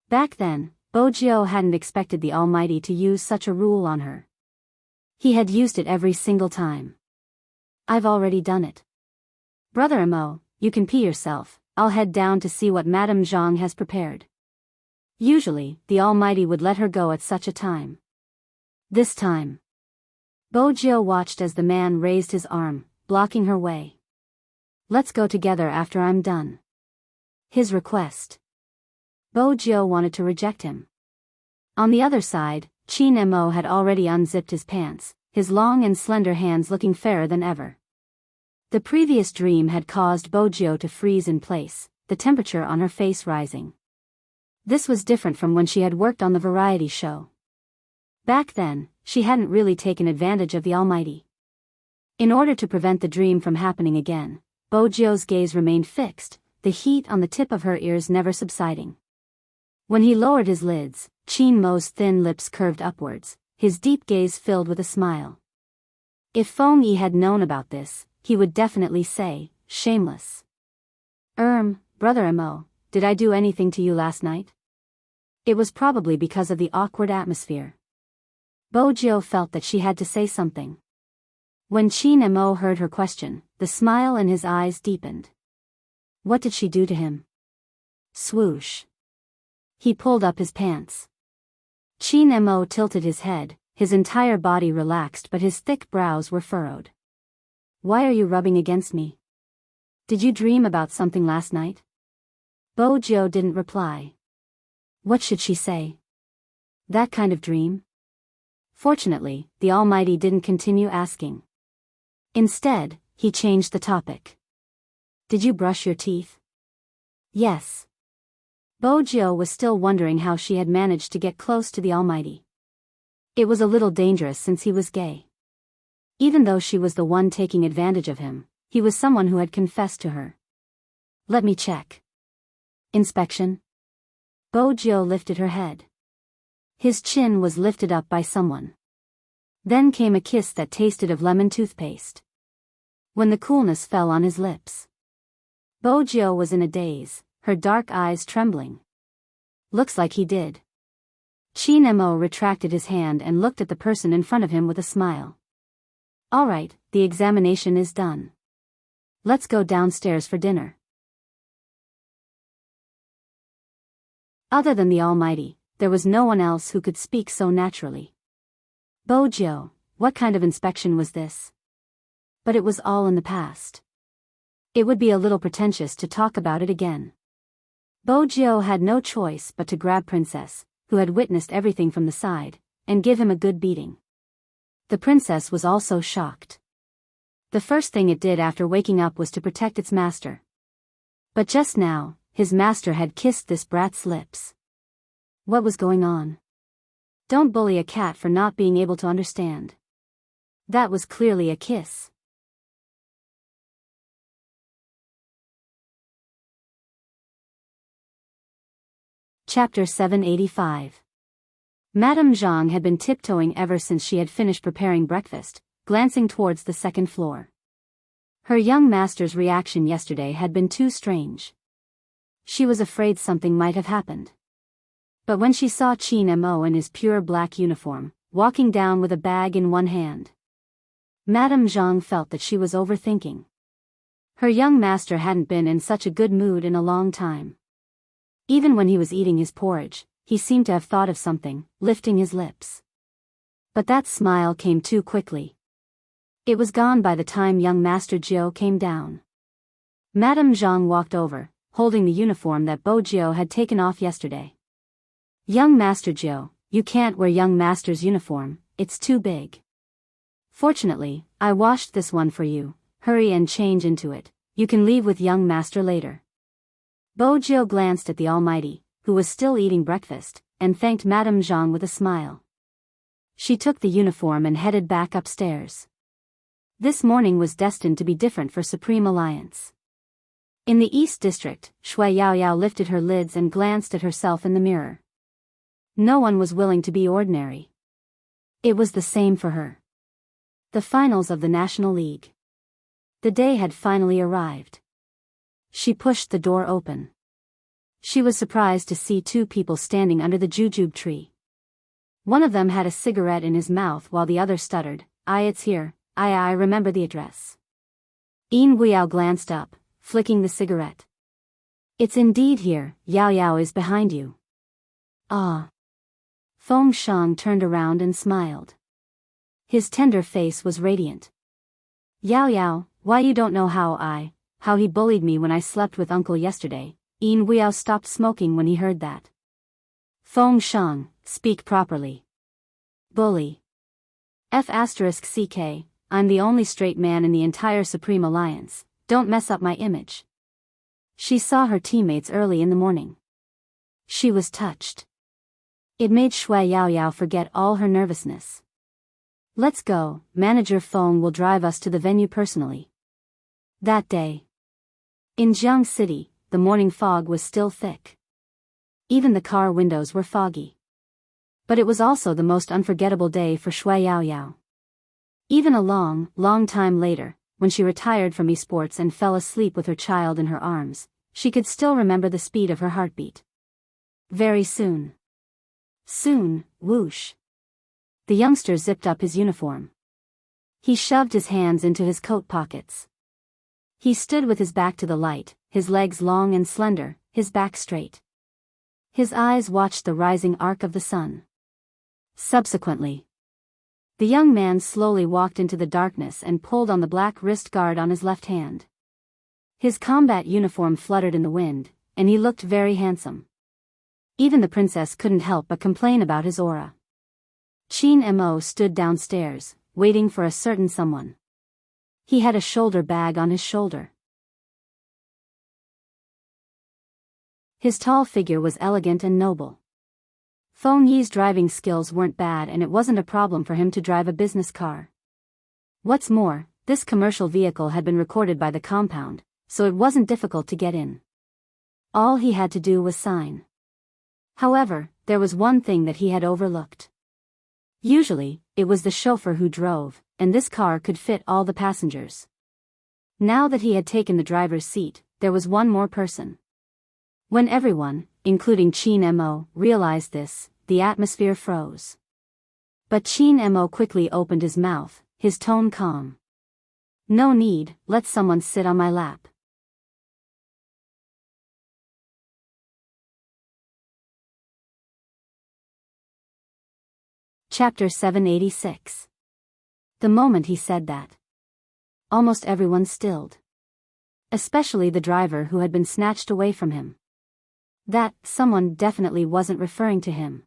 Back then, Bojo hadn't expected the Almighty to use such a rule on her. He had used it every single time. I've already done it. Brother Amo, you can pee yourself, I'll head down to see what Madame Zhang has prepared. Usually, the Almighty would let her go at such a time. This time, Bojo watched as the man raised his arm, blocking her way. Let's go together after I'm done. His request. Bojo wanted to reject him. On the other side, Chin Amo had already unzipped his pants, his long and slender hands looking fairer than ever. The previous dream had caused Bojo to freeze in place, the temperature on her face rising. This was different from when she had worked on the variety show. Back then, she hadn't really taken advantage of the Almighty. In order to prevent the dream from happening again, Bojo's gaze remained fixed, the heat on the tip of her ears never subsiding. When he lowered his lids, Chin Mo's thin lips curved upwards, his deep gaze filled with a smile. If Feng Yi had known about this, he would definitely say, shameless. Brother Amo, did I do anything to you last night? It was probably because of the awkward atmosphere. Bojo felt that she had to say something. When Chin Amo heard her question, the smile in his eyes deepened. What did she do to him? Swoosh. He pulled up his pants. Chin Amo tilted his head, his entire body relaxed but his thick brows were furrowed. Why are you rubbing against me? Did you dream about something last night? Bojo didn't reply. What should she say? That kind of dream? Fortunately, the Almighty didn't continue asking. Instead, he changed the topic. Did you brush your teeth? Yes. Bojo was still wondering how she had managed to get close to the Almighty. It was a little dangerous since he was gay. Even though she was the one taking advantage of him, he was someone who had confessed to her. Let me check. Inspection? Bojo lifted her head. His chin was lifted up by someone. Then came a kiss that tasted of lemon toothpaste. When the coolness fell on his lips, Bojo was in a daze, her dark eyes trembling. Looks like he did. Chin Amo retracted his hand and looked at the person in front of him with a smile. All right, the examination is done. Let's go downstairs for dinner. Other than the Almighty, there was no one else who could speak so naturally. Bojo, what kind of inspection was this? But it was all in the past. It would be a little pretentious to talk about it again. Bojo had no choice but to grab Princess, who had witnessed everything from the side, and give him a good beating. The princess was also shocked. The first thing it did after waking up was to protect its master. But just now, his master had kissed this brat's lips. What was going on? Don't bully a cat for not being able to understand. That was clearly a kiss. Chapter 785. Madame Zhang had been tiptoeing ever since she had finished preparing breakfast, glancing towards the second floor. Her young master's reaction yesterday had been too strange. She was afraid something might have happened. But when she saw Chin Mo in his pure black uniform, walking down with a bag in one hand, Madame Zhang felt that she was overthinking. Her young master hadn't been in such a good mood in a long time. Even when he was eating his porridge, he seemed to have thought of something, lifting his lips. But that smile came too quickly. It was gone by the time young Master Jiao came down. Madame Zhang walked over, holding the uniform that Bo Jiao had taken off yesterday. Young Master Jiao, you can't wear young master's uniform, it's too big. Fortunately, I washed this one for you, hurry and change into it, you can leave with young master later. Bo Jiao glanced at the Almighty, who was still eating breakfast, and thanked Madame Zhang with a smile. She took the uniform and headed back upstairs. This morning was destined to be different for Supreme Alliance. In the East District, Shui Yaoyao lifted her lids and glanced at herself in the mirror. No one was willing to be ordinary. It was the same for her. The finals of the National League. The day had finally arrived. She pushed the door open. She was surprised to see two people standing under the jujube tree. One of them had a cigarette in his mouth while the other stuttered, it's here, I remember the address. Yin Guiyao glanced up, flicking the cigarette. It's indeed here, Yao Yao is behind you. Ah. Feng Shang turned around and smiled. His tender face was radiant. Yao Yao, why you don't know how he bullied me when I slept with uncle yesterday. Yin Guiyao stopped smoking when he heard that. Feng Shang, speak properly. Bully. F***ck, I'm the only straight man in the entire Supreme Alliance, don't mess up my image. She saw her teammates early in the morning. She was touched. It made Shui Yaoyao forget all her nervousness. Let's go, Manager Feng will drive us to the venue personally. That day. In Jiang City, the morning fog was still thick. Even the car windows were foggy. But it was also the most unforgettable day for Shui Yaoyao. Even a long, long time later, when she retired from esports and fell asleep with her child in her arms, she could still remember the speed of her heartbeat. Very soon. Soon, whoosh. The youngster zipped up his uniform. He shoved his hands into his coat pockets. He stood with his back to the light, his legs long and slender, his back straight. His eyes watched the rising arc of the sun. Subsequently, the young man slowly walked into the darkness and pulled on the black wrist guard on his left hand. His combat uniform fluttered in the wind, and he looked very handsome. Even the princess couldn't help but complain about his aura. Qin Mo stood downstairs, waiting for a certain someone. He had a shoulder bag on his shoulder. His tall figure was elegant and noble. Feng Yi's driving skills weren't bad and it wasn't a problem for him to drive a business car. What's more, this commercial vehicle had been recorded by the compound, so it wasn't difficult to get in. All he had to do was sign. However, there was one thing that he had overlooked. Usually, it was the chauffeur who drove, and this car could fit all the passengers. Now that he had taken the driver's seat, there was one more person. When everyone, including Qin Mo, realized this, the atmosphere froze. But Qin Mo quickly opened his mouth, his tone calm. No need, let someone sit on my lap. Chapter 786. The moment he said that, almost everyone stilled. Especially the driver who had been snatched away from him. That someone definitely wasn't referring to him.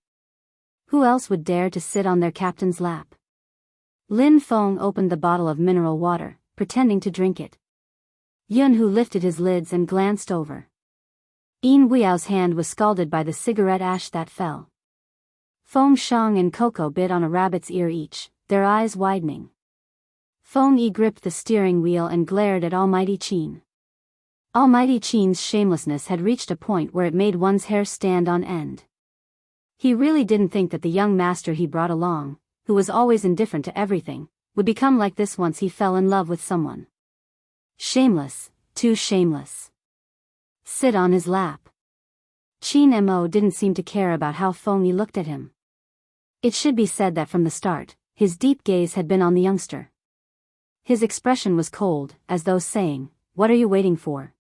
Who else would dare to sit on their captain's lap? Lin Feng opened the bottle of mineral water, pretending to drink it. Yun Hu lifted his lids and glanced over. Yin Guiao's hand was scalded by the cigarette ash that fell. Feng Shang and Coco bit on a rabbit's ear each, their eyes widening. Feng Yi gripped the steering wheel and glared at Almighty Qin. Almighty Qin's shamelessness had reached a point where it made one's hair stand on end. He really didn't think that the young master he brought along, who was always indifferent to everything, would become like this once he fell in love with someone. Shameless, too shameless. Sit on his lap. Qin Mo didn't seem to care about how Feng Yi looked at him. It should be said that from the start, his deep gaze had been on the youngster. His expression was cold, as though saying, what are you waiting for?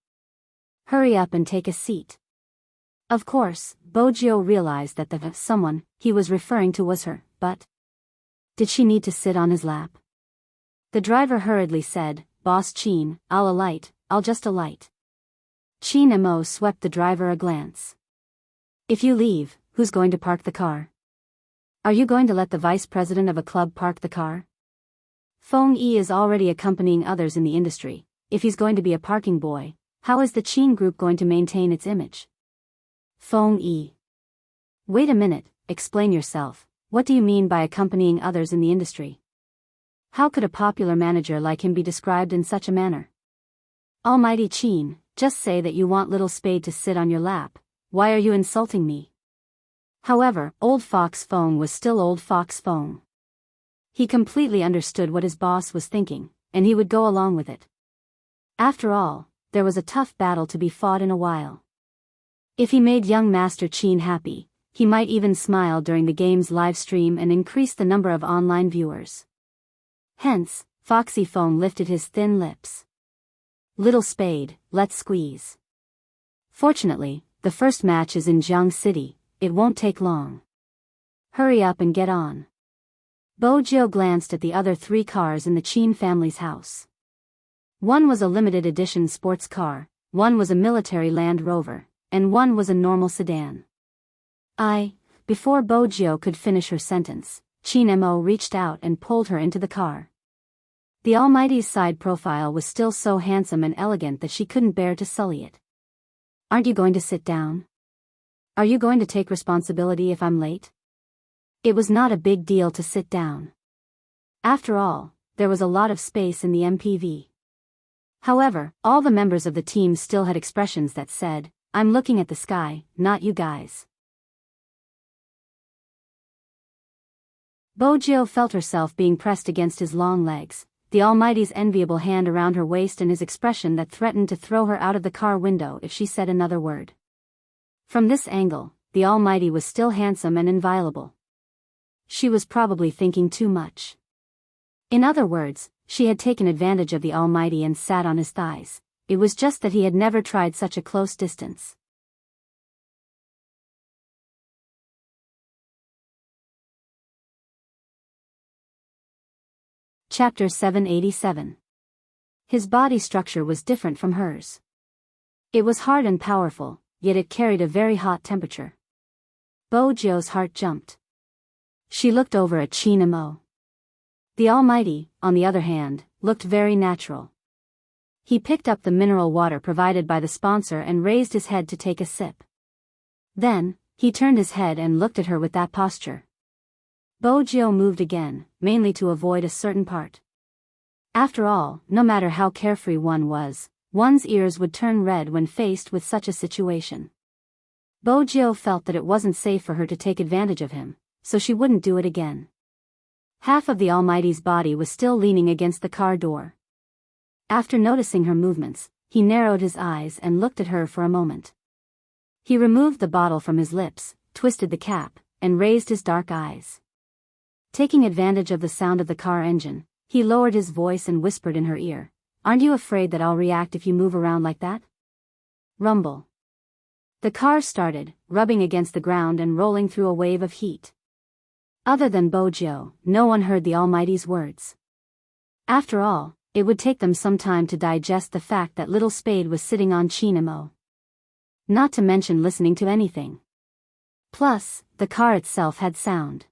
Hurry up and take a seat. Of course, Bojio realized that the someone he was referring to was her, but did she need to sit on his lap? The driver hurriedly said, Boss Chin, I'll just alight. Chin Mo swept the driver a glance. If you leave, who's going to park the car? Are you going to let the vice president of a club park the car? Feng Yi is already accompanying others in the industry. If he's going to be a parking boy, how is the Chin group going to maintain its image? Feng Yi. Wait a minute, explain yourself. What do you mean by accompanying others in the industry? How could a popular manager like him be described in such a manner? Almighty Chin, just say that you want Little Spade to sit on your lap. Why are you insulting me? However, Old Fox Feng was still Old Fox Feng. He completely understood what his boss was thinking, and he would go along with it. After all, there was a tough battle to be fought in a while. If he made young Master Chin happy, he might even smile during the game's live stream and increase the number of online viewers. Hence, Foxy Feng lifted his thin lips. Little Spade, let's squeeze. Fortunately, the first match is in Jiang City, it won't take long. Hurry up and get on. Bojio glanced at the other 3 cars in the Chin family's house. One was a limited edition sports car, one was a military Land Rover, and one was a normal sedan. Before Bojio could finish her sentence, Chin Mo reached out and pulled her into the car. The Almighty's side profile was still so handsome and elegant that she couldn't bear to sully it. Aren't you going to sit down? Are you going to take responsibility if I'm late? It was not a big deal to sit down. After all, there was a lot of space in the MPV. However, all the members of the team still had expressions that said, I'm looking at the sky, not you guys. Bojio felt herself being pressed against his long legs, the Almighty's enviable hand around her waist and his expression that threatened to throw her out of the car window if she said another word. From this angle, the Almighty was still handsome and inviolable. She was probably thinking too much. In other words, she had taken advantage of the Almighty and sat on his thighs. It was just that he had never tried such a close distance. Chapter 787. His body structure was different from hers. It was hard and powerful, yet it carried a very hot temperature. Bojio's heart jumped. She looked over at Chin Mo. The Almighty, on the other hand, looked very natural. He picked up the mineral water provided by the sponsor and raised his head to take a sip. Then, he turned his head and looked at her with that posture. Bojio moved again, mainly to avoid a certain part. After all, no matter how carefree one was, one's ears would turn red when faced with such a situation. Bojio felt that it wasn't safe for her to take advantage of him, so she wouldn't do it again. Half of the Almighty's body was still leaning against the car door. After noticing her movements, he narrowed his eyes and looked at her for a moment. He removed the bottle from his lips, twisted the cap, and raised his dark eyes. Taking advantage of the sound of the car engine, he lowered his voice and whispered in her ear, "Aren't you afraid that I'll react if you move around like that?" Rumble. The car started, rubbing against the ground and rolling through a wave of heat. Other than Bojio, no one heard the Almighty's words. After all, it would take them some time to digest the fact that Little Spade was sitting on Chin Mo. Not to mention listening to anything. Plus, the car itself had sound.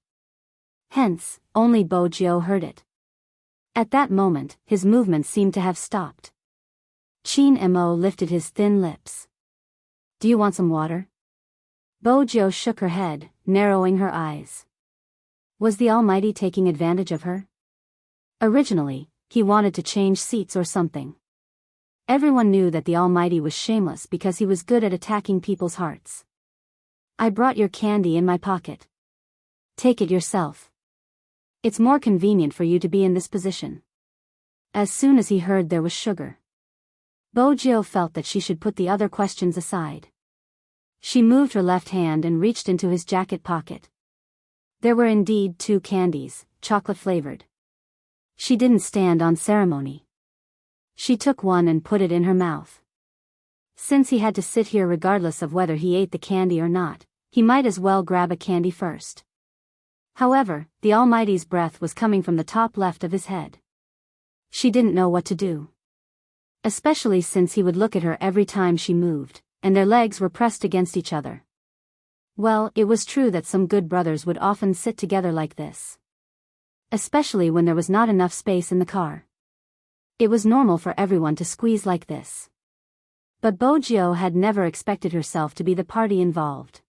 Hence, only Bojio heard it. At that moment, his movement seemed to have stopped. Chin Mo lifted his thin lips. "Do you want some water?" Bojio shook her head, narrowing her eyes. Was the Almighty taking advantage of her? Originally, he wanted to change seats or something. Everyone knew that the Almighty was shameless because he was good at attacking people's hearts. "I brought your candy in my pocket. Take it yourself. It's more convenient for you to be in this position." As soon as he heard there was sugar, Bojio felt that she should put the other questions aside. She moved her left hand and reached into his jacket pocket. There were indeed 2 candies, chocolate-flavored. She didn't stand on ceremony. She took one and put it in her mouth. Since he had to sit here regardless of whether he ate the candy or not, he might as well grab a candy first. However, the Almighty's breath was coming from the top left of his head. She didn't know what to do. Especially since he would look at her every time she moved, and their legs were pressed against each other. Well, it was true that some good brothers would often sit together like this. Especially when there was not enough space in the car. It was normal for everyone to squeeze like this. But Bojio had never expected herself to be the party involved.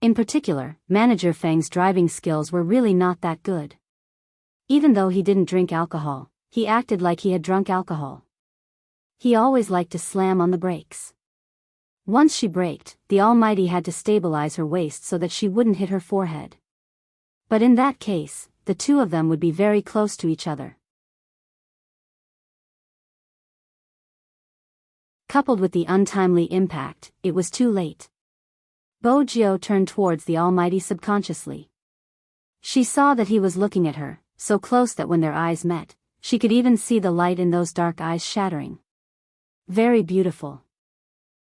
In particular, Manager Feng's driving skills were really not that good. Even though he didn't drink alcohol, he acted like he had drunk alcohol. He always liked to slam on the brakes. Once she braked, the Almighty had to stabilize her waist so that she wouldn't hit her forehead. But in that case, the two of them would be very close to each other. Coupled with the untimely impact, it was too late. Bojio turned towards the Almighty subconsciously. She saw that he was looking at her, so close that when their eyes met, she could even see the light in those dark eyes shattering. Very beautiful.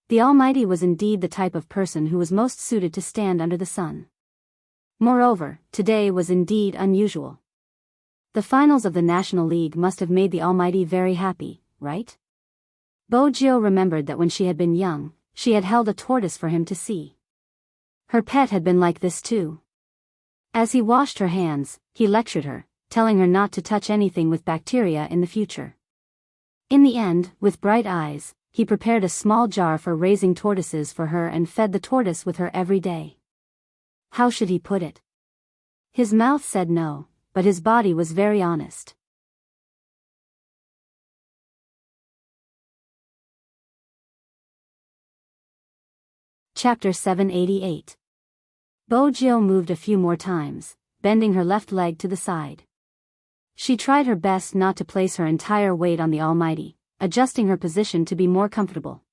The Almighty was indeed the type of person who was most suited to stand under the sun. Moreover, today was indeed unusual. The finals of the National League must have made the Almighty very happy, right? Bojio remembered that when she had been young, she had held a tortoise for him to see. Her pet had been like this too. As he washed her hands, he lectured her, telling her not to touch anything with bacteria in the future. In the end, with bright eyes, he prepared a small jar for raising tortoises for her and fed the tortoise with her every day. How should he put it? His mouth said no, but his body was very honest. Chapter 788. Bojio moved a few more times, bending her left leg to the side. She tried her best not to place her entire weight on the Almighty, adjusting her position to be more comfortable.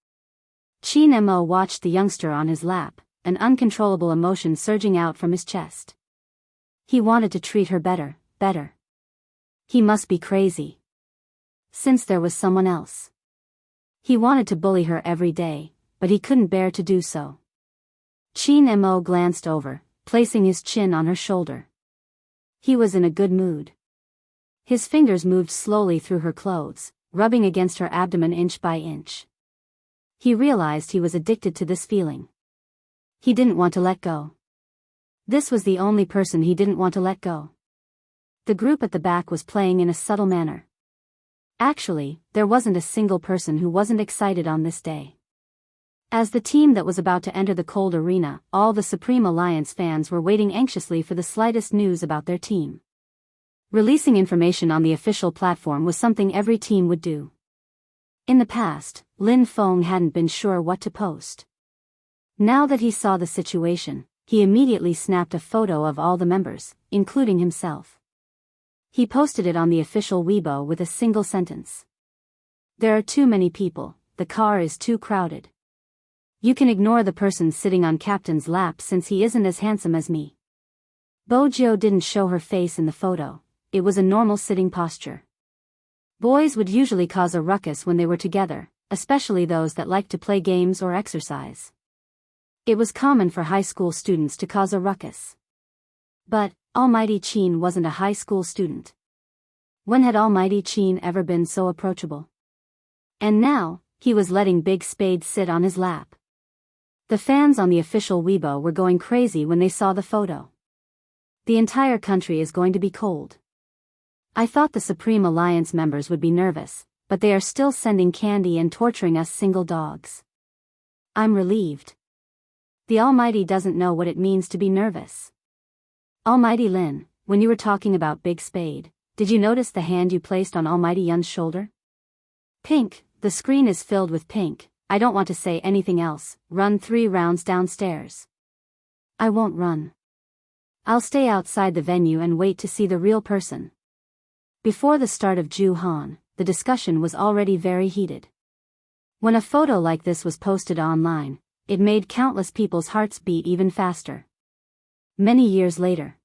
Qin Mo watched the youngster on his lap, an uncontrollable emotion surging out from his chest. He wanted to treat her better. He must be crazy. Since there was someone else. He wanted to bully her every day, but he couldn't bear to do so. Qin Mo glanced over, placing his chin on her shoulder. He was in a good mood. His fingers moved slowly through her clothes, rubbing against her abdomen inch by inch. He realized he was addicted to this feeling. He didn't want to let go. This was the only person he didn't want to let go. The group at the back was playing in a subtle manner. Actually, there wasn't a single person who wasn't excited on this day. As the team that was about to enter the cold arena, all the Supreme Alliance fans were waiting anxiously for the slightest news about their team. Releasing information on the official platform was something every team would do. In the past, Lin Feng hadn't been sure what to post. Now that he saw the situation, he immediately snapped a photo of all the members, including himself. He posted it on the official Weibo with a single sentence. There are too many people, the car is too crowded. You can ignore the person sitting on Captain's lap since he isn't as handsome as me. Bojio didn't show her face in the photo, it was a normal sitting posture. Boys would usually cause a ruckus when they were together, especially those that liked to play games or exercise. It was common for high school students to cause a ruckus. But, Almighty Qin wasn't a high school student. When had Almighty Qin ever been so approachable? And now, he was letting Big Spade sit on his lap. The fans on the official Weibo were going crazy when they saw the photo. The entire country is going to be cold. I thought the Supreme Alliance members would be nervous, but they are still sending candy and torturing us single dogs. I'm relieved. The Almighty doesn't know what it means to be nervous. Almighty Lin, when you were talking about Big Spade, did you notice the hand you placed on Almighty Yun's shoulder? Pink, the screen is filled with pink. I don't want to say anything else. Run 3 rounds downstairs. I won't run. I'll stay outside the venue and wait to see the real person. Before the start of Ju Han, the discussion was already very heated. When a photo like this was posted online, it made countless people's hearts beat even faster. Many years later,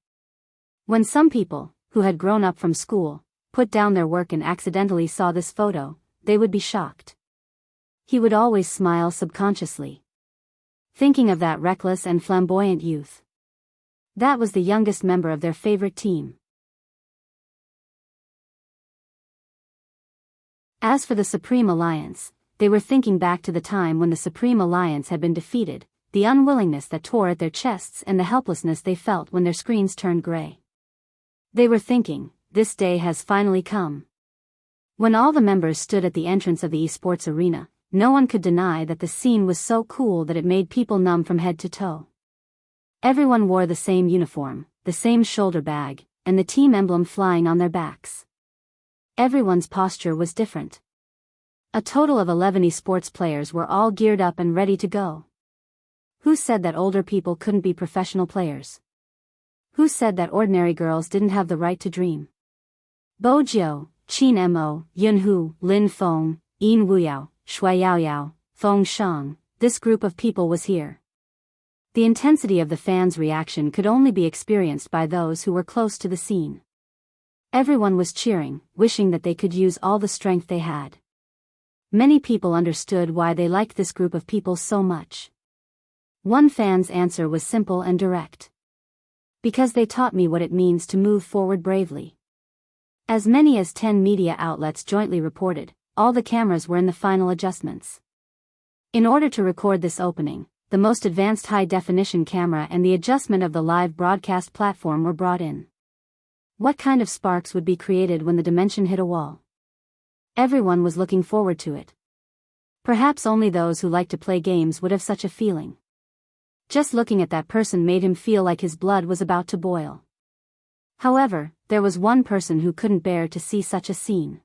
when some people, who had grown up from school, put down their work and accidentally saw this photo, they would be shocked. He would always smile subconsciously, thinking of that reckless and flamboyant youth. That was the youngest member of their favorite team. As for the Supreme Alliance, they were thinking back to the time when the Supreme Alliance had been defeated, the unwillingness that tore at their chests and the helplessness they felt when their screens turned gray. They were thinking, this day has finally come. When all the members stood at the entrance of the esports arena, no one could deny that the scene was so cool that it made people numb from head to toe. Everyone wore the same uniform, the same shoulder bag, and the team emblem flying on their backs. Everyone's posture was different. A total of 11 esports players were all geared up and ready to go. Who said that older people couldn't be professional players? Who said that ordinary girls didn't have the right to dream? Bo Jiao, Qin Mo, Yun Hu, Lin Feng, Yin Wuyao, Shui Yaoyao, Feng Shang, this group of people was here. The intensity of the fans' reaction could only be experienced by those who were close to the scene. Everyone was cheering, wishing that they could use all the strength they had. Many people understood why they liked this group of people so much. One fan's answer was simple and direct. Because they taught me what it means to move forward bravely. As many as 10 media outlets jointly reported, all the cameras were in the final adjustments. In order to record this opening, the most advanced high-definition camera and the adjustment of the live broadcast platform were brought in. What kind of sparks would be created when the dimension hit a wall? Everyone was looking forward to it. Perhaps only those who like to play games would have such a feeling. Just looking at that person made him feel like his blood was about to boil. However, there was one person who couldn't bear to see such a scene.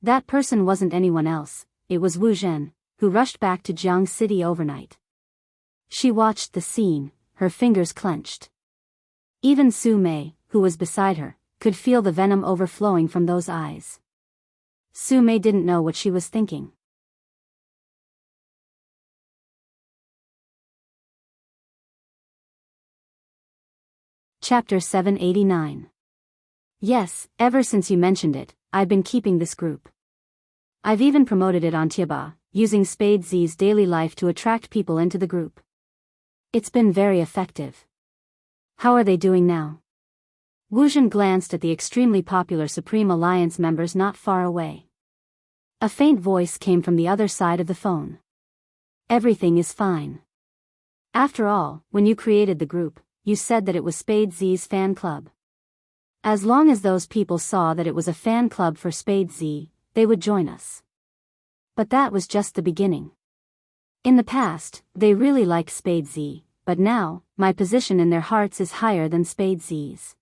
That person wasn't anyone else, it was Wu Zhen, who rushed back to Jiang City overnight. She watched the scene, her fingers clenched. Even Su Mei, who was beside her, could feel the venom overflowing from those eyes. Su Mei didn't know what she was thinking. Chapter 789. Yes, ever since you mentioned it, I've been keeping this group. I've even promoted it on Tiaba, using Spade Z's daily life to attract people into the group. It's been very effective. How are they doing now? Wu Zhen glanced at the extremely popular Supreme Alliance members not far away. A faint voice came from the other side of the phone. Everything is fine. After all, when you created the group, you said that it was Spade Z's fan club. As long as those people saw that it was a fan club for Spade Z, they would join us. But that was just the beginning. In the past, they really liked Spade Z, but now, my position in their hearts is higher than Spade Z's.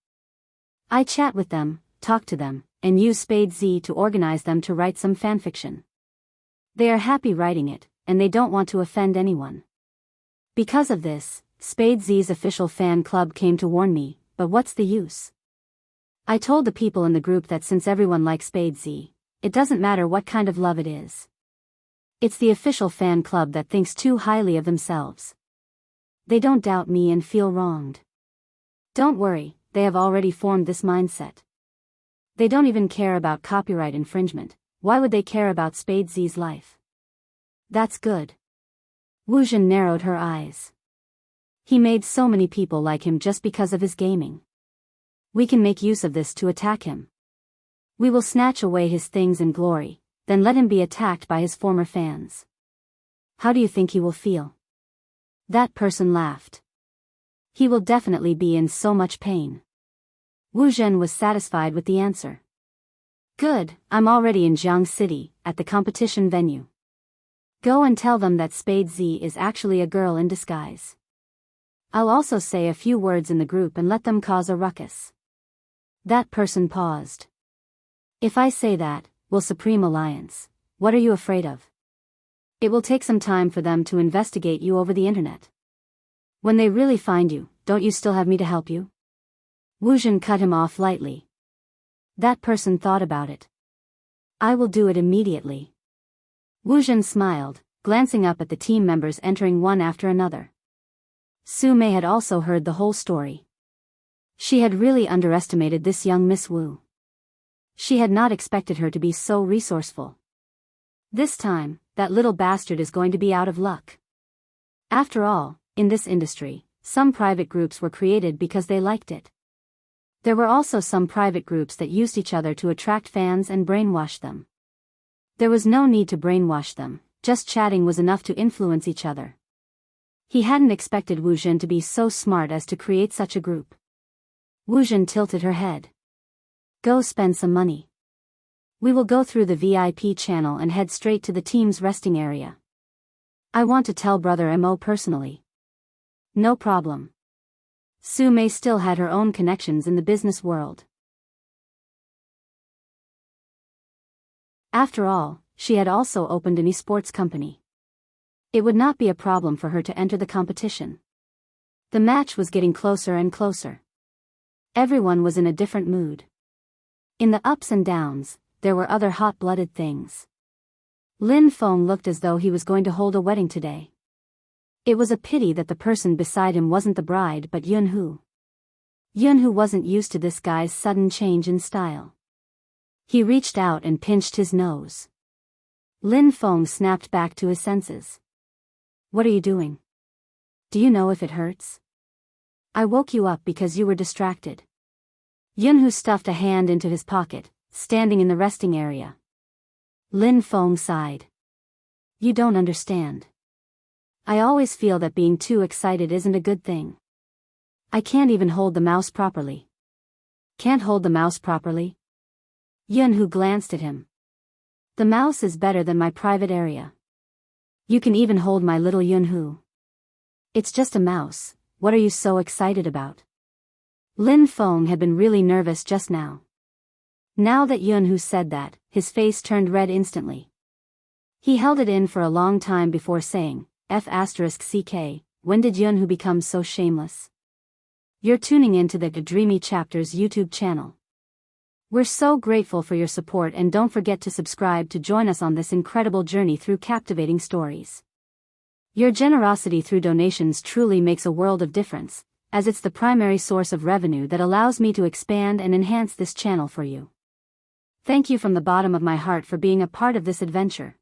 I chat with them, talk to them, and use Spade Z to organize them to write some fanfiction. They are happy writing it, and they don't want to offend anyone. Because of this, Spade Z's official fan club came to warn me, but what's the use? I told the people in the group that since everyone likes Spade Z, it doesn't matter what kind of love it is. It's the official fan club that thinks too highly of themselves. They don't doubt me and feel wronged. Don't worry, they have already formed this mindset. They don't even care about copyright infringement. Why would they care about Spade Z's life? That's good. Wu Zhen narrowed her eyes. He made so many people like him just because of his gaming. We can make use of this to attack him. We will snatch away his things and glory, then let him be attacked by his former fans. How do you think he will feel? That person laughed. He will definitely be in so much pain. Wu Zhen was satisfied with the answer. Good, I'm already in Jiang City, at the competition venue. Go and tell them that Spade Z is actually a girl in disguise. I'll also say a few words in the group and let them cause a ruckus. That person paused. If I say that, will Supreme Alliance, what are you afraid of? It will take some time for them to investigate you over the internet. When they really find you, don't you still have me to help you? Wu Zhen cut him off lightly. That person thought about it. I will do it immediately. Wu Zhen smiled, glancing up at the team members entering one after another. Su Mei had also heard the whole story. She had really underestimated this young Miss Wu. She had not expected her to be so resourceful. This time, that little bastard is going to be out of luck. After all, in this industry, some private groups were created because they liked it. There were also some private groups that used each other to attract fans and brainwash them. There was no need to brainwash them, just chatting was enough to influence each other. He hadn't expected Wu Jin to be so smart as to create such a group. Wu Jin tilted her head. Go spend some money. We will go through the VIP channel and head straight to the team's resting area. I want to tell Brother Mo personally. No problem. Su Mei still had her own connections in the business world. After all, she had also opened an esports company. It would not be a problem for her to enter the competition. The match was getting closer and closer. Everyone was in a different mood. In the ups and downs, there were other hot-blooded things. Lin Feng looked as though he was going to hold a wedding today. It was a pity that the person beside him wasn't the bride but Yunhu. Yunhu wasn't used to this guy's sudden change in style. He reached out and pinched his nose. Lin Feng snapped back to his senses. What are you doing? Do you know if it hurts? I woke you up because you were distracted. Yunhu stuffed a hand into his pocket, standing in the resting area. Lin Feng sighed. You don't understand. I always feel that being too excited isn't a good thing. I can't even hold the mouse properly. Can't hold the mouse properly? Yunhu glanced at him. The mouse is better than my private area. You can even hold my little Yunhu. It's just a mouse, what are you so excited about? Lin Feng had been really nervous just now. Now that Yunhu said that, his face turned red instantly. He held it in for a long time before saying, F***ck, when did Yunhu become so shameless? You're tuning in to the Dreamy Chapters YouTube channel. We're so grateful for your support and don't forget to subscribe to join us on this incredible journey through captivating stories. Your generosity through donations truly makes a world of difference, as it's the primary source of revenue that allows me to expand and enhance this channel for you. Thank you from the bottom of my heart for being a part of this adventure.